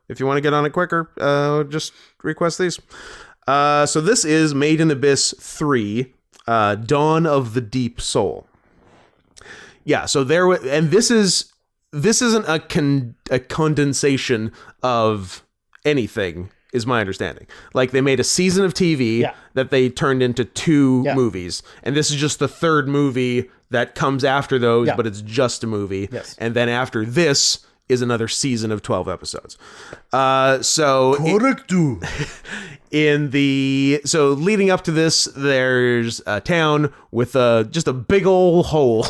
Speaker 2: if you want to get on it quicker, just request these. So this is Made in Abyss 3, Dawn of the Deep Soul. Yeah, so this isn't a condensation of anything, is my understanding. Like, they made a season of TV that they turned into 2 movies, and this is just the 3rd movie that comes after those, but it's just a movie.
Speaker 1: Yes.
Speaker 2: And then after this is another season of 12 episodes. So leading up to this, there's a town with just a big old hole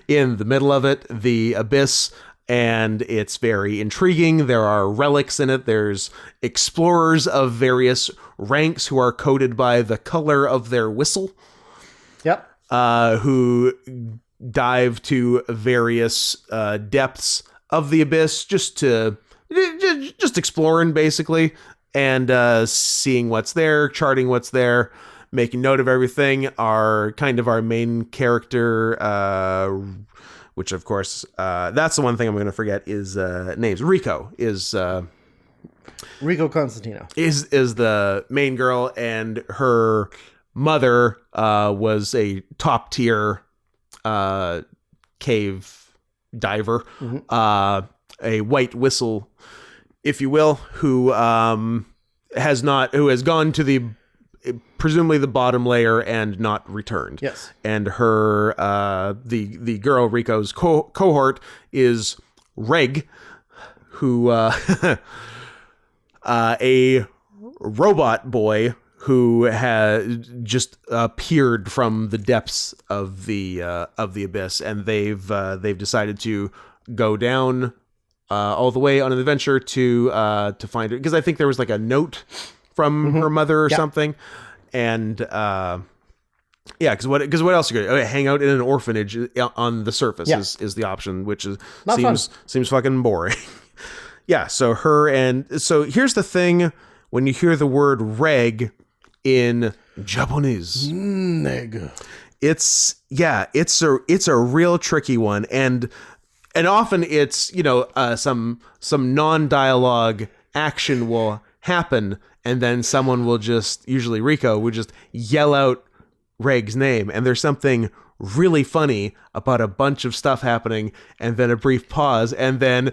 Speaker 2: in the middle of it, the abyss, and it's very intriguing. There are relics in it. There's explorers of various ranks who are coded by the color of their whistle.
Speaker 1: Yep.
Speaker 2: Who dive to various depths of the abyss just exploring, basically, and seeing what's there, charting what's there, making note of everything. Are kind of our main character, which of course, that's the one thing I'm going to forget, is names. Rico is
Speaker 1: Rico Constantino
Speaker 2: is the main girl, and her mother was a top tier cave diver, a white whistle, if you will, who has gone to the presumably the bottom layer and not returned.
Speaker 1: Yes. And
Speaker 2: her the girl Rico's cohort is Reg, who a robot boy who has just appeared from the depths of the abyss, and they've decided to go down all the way on an adventure to find her, because I think there was like a note from her mother or something, and because what else are you gonna hang out in an orphanage on the surface is the option, which seems fucking boring. Yeah, so here's the thing: when you hear the word Reg in Japanese, it's a real tricky one, and often it's some non-dialogue action will happen, and then someone will usually Rico would just yell out Reg's name, and there's something really funny about a bunch of stuff happening, and then a brief pause, and then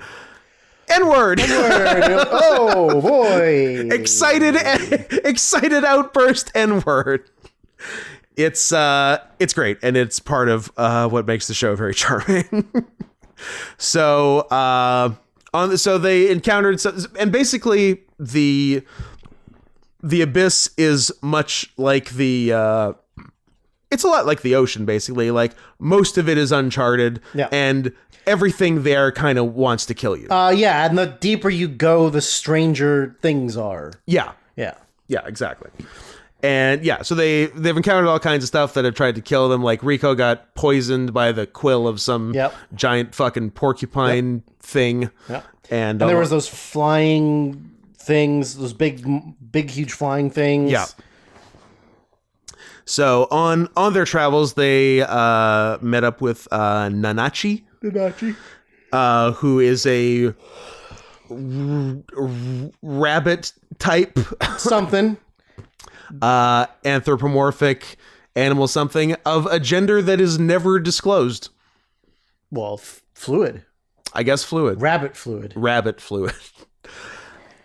Speaker 2: N-word.
Speaker 1: Oh boy!
Speaker 2: Excited outburst. N-word. It's great, and it's part of what makes the show very charming. So they encountered, and basically the abyss is much like it's a lot like the ocean, basically. Like, most of it is uncharted, and everything there kind of wants to kill you.
Speaker 1: And the deeper you go, the stranger things are.
Speaker 2: Yeah, exactly. And so they've encountered all kinds of stuff that have tried to kill them. Like, Rico got poisoned by the quill of some giant fucking porcupine thing. Yep. And
Speaker 1: there was those flying things, those big, huge flying things.
Speaker 2: Yeah. So on their travels, they met up with Nanachi, who is a rabbit type
Speaker 1: something,
Speaker 2: anthropomorphic animal something of a gender that is never disclosed.
Speaker 1: Well, fluid.
Speaker 2: I guess fluid.
Speaker 1: Rabbit fluid.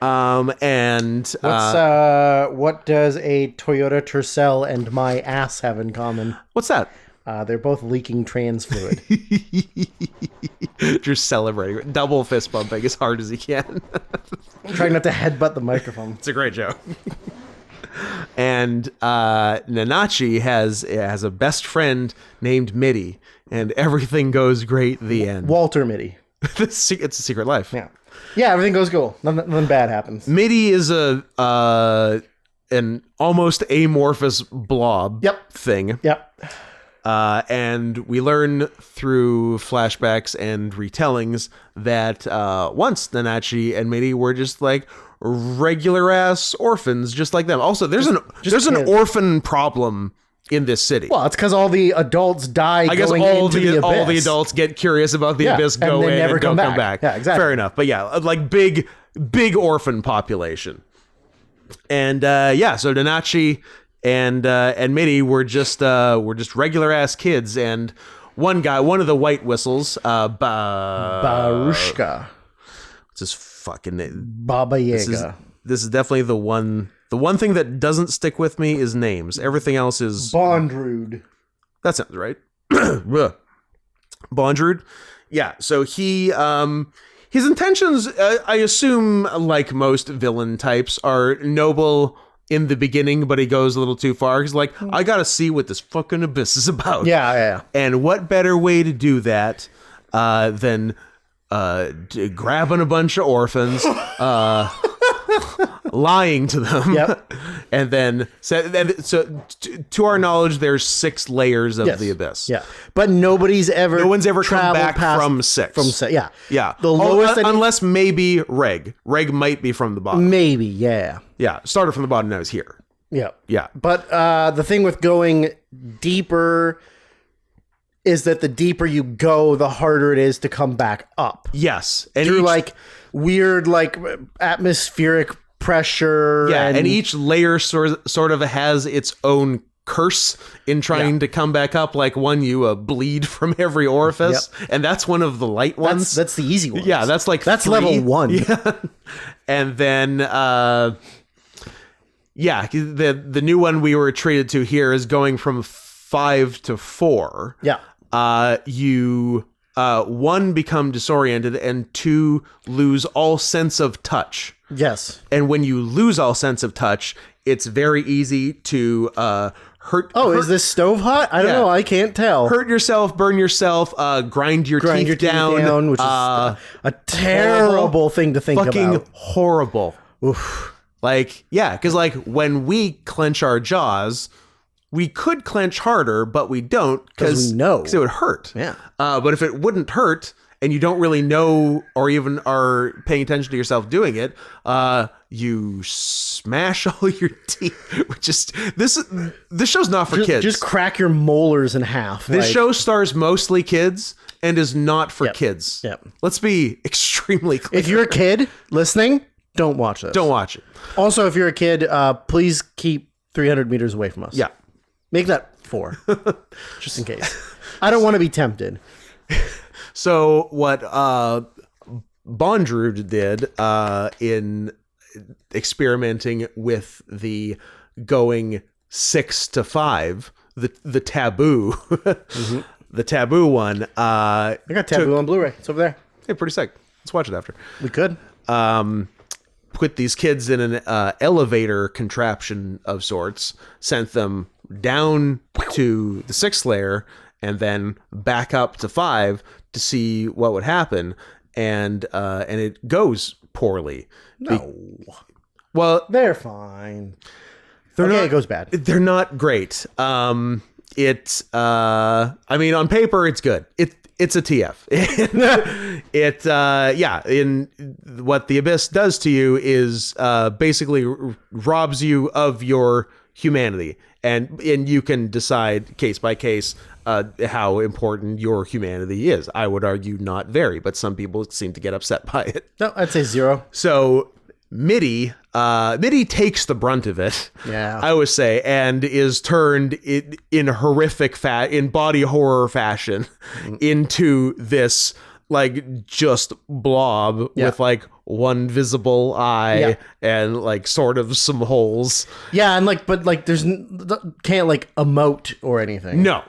Speaker 2: And
Speaker 1: what does a Toyota Tercel and my ass have in common?
Speaker 2: What's that?
Speaker 1: They're both leaking trans fluid.
Speaker 2: You're celebrating. Double fist bumping as hard as you can.
Speaker 1: I'm trying not to headbutt the microphone.
Speaker 2: It's a great joke. And Nanachi has a best friend named Mitty, and everything goes great. The end.
Speaker 1: Walter Mitty.
Speaker 2: It's a secret life.
Speaker 1: Yeah. Yeah, everything goes cool. Nothing bad happens.
Speaker 2: Mitty is an almost amorphous blob thing.
Speaker 1: Yep.
Speaker 2: And we learn through flashbacks and retellings that once Nanachi and Mitty were just like regular ass orphans, just like them. Also, there's an orphan problem in this city.
Speaker 1: Well, it's because all the adults die.
Speaker 2: I guess all the adults get curious about the abyss, go in, and don't come back.
Speaker 1: Yeah, exactly.
Speaker 2: Fair enough. But yeah, like big orphan population. And so Nanachi and Mitty were just regular ass kids, and one of the white whistles,
Speaker 1: Barushka.
Speaker 2: What's his fucking name?
Speaker 1: Baba Yaga.
Speaker 2: This is definitely the one. The one thing that doesn't stick with me is names. Everything else is
Speaker 1: Bondrude.
Speaker 2: That sounds right. Bondrude. Yeah. So he his intentions, I assume, like most villain types, are noble in the beginning, but he goes a little too far. He's like, I gotta see what this fucking abyss is about.
Speaker 1: Yeah.
Speaker 2: And what better way to do that than grabbing a bunch of orphans, lying to them, and then so to our knowledge, there's 6 layers of the abyss.
Speaker 1: Yeah, but no one's ever
Speaker 2: come back from 6.
Speaker 1: Yeah.
Speaker 2: The lowest, unless maybe Reg might be from the bottom.
Speaker 1: Maybe, yeah.
Speaker 2: Started from the bottom, now he's here.
Speaker 1: Yeah. But the thing with going deeper is that the deeper you go, the harder it is to come back up.
Speaker 2: Yes,
Speaker 1: and through like weird like atmospheric pressure.
Speaker 2: Yeah, and each layer sort of has its own curse in trying to come back up. Like one, you bleed from every orifice, and that's one of the light ones.
Speaker 1: That's the easy one.
Speaker 2: Yeah, that's 3.
Speaker 1: Level 1.
Speaker 2: Yeah, and then the new one we were treated to here is going from 5 to 4.
Speaker 1: Yeah.
Speaker 2: You 1 become disoriented, and 2 lose all sense of touch.
Speaker 1: Yes.
Speaker 2: And when you lose all sense of touch, it's very easy to hurt.
Speaker 1: Is this stove hot? I don't know. I can't tell.
Speaker 2: Hurt yourself, burn yourself, grind your teeth down,
Speaker 1: which is a terrible thing to think about.
Speaker 2: Fucking horrible.
Speaker 1: Oof.
Speaker 2: Like, yeah, because like when we clench our jaws, we could clench harder, but we don't because
Speaker 1: we know
Speaker 2: it would hurt.
Speaker 1: Yeah.
Speaker 2: But if it wouldn't hurt, and you don't really know or even are paying attention to yourself doing it, you smash all your teeth. Which is this show's not for kids.
Speaker 1: Just crack your molars in half.
Speaker 2: This show stars mostly kids and is not for kids.
Speaker 1: Yep.
Speaker 2: Let's be extremely clear.
Speaker 1: If you're a kid listening, don't watch this.
Speaker 2: Don't watch it.
Speaker 1: Also, if you're a kid, please keep 300 meters away from us.
Speaker 2: Yeah.
Speaker 1: Make that 4, just in case. I don't want to be tempted.
Speaker 2: So what Bondrude did in experimenting with the going 6 to 5, the taboo, the taboo one.
Speaker 1: I got Taboo on Blu-ray. It's over there.
Speaker 2: Hey, pretty sick. Let's watch it after.
Speaker 1: We could.
Speaker 2: Put these kids in an elevator contraption of sorts, sent them down to the 6th layer, and then back up to 5 to see what would happen, and it goes poorly.
Speaker 1: No.
Speaker 2: Well,
Speaker 1: they're fine. It goes bad.
Speaker 2: They're not great. I mean, on paper, it's good. It's a TF. In what the Abyss does to you is basically robs you of your humanity, and you can decide case by case how important your humanity is. I would argue not very, but some people seem to get upset by it.
Speaker 1: No, I'd say 0.
Speaker 2: So Mitty takes the brunt of it.
Speaker 1: Yeah,
Speaker 2: I would say, and is turned in horrific in body horror fashion into this like just blob with like one visible eye and like sort of some holes.
Speaker 1: Yeah, and but there's can't like emote or anything.
Speaker 2: No.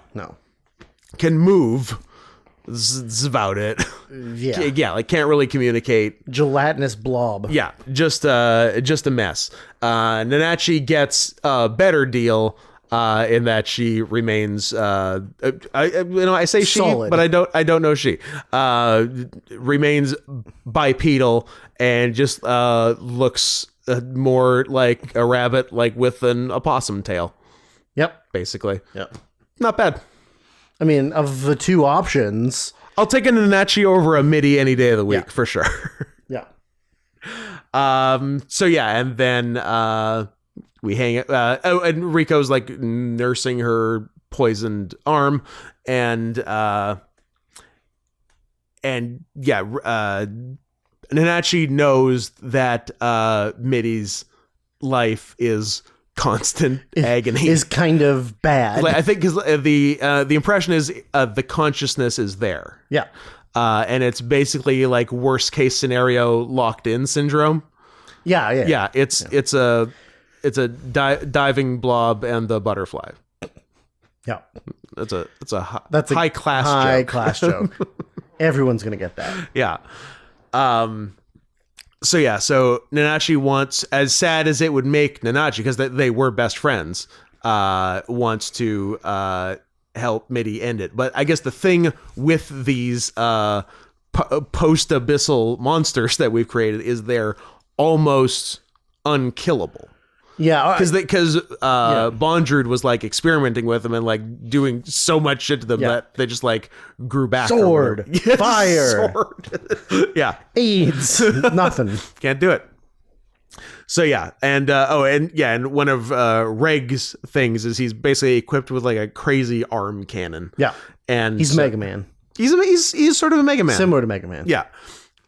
Speaker 2: Can move. That's about it.
Speaker 1: Yeah.
Speaker 2: Yeah, like can't really communicate.
Speaker 1: Gelatinous blob.
Speaker 2: Yeah, just a mess. Nanachi gets a better deal in that she remains. I say she,
Speaker 1: Solid.
Speaker 2: but I don't know she. Remains bipedal and just looks more like a rabbit, like with an opossum tail,
Speaker 1: Yep.
Speaker 2: basically.
Speaker 1: Yep.
Speaker 2: Not bad.
Speaker 1: I mean, of the two options.
Speaker 2: I'll take a Nanachi over a Midi any day of the week for sure.
Speaker 1: Yeah.
Speaker 2: So yeah, and then we hang and Rico's like nursing her poisoned arm, and Nanachi knows that Midi's life is constant agony.
Speaker 1: Is kind of bad.
Speaker 2: Like, I think because the impression is the consciousness is there.
Speaker 1: Yeah.
Speaker 2: And it's basically like worst case scenario locked in syndrome.
Speaker 1: Yeah.
Speaker 2: Yeah, it's a diving blob and the butterfly.
Speaker 1: Yeah.
Speaker 2: That's a
Speaker 1: That's a
Speaker 2: high class
Speaker 1: high
Speaker 2: joke.
Speaker 1: class joke. Everyone's gonna get that.
Speaker 2: Yeah. So Nanachi wants, as sad as it would make Nanachi, because they were best friends, wants to help Midi end it. But I guess the thing with these post-abyssal monsters that we've created is they're almost unkillable.
Speaker 1: Yeah,
Speaker 2: Because Bondrewd was like experimenting with them and like doing so much shit to them that they just like grew back.
Speaker 1: Sword,
Speaker 2: Yes,
Speaker 1: fire,
Speaker 2: sword. Yeah,
Speaker 1: AIDS, nothing.
Speaker 2: can't do it. So yeah, and one of Reg's things is he's basically equipped with like a crazy arm cannon.
Speaker 1: Yeah,
Speaker 2: and
Speaker 1: he's Mega Man.
Speaker 2: He's sort of a Mega Man,
Speaker 1: Similar to Mega Man.
Speaker 2: Yeah,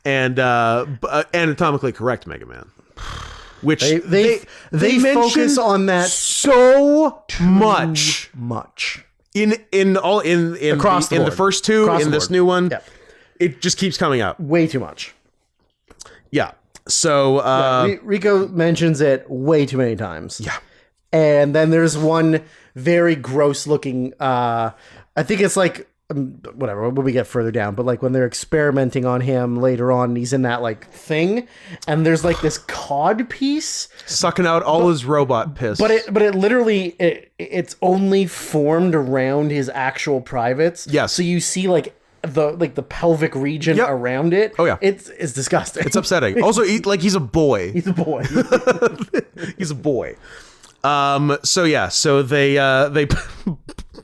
Speaker 2: and anatomically correct Mega Man. Which
Speaker 1: they focus
Speaker 2: mention
Speaker 1: on that
Speaker 2: so much in
Speaker 1: Across the
Speaker 2: the
Speaker 1: board.
Speaker 2: first two,
Speaker 1: Across
Speaker 2: in
Speaker 1: the
Speaker 2: this
Speaker 1: board.
Speaker 2: new one.
Speaker 1: Yeah.
Speaker 2: It just keeps coming up.
Speaker 1: Way too much.
Speaker 2: Yeah. So
Speaker 1: Rico mentions it way too many times.
Speaker 2: Yeah.
Speaker 1: And then there's one very gross looking I think it's like whatever when we get further down, but like when they're experimenting on him later on, he's in that like thing and there's like this cod piece
Speaker 2: sucking out all his robot piss.
Speaker 1: but it literally it's only formed around his actual privates.
Speaker 2: Yes.
Speaker 1: So you see like the pelvic region around it.
Speaker 2: Oh yeah.
Speaker 1: It's disgusting.
Speaker 2: It's upsetting. Also, he's a boy.
Speaker 1: He's a boy.
Speaker 2: He's a boy. So they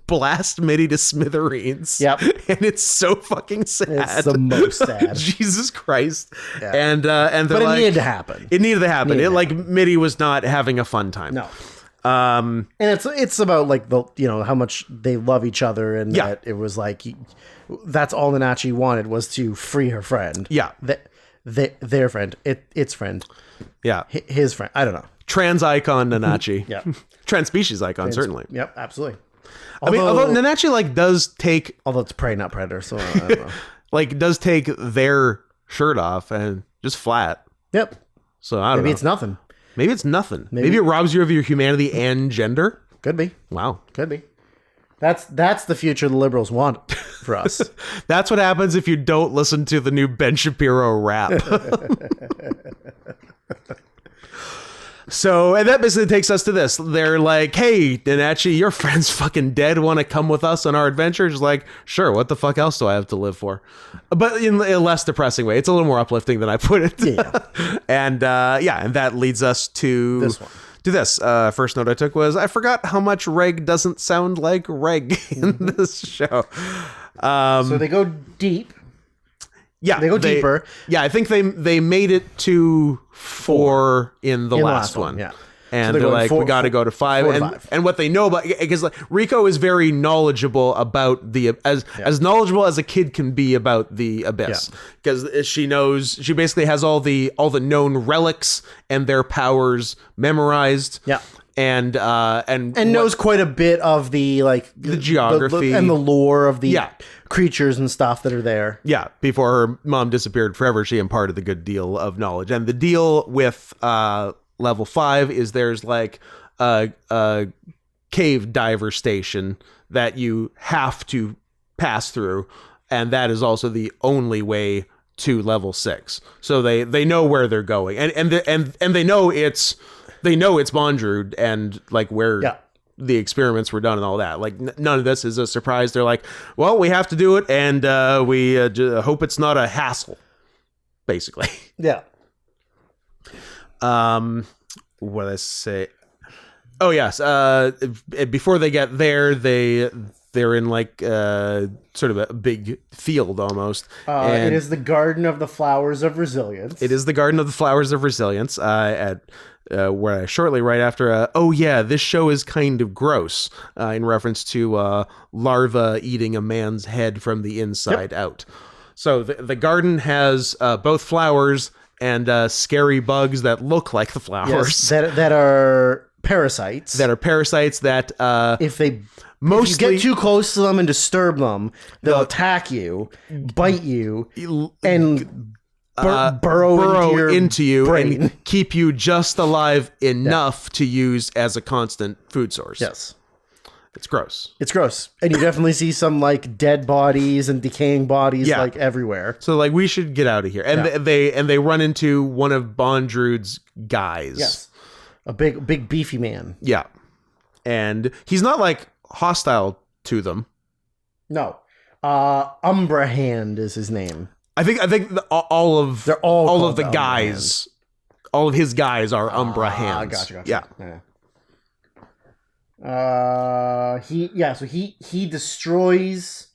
Speaker 2: blast Midi to smithereens.
Speaker 1: Yep.
Speaker 2: And it's so fucking sad.
Speaker 1: It's the most sad.
Speaker 2: Jesus Christ.
Speaker 1: Yeah.
Speaker 2: And they're
Speaker 1: But it
Speaker 2: like,
Speaker 1: needed to happen.
Speaker 2: It needed to happen. Midi was not having a fun time.
Speaker 1: No. And it's about like how much they love each other and that it was like that's all Nanachi wanted was to free her friend.
Speaker 2: Yeah.
Speaker 1: Their friend. Its friend.
Speaker 2: Yeah.
Speaker 1: His friend. I don't know.
Speaker 2: Trans icon Nanachi.
Speaker 1: Yeah.
Speaker 2: Trans species icon, certainly.
Speaker 1: Yep, absolutely.
Speaker 2: Although Nanachi like does take,
Speaker 1: although it's prey, not predator, so I don't know.
Speaker 2: like does take their shirt off and just flat.
Speaker 1: Yep.
Speaker 2: So I don't know.
Speaker 1: Maybe it's nothing.
Speaker 2: Maybe it's nothing. Maybe it robs you of your humanity and gender.
Speaker 1: Could be.
Speaker 2: Wow.
Speaker 1: Could be. That's the future the liberals want for us.
Speaker 2: That's what happens if you don't listen to the new Ben Shapiro rap. So, and that basically takes us to this. They're like, hey, Nanachi, your friend's fucking dead. Want to come with us on our adventure? Just like, sure, what the fuck else do I have to live for? But in a less depressing way. It's a little more uplifting than I put it.
Speaker 1: Yeah.
Speaker 2: And that leads us to
Speaker 1: this one.
Speaker 2: To this. First note I took was, I forgot how much Reg doesn't sound like Reg in this show.
Speaker 1: So they go deep.
Speaker 2: Yeah,
Speaker 1: they go deeper.
Speaker 2: Yeah, I think they made it to 4 in the last one.
Speaker 1: Yeah,
Speaker 2: and
Speaker 1: so
Speaker 2: they're like, we got to go to 5. And what they know about, because like Rico is very knowledgeable about as knowledgeable as a kid can be about the abyss, because she basically has all the known relics and their powers memorized.
Speaker 1: Yeah.
Speaker 2: And
Speaker 1: knows quite a bit of the
Speaker 2: geography
Speaker 1: and the lore of the creatures and stuff that are there.
Speaker 2: Yeah, before her mom disappeared forever, she imparted the good deal of knowledge. And the deal with level 5 is there's like a cave diver station that you have to pass through and that is also the only way to level 6. So they know where they're going, and they know it's Bondrewd and like where the experiments were done and all that. Like none of this is a surprise. They're like, well, we have to do it, and we hope it's not a hassle, basically.
Speaker 1: Yeah.
Speaker 2: What did I say? Oh yes. Before they get there, they're in like sort of a big field almost.
Speaker 1: It is the Garden of the Flowers of Resilience.
Speaker 2: It is the Garden of the Flowers of Resilience. Where shortly right after, oh yeah, this show is kind of gross, in reference to larva eating a man's head from the inside out. So the garden has both flowers and scary bugs that look like the flowers.
Speaker 1: Yes, that are parasites.
Speaker 2: That
Speaker 1: If you get too close to them and disturb them, they'll attack you, bite you, and burrow
Speaker 2: into you
Speaker 1: brain.
Speaker 2: and keep you just alive enough to use as a constant food source.
Speaker 1: Yes.
Speaker 2: It's gross.
Speaker 1: It's gross. And you definitely see some like dead bodies and decaying bodies like everywhere.
Speaker 2: So like we should get out of here. And they run into one of Bondrewd's guys.
Speaker 1: Yes. A big beefy man.
Speaker 2: Yeah. And he's not like hostile to them.
Speaker 1: No. Umbra Hand is his name.
Speaker 2: I think all of the guys, all of his guys are Umbra Hands.
Speaker 1: Gotcha.
Speaker 2: Yeah.
Speaker 1: So he destroys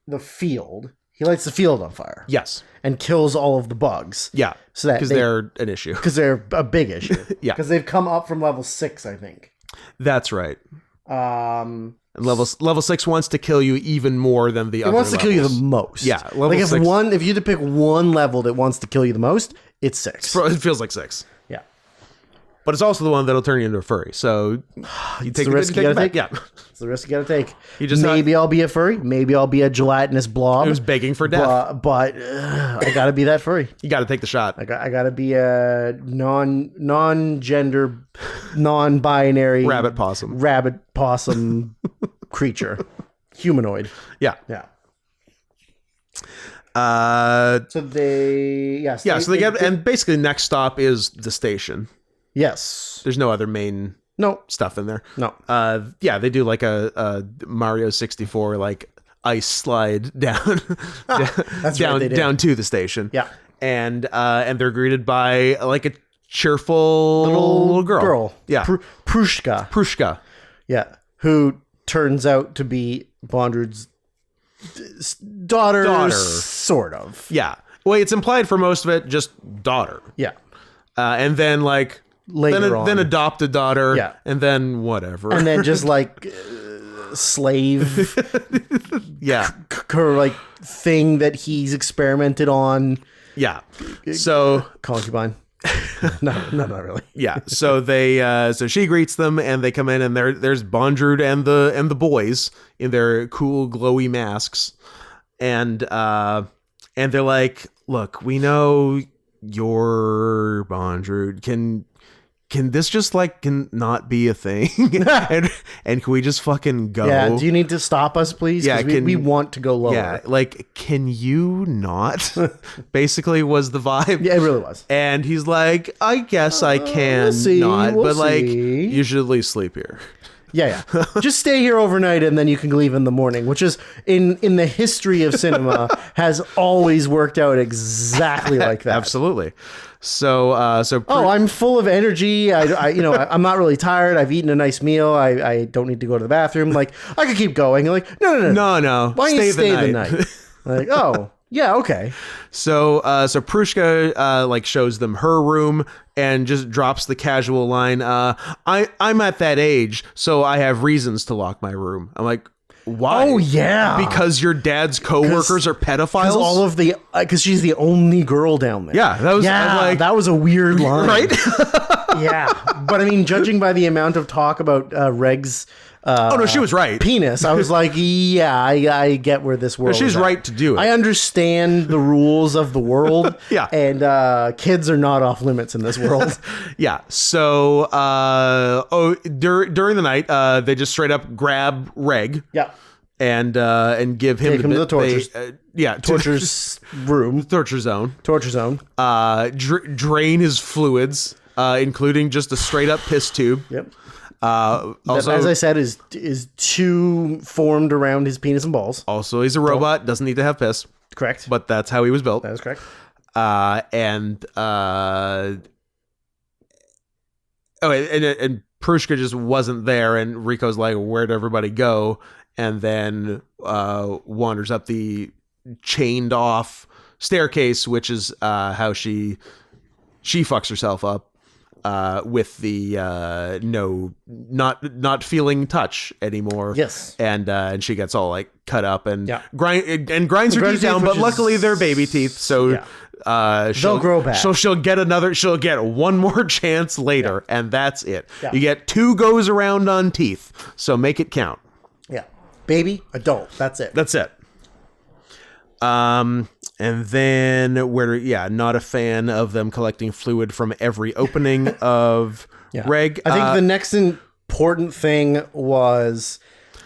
Speaker 1: the field. He lights the field on fire.
Speaker 2: Yes.
Speaker 1: And kills all of the bugs.
Speaker 2: Yeah.
Speaker 1: So that
Speaker 2: they're an issue.
Speaker 1: Because they're a big issue.
Speaker 2: Yeah.
Speaker 1: Because they've come up from level 6, I think.
Speaker 2: That's right.
Speaker 1: And
Speaker 2: level 6 wants to kill you even more than the other.
Speaker 1: It wants to
Speaker 2: levels.
Speaker 1: kill you the most.
Speaker 2: Yeah.
Speaker 1: Like if
Speaker 2: 6,
Speaker 1: if you had to pick one level that wants to kill you the most, it's 6.
Speaker 2: it feels like 6.
Speaker 1: Yeah.
Speaker 2: But it's also the one that'll turn you into a furry. So you take
Speaker 1: the risk you gotta take.
Speaker 2: Yeah.
Speaker 1: It's the risk you gotta take.
Speaker 2: Maybe
Speaker 1: I'll be a furry. Maybe I'll be a gelatinous blob.
Speaker 2: Who's begging for death.
Speaker 1: But I gotta be that furry.
Speaker 2: You gotta take the shot.
Speaker 1: I gotta be a non-gender, non-binary
Speaker 2: Rabbit
Speaker 1: possum creature. Humanoid.
Speaker 2: Yeah.
Speaker 1: Yeah.
Speaker 2: So
Speaker 1: they
Speaker 2: get, and basically next stop is the station.
Speaker 1: Yes.
Speaker 2: There's no other main stuff in there.
Speaker 1: No.
Speaker 2: They do like a Mario 64 like ice slide down down to the station.
Speaker 1: Yeah.
Speaker 2: And they're greeted by like a cheerful little girl. Yeah. Prushka.
Speaker 1: Yeah. Who turns out to be Bondrewd's daughter. Sort of.
Speaker 2: Yeah. Well, it's implied for most of it, just daughter.
Speaker 1: Yeah.
Speaker 2: And then like then adopt a daughter.
Speaker 1: Yeah.
Speaker 2: And then whatever.
Speaker 1: And then just like slave.
Speaker 2: Yeah.
Speaker 1: Like thing that he's experimented on.
Speaker 2: Yeah. So
Speaker 1: concubine. No, not really.
Speaker 2: Yeah. So so she greets them and they come in and there's Bondrewd and the boys in their cool glowy masks. And they're like, look, we know you're Bondrewd. Can this just like not be a thing? and can we just fucking go?
Speaker 1: Yeah. Do you need to stop us, please?
Speaker 2: Yeah.
Speaker 1: We want to go lower.
Speaker 2: Yeah. Like, can you not? Basically, was the vibe.
Speaker 1: Yeah, it really was.
Speaker 2: And he's like, I guess I can but like, you should at least sleep here.
Speaker 1: Yeah. Just stay here overnight and then you can leave in the morning, which is in the history of cinema has always worked out exactly like that.
Speaker 2: Absolutely. So
Speaker 1: I'm full of energy. I'm not really tired. I've eaten a nice meal. I don't need to go to the bathroom. Like I could keep going. You're like, no. Why don't you stay the night? Like, oh. Yeah, okay.
Speaker 2: So Prushka like shows them her room and just drops the casual line, I'm at that age, so I have reasons to lock my room. I'm like, why?
Speaker 1: Oh yeah.
Speaker 2: Because your dad's coworkers are pedophiles?
Speaker 1: Because she's the only girl down there.
Speaker 2: Yeah,
Speaker 1: that was a weird line.
Speaker 2: Right?
Speaker 1: Yeah. But I mean, judging by the amount of talk about Reg's
Speaker 2: she was right.
Speaker 1: Penis. I was like, yeah, I get where this world
Speaker 2: she's
Speaker 1: is
Speaker 2: right to do it.
Speaker 1: I understand the rules of the world.
Speaker 2: Yeah.
Speaker 1: And kids are not off limits in this world.
Speaker 2: Yeah. So during the night, they just straight up grab Reg.
Speaker 1: Yeah.
Speaker 2: and give him,
Speaker 1: Take him to the tortures.
Speaker 2: tortures
Speaker 1: room.
Speaker 2: torture zone.
Speaker 1: Torture zone.
Speaker 2: Drain his fluids, including just a straight up piss tube.
Speaker 1: Yep.
Speaker 2: Also,
Speaker 1: That, as I said, is two formed around his penis and balls.
Speaker 2: also he's a robot, doesn't need to have piss,
Speaker 1: Correct.
Speaker 2: but that's how he was built.
Speaker 1: That is correct.
Speaker 2: And Prushka just wasn't there, and Rico's like, "Where'd everybody go?" And then wanders up the chained off staircase, which is how she fucks herself up with the not feeling touch anymore.
Speaker 1: Yes.
Speaker 2: And she gets all like cut up and
Speaker 1: Yeah.
Speaker 2: grinds her teeth down, but luckily they're baby teeth, so
Speaker 1: they'll grow back.
Speaker 2: So she'll get one more chance later, and that's it.
Speaker 1: Yeah.
Speaker 2: You get 2 goes around on teeth, so make it count.
Speaker 1: Yeah. Baby, adult. That's it.
Speaker 2: That's it. And then not a fan of them collecting fluid from every opening of Reg.
Speaker 1: I think the next important thing was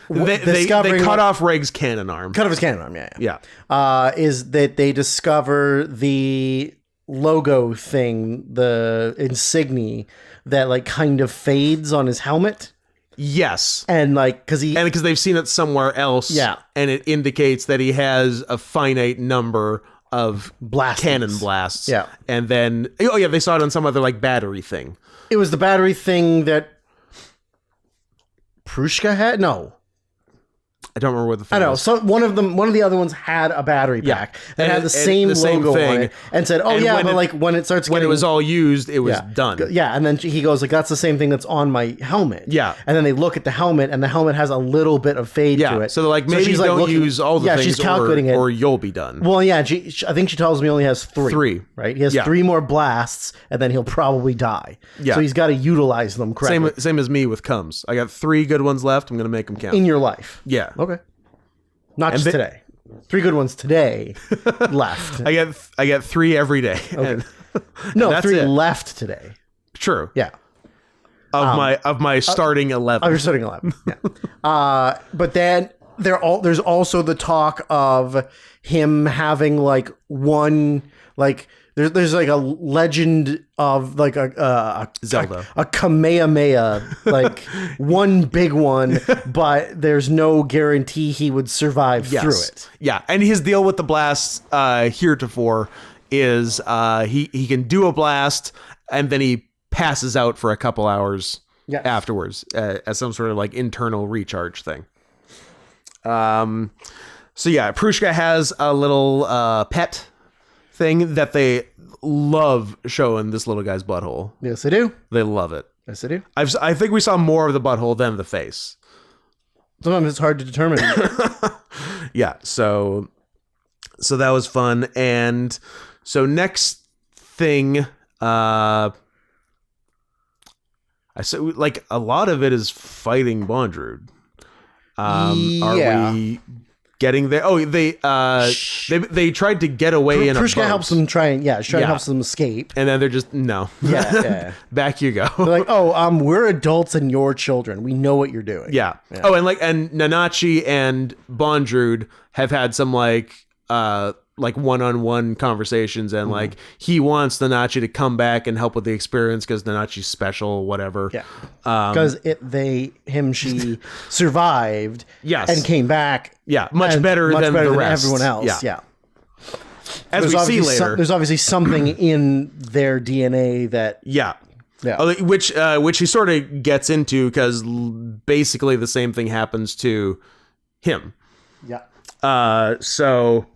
Speaker 2: they cut off Reg's cannon arm.
Speaker 1: Cut off his cannon arm,
Speaker 2: Yeah.
Speaker 1: is that they discover the logo thing, the insignia that like kind of fades on his helmet.
Speaker 2: Yes.
Speaker 1: And like, because
Speaker 2: they've seen it somewhere else.
Speaker 1: Yeah.
Speaker 2: And it indicates that he has a finite number of cannon blasts.
Speaker 1: Yeah.
Speaker 2: And then, they saw it on some other like battery thing.
Speaker 1: it was the battery thing that Prushka had. No,
Speaker 2: I don't remember what the thing
Speaker 1: I know.
Speaker 2: was.
Speaker 1: So one of the other ones had a battery pack that had the same logo on it, and said, "Oh
Speaker 2: and
Speaker 1: yeah,
Speaker 2: when
Speaker 1: but
Speaker 2: it-
Speaker 1: like when it starts
Speaker 2: when
Speaker 1: getting,
Speaker 2: it was all used, it was done."
Speaker 1: Yeah, and then he goes like, "That's the same thing that's on my helmet."
Speaker 2: Yeah.
Speaker 1: and then they look at the helmet, and the helmet has a little bit of fade to it.
Speaker 2: So they're like, maybe
Speaker 1: she's
Speaker 2: don't
Speaker 1: looking-
Speaker 2: use all the things,
Speaker 1: she's calculating
Speaker 2: or you'll be done.
Speaker 1: Well, yeah, I think she tells me he only has three.
Speaker 2: Three.
Speaker 1: Right? He has
Speaker 2: Yeah.
Speaker 1: 3 more blasts, and then he'll probably die.
Speaker 2: Yeah.
Speaker 1: So he's got to utilize them correctly
Speaker 2: Same as me with Combs. I got 3 good ones left. I'm gonna make them count.
Speaker 1: in your life.
Speaker 2: Yeah.
Speaker 1: Okay. Not just today. 3 good ones today left.
Speaker 2: I get 3 every day. Okay.
Speaker 1: No,
Speaker 2: that's
Speaker 1: 3
Speaker 2: it.
Speaker 1: left today.
Speaker 2: True.
Speaker 1: Yeah.
Speaker 2: Of my starting 11.
Speaker 1: Oh, you're starting 11. Yeah. But then there's also the talk of him having like one, like there's like a legend of like a
Speaker 2: Zelda.
Speaker 1: a Kamehameha, like one big one, but there's no guarantee he would survive through it.
Speaker 2: Yeah, and his deal with the blasts heretofore is he can do a blast and then he passes out for a couple hours afterwards as some sort of like internal recharge thing. So yeah, Prushka has a little pet thing that they love showing this little guy's butthole.
Speaker 1: Yes, I do.
Speaker 2: They love it.
Speaker 1: Yes, I do.
Speaker 2: I think we saw more of the butthole than the face.
Speaker 1: Sometimes it's hard to determine.
Speaker 2: Yeah, so that was fun. And so next thing, I said like a lot of it is fighting Bondrewd. Are we getting there? Oh, they tried to get away in a boat.
Speaker 1: Prushka helps them helps them escape.
Speaker 2: And then they're just, no.
Speaker 1: Yeah.
Speaker 2: Back you go.
Speaker 1: They're like, oh, we're adults and you're children. We know what you're doing.
Speaker 2: Yeah. Oh, and Nanachi and Bondrewd have had some like one-on-one conversations, and like he wants Nanachi to come back and help with the experience because Nanachi's special, whatever.
Speaker 1: Yeah. Because she survived.
Speaker 2: Yes.
Speaker 1: And came back.
Speaker 2: Yeah. Much better than the rest.
Speaker 1: Everyone else. Yeah.
Speaker 2: As we see later.
Speaker 1: There's obviously something in their DNA that.
Speaker 2: Yeah.
Speaker 1: Yeah.
Speaker 2: Which he sort of gets into because basically the same thing happens to him.
Speaker 1: Yeah.
Speaker 2: So.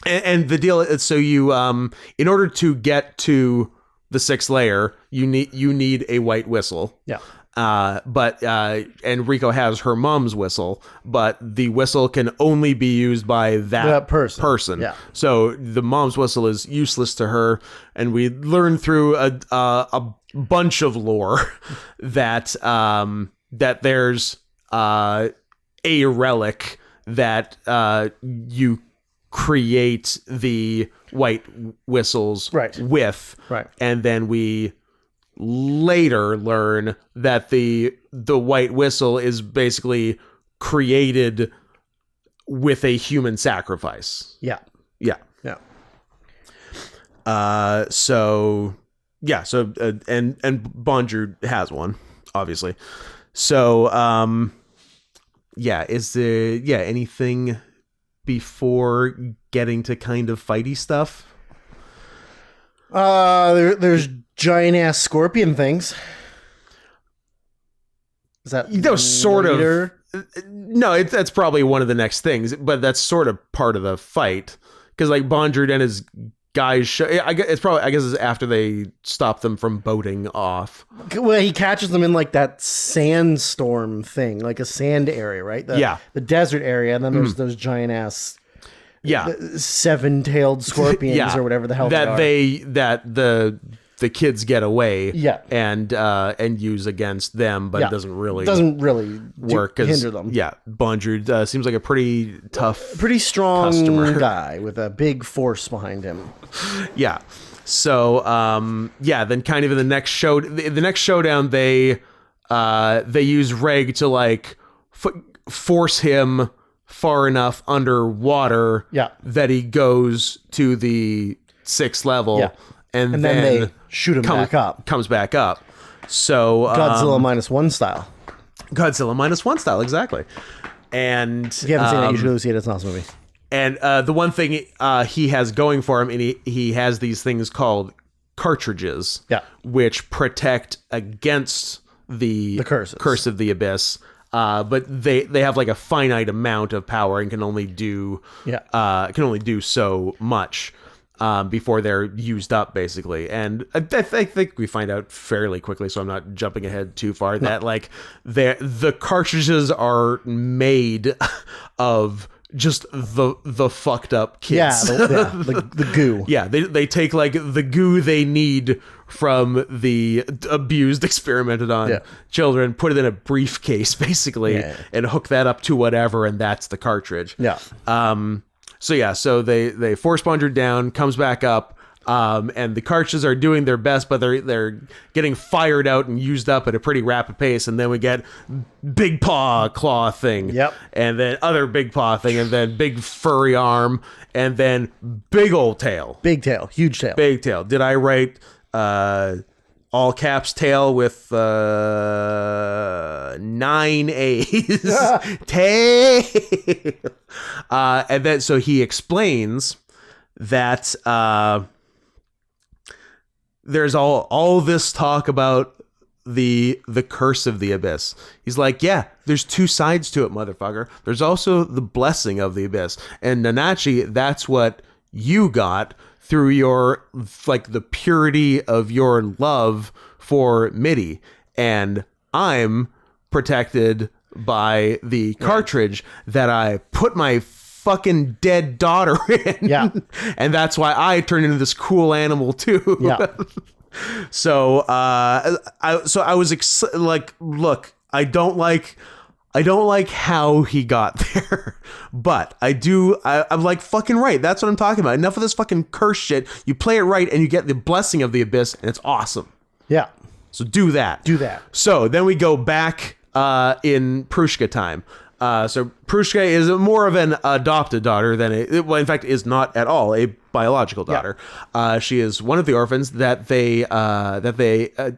Speaker 2: And the deal is, so you, in order to get to the 6th layer, you need a white whistle.
Speaker 1: Yeah.
Speaker 2: And Rico has her mom's whistle, but the whistle can only be used by that person.
Speaker 1: Yeah.
Speaker 2: So the mom's whistle is useless to her, and we learn through a bunch of lore that there's a relic that you create the white whistles with, and then we later learn that the white whistle is basically created with a human sacrifice.
Speaker 1: Yeah.
Speaker 2: Yeah.
Speaker 1: Yeah.
Speaker 2: So and Bonjour has one, obviously. So is there anything before getting to kind of fighty stuff?
Speaker 1: There's giant ass scorpion things. Is that
Speaker 2: was sort
Speaker 1: later?
Speaker 2: of no? That's probably one of the next things, but that's sort of part of the fight because like Bonjour and his guys. I guess it's after they stop them from boating off.
Speaker 1: Well, he catches them in like that sandstorm thing, like a sand area, right? The desert area, and then there's those giant ass. Seven-tailed scorpions or whatever the hell
Speaker 2: that the kids get away and use against them, but it doesn't really
Speaker 1: work, hinder them.
Speaker 2: Bonjour seems like a pretty tough,
Speaker 1: pretty strong
Speaker 2: customer
Speaker 1: guy with a big force behind him.
Speaker 2: So then kind of in the next showdown they use Reg to like force him far enough underwater that he goes to the 6th level and then
Speaker 1: they shoot him back up.
Speaker 2: Comes back up. So
Speaker 1: Godzilla -1 style.
Speaker 2: Godzilla -1 style, exactly. And
Speaker 1: if you haven't seen it, you should go see it. It's an awesome movie.
Speaker 2: And the one thing he has going for him, and he has these things called cartridges, which protect against the curse of the abyss. But they have like a finite amount of power and can only do so much before they're used up, basically. And I think we find out fairly quickly, so I'm not jumping ahead too far, that like the cartridges are made of just the fucked up kids.
Speaker 1: The goo.
Speaker 2: They take like the goo they need from the abused, experimented on children, put it in a briefcase basically, and hook that up to whatever, and that's the cartridge. So they force Bonjour down, comes back up, and the cartridges are doing their best, but they're getting fired out and used up at a pretty rapid pace, and then we get big paw claw thing, and then other big paw thing, and then big furry arm, and then big old tail,
Speaker 1: huge tail,
Speaker 2: big tail. Did I write all caps tail with 9 A's? Tail. And then so he explains that there's all this talk about the curse of the abyss. He's like, there's 2 sides to it, motherfucker. There's also the blessing of the abyss. And Nanachi, that's what you got through your, like, the purity of your love for Mitty. And I'm protected by the cartridge that I put my fucking dead daughter in. And that's why I turned into this cool animal too. So I was like, look, I don't like how he got there, but I'm like, fucking right. That's what I'm talking about. Enough of this fucking curse shit. You play it right and you get the blessing of the abyss, and it's awesome. So do that. So then we go back in Prushka time. So Prushka is more of an adopted daughter than in fact, is not at all a biological daughter. She is one of the orphans that they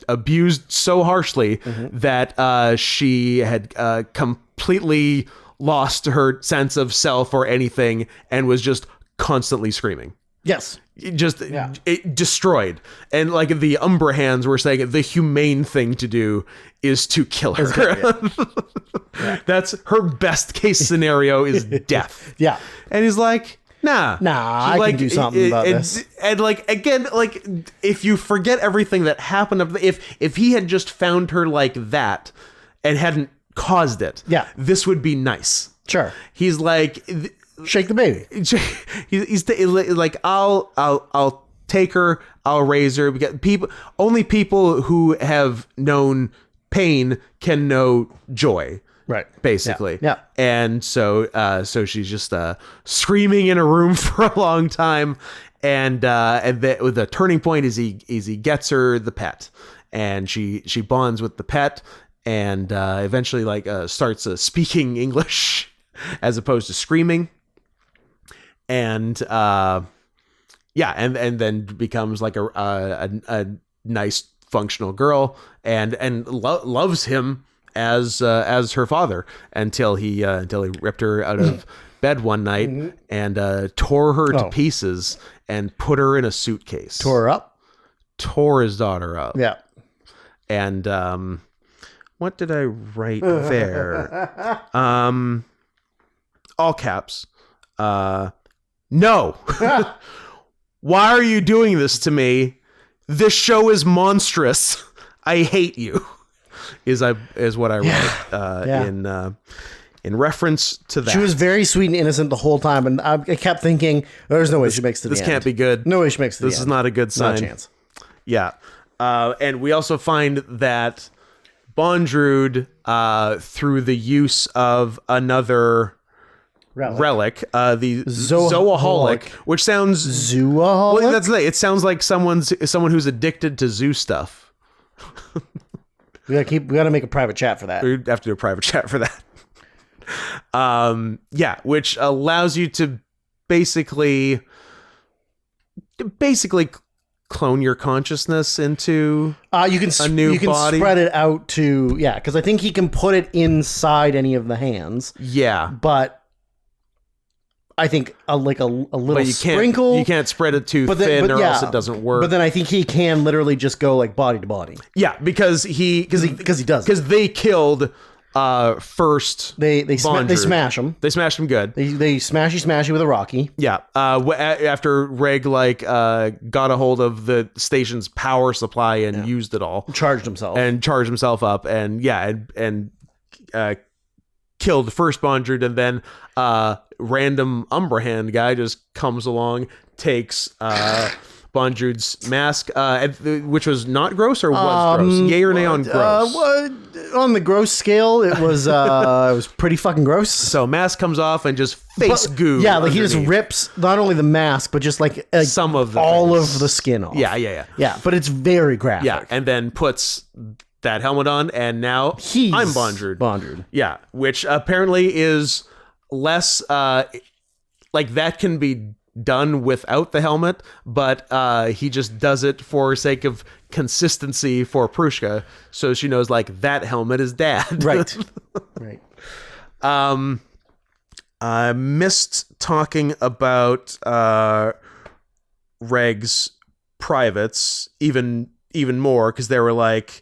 Speaker 2: abused so harshly that she had completely lost her sense of self or anything and was just constantly screaming. It destroyed. And like the Umbra hands were saying, the humane thing to do is to kill her. That's her best case scenario is death. And he's like, nah,
Speaker 1: I can do something about this.
Speaker 2: And like, again, like if you forget everything that happened, if he had just found her like that and hadn't caused it, this would be nice. He's like,
Speaker 1: shake the baby.
Speaker 2: He's like, I'll take her, I'll raise her, because only people who have known pain can know joy. Basically. And so she's just screaming in a room for a long time, and the turning point is he gets her the pet, and she bonds with the pet, and eventually starts speaking English as opposed to screaming, and and then becomes like a nice functional girl, and loves him as her father until he ripped her out of bed one night and tore her to pieces and put her in a suitcase. Tore his daughter up.
Speaker 1: Yeah.
Speaker 2: And what did I write there? All caps. No. Why are you doing this to me? This show is monstrous. I hate you. Is what I wrote in reference to that.
Speaker 1: She was very sweet and innocent the whole time, and I kept thinking, there's no way she makes it to the end.
Speaker 2: This can't be good.
Speaker 1: No way she makes it to the end.
Speaker 2: This is not a good sign.
Speaker 1: Not a chance.
Speaker 2: Yeah. And we also find that Bondrewd, through the use of another relic, the Zooaholic, which sounds...
Speaker 1: Zooaholic?
Speaker 2: Well, that's it. It sounds like someone who's addicted to zoo stuff.
Speaker 1: We gotta make a private chat for that.
Speaker 2: We have to do a private chat for that. Which allows you to basically clone your consciousness into
Speaker 1: you can
Speaker 2: body.
Speaker 1: Spread it out to because I think he can put it inside any of the hands.
Speaker 2: Yeah,
Speaker 1: but I think a little sprinkle.
Speaker 2: You can't spread it too thin, or else it doesn't work.
Speaker 1: But then I think he can literally just go like body to body.
Speaker 2: Yeah, because he does. Because they killed first.
Speaker 1: They smash him.
Speaker 2: They smashed him good.
Speaker 1: They smashy with a Rocky.
Speaker 2: Yeah. After Reg got a hold of the station's power supply and used it all,
Speaker 1: charged himself
Speaker 2: up, and killed the first Bondrewd, and then random Umbra Hand guy just comes along, takes Bondrewd's mask, which was not gross or was gross? Yay or nay on gross?
Speaker 1: On the gross scale, it was it was pretty fucking gross.
Speaker 2: So mask comes off and just goo.
Speaker 1: Yeah, like underneath. He just rips not only the mask but just like
Speaker 2: some of
Speaker 1: all of the skin off.
Speaker 2: Yeah.
Speaker 1: But it's very graphic.
Speaker 2: Yeah, and then puts that helmet on, and now I'm Bondrewd. Yeah, which apparently is less like that can be done without the helmet, but he just does it for sake of consistency for Prushka, so she knows like that helmet is dad.
Speaker 1: Right.
Speaker 2: I missed talking about Reg's privates even more, because they were like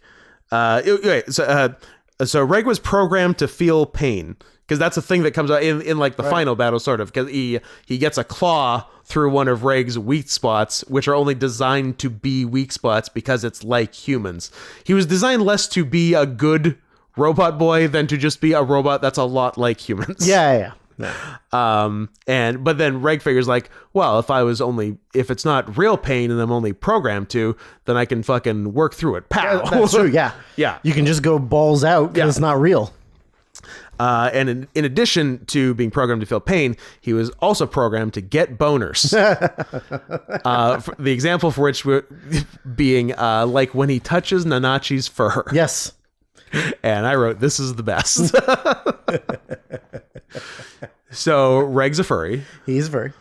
Speaker 2: so Reg was programmed to feel pain, because that's a thing that comes out in like the final battle, sort of, because he gets a claw through one of Reg's weak spots, which are only designed to be weak spots because it's like humans. He was designed less to be a good robot boy than to just be a robot that's a lot like humans.
Speaker 1: Yeah.
Speaker 2: But then Reg figures like, well, if it's not real pain and I'm only programmed to, then I can fucking work through it. Pow.
Speaker 1: That's true. Yeah. You can just go balls out because it's not real.
Speaker 2: And in addition to being programmed to feel pain, he was also programmed to get boners. The example for which being like when he touches Nanachi's fur.
Speaker 1: Yes.
Speaker 2: And I wrote, this is the best. So Reg's a furry.
Speaker 1: He's a furry.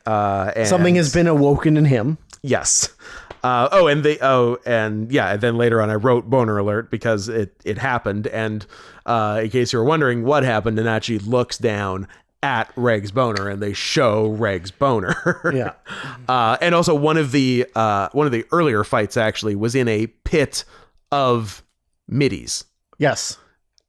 Speaker 2: And
Speaker 1: something has been awoken in him.
Speaker 2: Yes. And then later on I wrote boner alert because it happened. And in case you were wondering what happened, Nanachi looks down at Reg's boner and they show Reg's boner.
Speaker 1: Yeah.
Speaker 2: And also one of the earlier fights actually was in a pit of middies.
Speaker 1: Yes.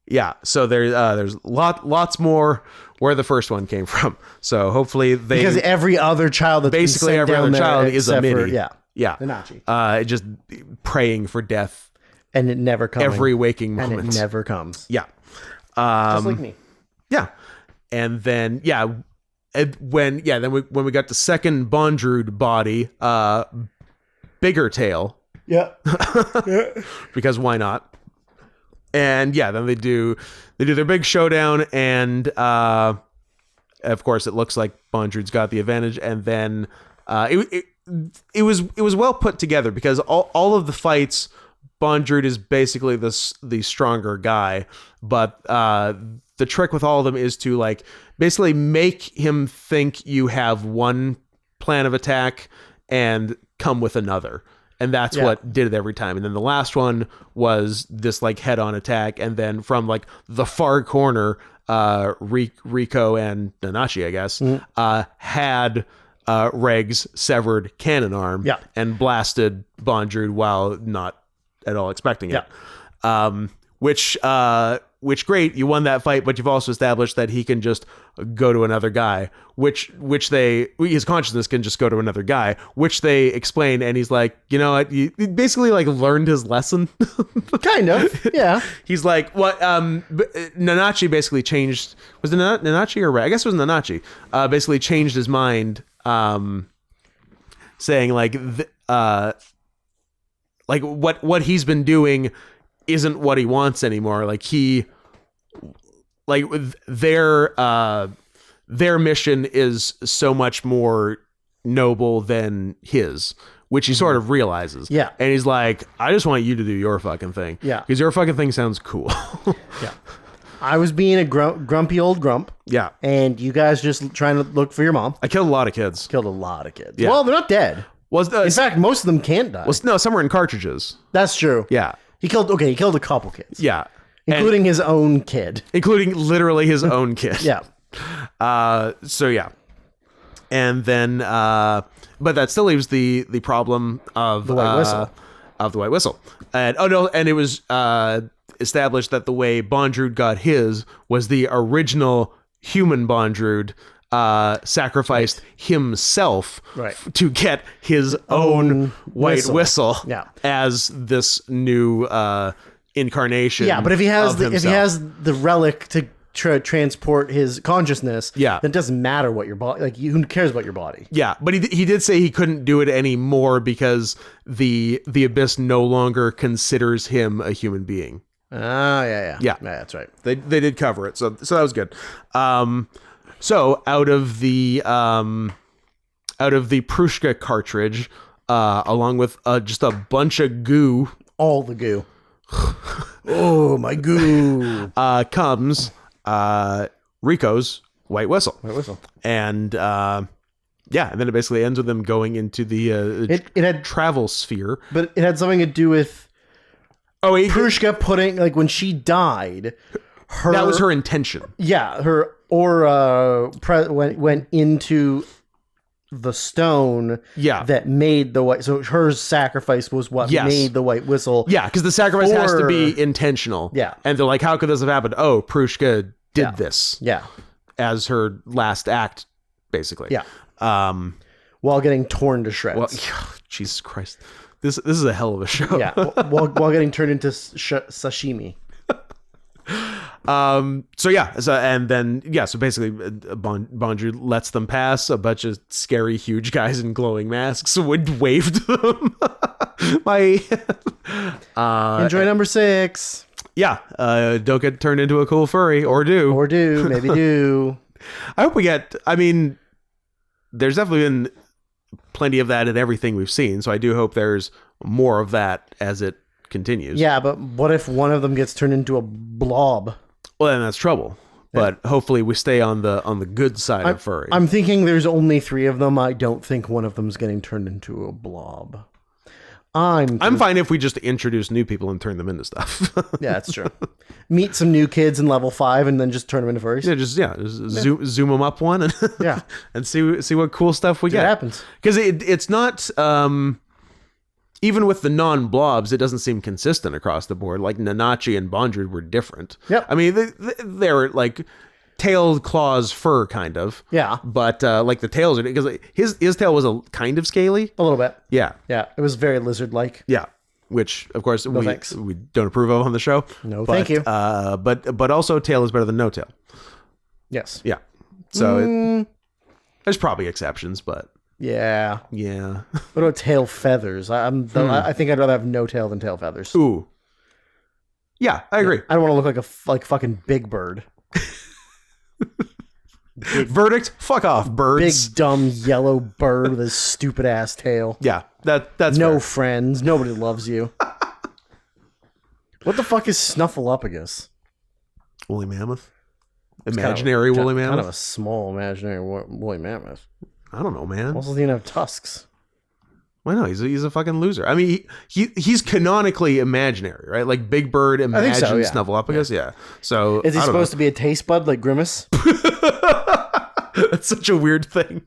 Speaker 2: Yeah. So there's lots more where the first one came from. So hopefully because
Speaker 1: every other child that's
Speaker 2: basically every other child is a middy.
Speaker 1: Yeah.
Speaker 2: Nanachi. Just praying for death.
Speaker 1: And it never comes.
Speaker 2: Every waking moment.
Speaker 1: And it never comes.
Speaker 2: Yeah.
Speaker 1: Just like me.
Speaker 2: Yeah. And then, when we got the second Bondrewd body, bigger tail.
Speaker 1: Yeah.
Speaker 2: Because why not? And then they do their big showdown, and of course it looks like Bondrewd's got the advantage, and then it was well put together because all of the fights Bondrewd is basically the stronger guy, but the trick with all of them is to like basically make him think you have one plan of attack and come with another. And that's what did it every time. And then the last one was this like head-on attack, and then from like the far corner, Rico and Nanachi, I guess, had Reg's severed cannon arm and blasted Bondrewd while not at all expecting it. Which great, you won that fight, but you've also established that he can just go to another guy, his consciousness can just go to another guy, which they explain, and he's like, you know what, he basically like learned his lesson.
Speaker 1: Kind of, yeah.
Speaker 2: He's like, what, Nanachi basically changed, was it Nanachi or Reg? I guess it was Nanachi, basically changed his mind, saying like what he's been doing isn't what he wants anymore. Their mission is so much more noble than his, which he sort of realizes.
Speaker 1: Yeah.
Speaker 2: And he's like, I just want you to do your fucking thing.
Speaker 1: Yeah.
Speaker 2: Because your fucking thing sounds cool.
Speaker 1: Yeah. I was being a grumpy old grump.
Speaker 2: Yeah.
Speaker 1: And you guys just trying to look for your mom.
Speaker 2: I killed a lot of kids.
Speaker 1: Killed a lot of kids.
Speaker 2: Yeah.
Speaker 1: Well, they're not dead. In fact, most of them can't die.
Speaker 2: No, some were in cartridges.
Speaker 1: That's true.
Speaker 2: Yeah.
Speaker 1: He killed a couple kids.
Speaker 2: Yeah.
Speaker 1: Including his own kid.
Speaker 2: Including literally his own kid.
Speaker 1: Yeah.
Speaker 2: So yeah. And then but that still leaves the problem of
Speaker 1: the white whistle.
Speaker 2: Of the white whistle. And and it was established that the way Bondrewd got his was the original human Bondrewd sacrificed himself to get his own white whistle as this new incarnation.
Speaker 1: Yeah, but if he has the relic to transport his consciousness, then it doesn't matter what your body, like, who cares about your body?
Speaker 2: Yeah, but he did say he couldn't do it anymore because the Abyss no longer considers him a human being.
Speaker 1: Yeah, that's right.
Speaker 2: They did cover it, so that was good. So out of the Prushka cartridge, along with just a bunch of goo,
Speaker 1: all the goo. Oh, my goo!
Speaker 2: Comes Rico's white whistle. And and then it basically ends with them going into the it had travel sphere,
Speaker 1: but it had something to do with Prushka putting, like, when she died, that
Speaker 2: was her intention.
Speaker 1: Yeah, her aura went into the stone that made the white, so her sacrifice was what made the white whistle.
Speaker 2: Yeah, because the sacrifice has to be intentional.
Speaker 1: Yeah.
Speaker 2: And they're like, how could this have happened? Oh, Prushka did this.
Speaker 1: Yeah.
Speaker 2: As her last act, basically.
Speaker 1: Yeah. While getting torn to shreds.
Speaker 2: Well, Jesus Christ. This is a hell of a show.
Speaker 1: Yeah. While getting turned into sashimi.
Speaker 2: So basically Bondrewd lets them pass. A bunch of scary huge guys in glowing masks would wave to them.
Speaker 1: Enjoy number 6.
Speaker 2: Don't get turned into a cool furry, or maybe do. I hope we get, there's definitely been plenty of that in everything we've seen, so I do hope there's more of that as it continues.
Speaker 1: Yeah, but what if one of them gets turned into a blob?
Speaker 2: Well, then that's trouble. But hopefully we stay on the good side of furry.
Speaker 1: I'm thinking there's only 3 of them. I don't think one of them's getting turned into a blob. I'm
Speaker 2: fine if we just introduce new people and turn them into stuff.
Speaker 1: Yeah, that's true. Meet some new kids in level 5 and then just turn them into furries.
Speaker 2: Zoom them up one and and see what cool stuff we get.
Speaker 1: What happens?
Speaker 2: Because it's not even with the non-blobs, it doesn't seem consistent across the board. Like Nanachi and Bondrewd were different.
Speaker 1: Yep.
Speaker 2: They're like tailed, claws, fur kind of.
Speaker 1: Yeah.
Speaker 2: But like the tails are, because his tail was a kind of scaly.
Speaker 1: A little bit.
Speaker 2: Yeah.
Speaker 1: Yeah. It was very lizard-like.
Speaker 2: Yeah. Which of course we don't approve of on the show.
Speaker 1: No, thank you.
Speaker 2: But also tail is better than no tail.
Speaker 1: Yes.
Speaker 2: Yeah. So there's probably exceptions, but.
Speaker 1: Yeah.
Speaker 2: Yeah.
Speaker 1: What about tail feathers? I think I'd rather have no tail than tail feathers.
Speaker 2: Ooh. Yeah, I agree.
Speaker 1: I don't want to look like fucking Big Bird.
Speaker 2: Verdict: fuck off, birds.
Speaker 1: Big dumb yellow bird with his stupid ass tail.
Speaker 2: Yeah, that's
Speaker 1: no
Speaker 2: fair.
Speaker 1: friends. Nobody loves you. What the fuck is Snuffleupagus?
Speaker 2: Woolly mammoth.
Speaker 1: It's
Speaker 2: Imaginary woolly mammoth.
Speaker 1: Kind of a small imaginary woolly mammoth.
Speaker 2: I don't know, man.
Speaker 1: Also, doesn't have tusks.
Speaker 2: Why not? He's a fucking loser. I mean, he's canonically imaginary, right? Like Big Bird imagined
Speaker 1: so, yeah.
Speaker 2: Snuffleupagus. Yeah. So
Speaker 1: Is he supposed to be a taste bud like Grimace?
Speaker 2: That's such a weird thing.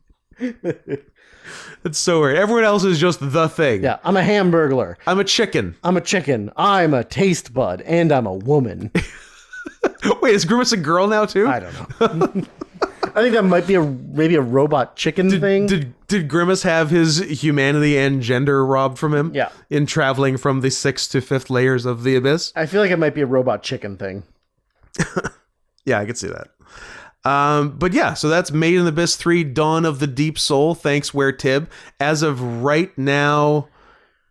Speaker 2: It's so weird. Everyone else is just the thing.
Speaker 1: Yeah, I'm a hamburglar.
Speaker 2: I'm a chicken.
Speaker 1: I'm a chicken. I'm a taste bud, and I'm a woman.
Speaker 2: Wait, is Grimace a girl now too?
Speaker 1: I don't know. I think that might be maybe a robot chicken thing.
Speaker 2: Did Grimace have his humanity and gender robbed from him?
Speaker 1: Yeah.
Speaker 2: In traveling from the 6th to 5th layers of the abyss?
Speaker 1: I feel like it might be a robot chicken thing.
Speaker 2: Yeah, I could see that. But yeah, so that's Made in the Abyss 3, Dawn of the Deep Soul. Thanks, Where Tib. As of right now,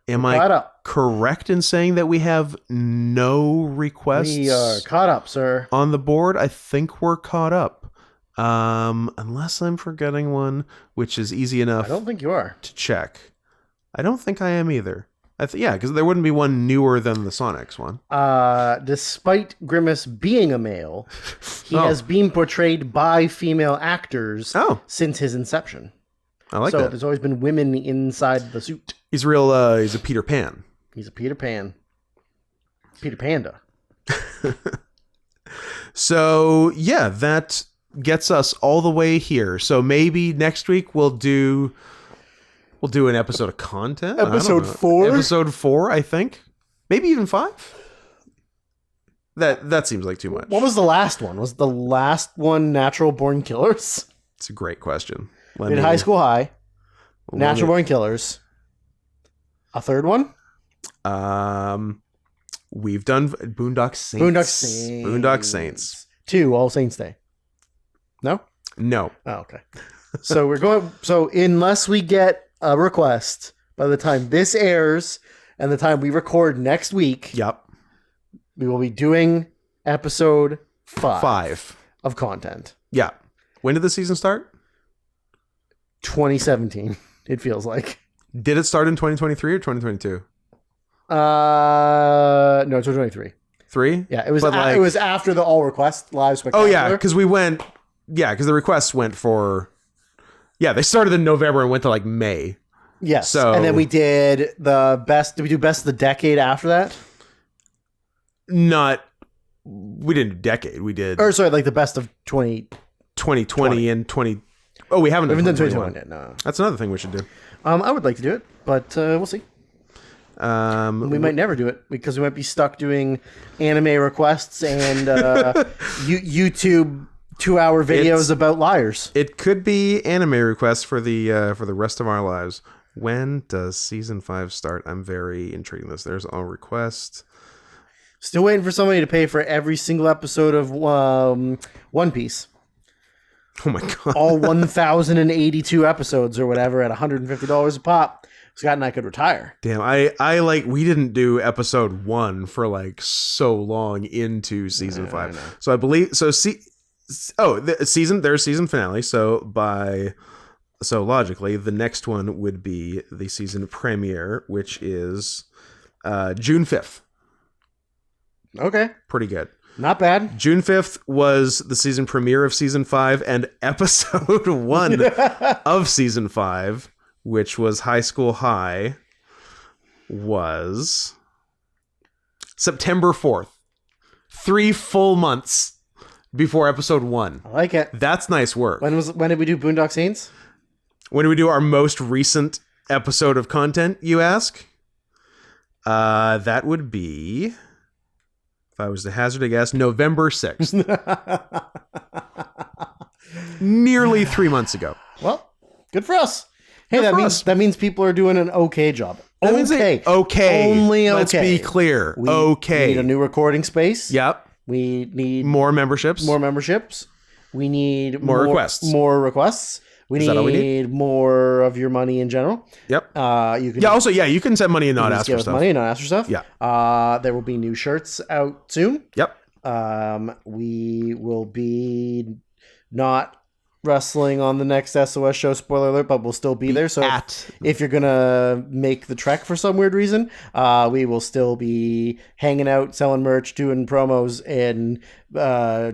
Speaker 2: am I correct in saying that we have no requests?
Speaker 1: We are caught up, sir.
Speaker 2: On the board, I think we're caught up. Unless I'm forgetting one, which is easy enough.
Speaker 1: I don't think you are.
Speaker 2: To check. I don't think I am either. Yeah, because there wouldn't be one newer than the Sonics one.
Speaker 1: Despite Grimace being a male, he has been portrayed by female actors since his inception.
Speaker 2: I like that.
Speaker 1: So there's always been women inside the suit.
Speaker 2: He's real. He's a Peter Pan.
Speaker 1: He's a Peter Pan. Peter Panda.
Speaker 2: So yeah, that gets us all the way here. So maybe next week we'll do an episode of content.
Speaker 1: Episode 4?
Speaker 2: Episode 4, I think. Maybe even 5? That seems like too much.
Speaker 1: What was the last one? Was the last one Natural Born Killers?
Speaker 2: It's a great question.
Speaker 1: In High School High. Natural Born Killers. A third one?
Speaker 2: We've done Boondock Saints. Boondock Saints.
Speaker 1: 2, All Saints Day. No?
Speaker 2: No.
Speaker 1: Oh, okay. So unless we get a request by the time this airs and the time we record next week,
Speaker 2: yep,
Speaker 1: we will be doing episode 5 of content.
Speaker 2: Yeah. When did the season start?
Speaker 1: 2017, it feels like.
Speaker 2: Did it start in 2023 or 2022?
Speaker 1: No, 2023.
Speaker 2: 3?
Speaker 1: Yeah, it was it was after the all request live spectacular.
Speaker 2: Oh yeah, because the requests went for they started in November and went to like May.
Speaker 1: Yes.
Speaker 2: So,
Speaker 1: and then we did the best. Did we do best of the decade after that?
Speaker 2: We didn't do decade. We did.
Speaker 1: Or sorry, like the best of
Speaker 2: 2020 and 20. Oh, we haven't done
Speaker 1: 2021. No.
Speaker 2: That's another thing we should do.
Speaker 1: I would like to do it, but we'll see. We might never do it because we might be stuck doing anime requests and YouTube 2-hour videos about liars.
Speaker 2: It could be anime requests for the rest of our lives. When does season 5 start? I'm very intrigued in this. There's a request.
Speaker 1: Still waiting for somebody to pay for every single episode of One Piece.
Speaker 2: Oh my god!
Speaker 1: All 1,082 episodes or whatever at $150 a pop. Scott and I could retire.
Speaker 2: Damn, we didn't do episode 1 for like so long into season 5. So I believe there's season finale. So logically, the next one would be the season premiere, which is June 5th.
Speaker 1: Okay,
Speaker 2: pretty good.
Speaker 1: Not bad.
Speaker 2: June 5th was the season premiere of season 5, and episode 1 of season 5, which was High School High, was September 4th. 3 full months before episode 1.
Speaker 1: I like it.
Speaker 2: That's nice work.
Speaker 1: When did we do Boondock Saints?
Speaker 2: When did we do our most recent episode of content, you ask? That would be, if I was to hazard a guess, November 6th. Nearly 3 months ago.
Speaker 1: Well, good for us. Hey, that means people are doing an okay job. Okay. Only okay.
Speaker 2: Let's be clear.
Speaker 1: We need a new recording space.
Speaker 2: Yep.
Speaker 1: We need
Speaker 2: more memberships.
Speaker 1: We need
Speaker 2: more requests.
Speaker 1: More requests. We need more of your money in general.
Speaker 2: Yep.
Speaker 1: You can
Speaker 2: you can send money and not ask for stuff.
Speaker 1: Money and not ask for stuff.
Speaker 2: Yeah.
Speaker 1: There will be new shirts out soon.
Speaker 2: Yep.
Speaker 1: We will be not wrestling on the next SOS show. Spoiler alert, but we'll still be there. So if you're gonna make the trek for some weird reason, we will still be hanging out, selling merch, doing promos, and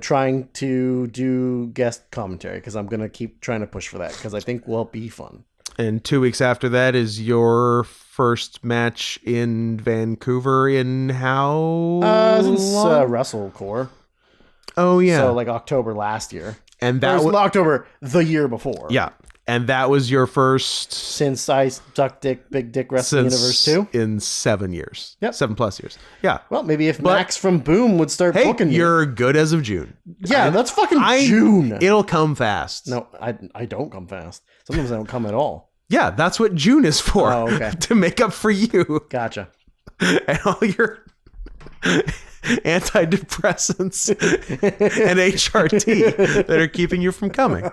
Speaker 1: trying to do guest commentary, because I'm gonna keep trying to push for that, because I think will be fun.
Speaker 2: And 2 weeks after that is your first match in Vancouver in how
Speaker 1: Since
Speaker 2: long?
Speaker 1: WrestleCore.
Speaker 2: Oh yeah.
Speaker 1: So like October last year.
Speaker 2: And that
Speaker 1: was
Speaker 2: was
Speaker 1: October the year before.
Speaker 2: Yeah. And that was your first
Speaker 1: since I sucked dick, big dick wrestling universe too.
Speaker 2: In 7 years.
Speaker 1: Yep.
Speaker 2: 7+ years. Yeah.
Speaker 1: Well, maybe if Max from Boom would start booking me.
Speaker 2: You're good as of June.
Speaker 1: Yeah, that's fucking June.
Speaker 2: It'll come fast.
Speaker 1: No, I don't come fast. Sometimes I don't come at all.
Speaker 2: Yeah, that's what June is for.
Speaker 1: Oh, okay.
Speaker 2: To make up for you.
Speaker 1: Gotcha.
Speaker 2: And all your antidepressants and HRT that are keeping you from coming.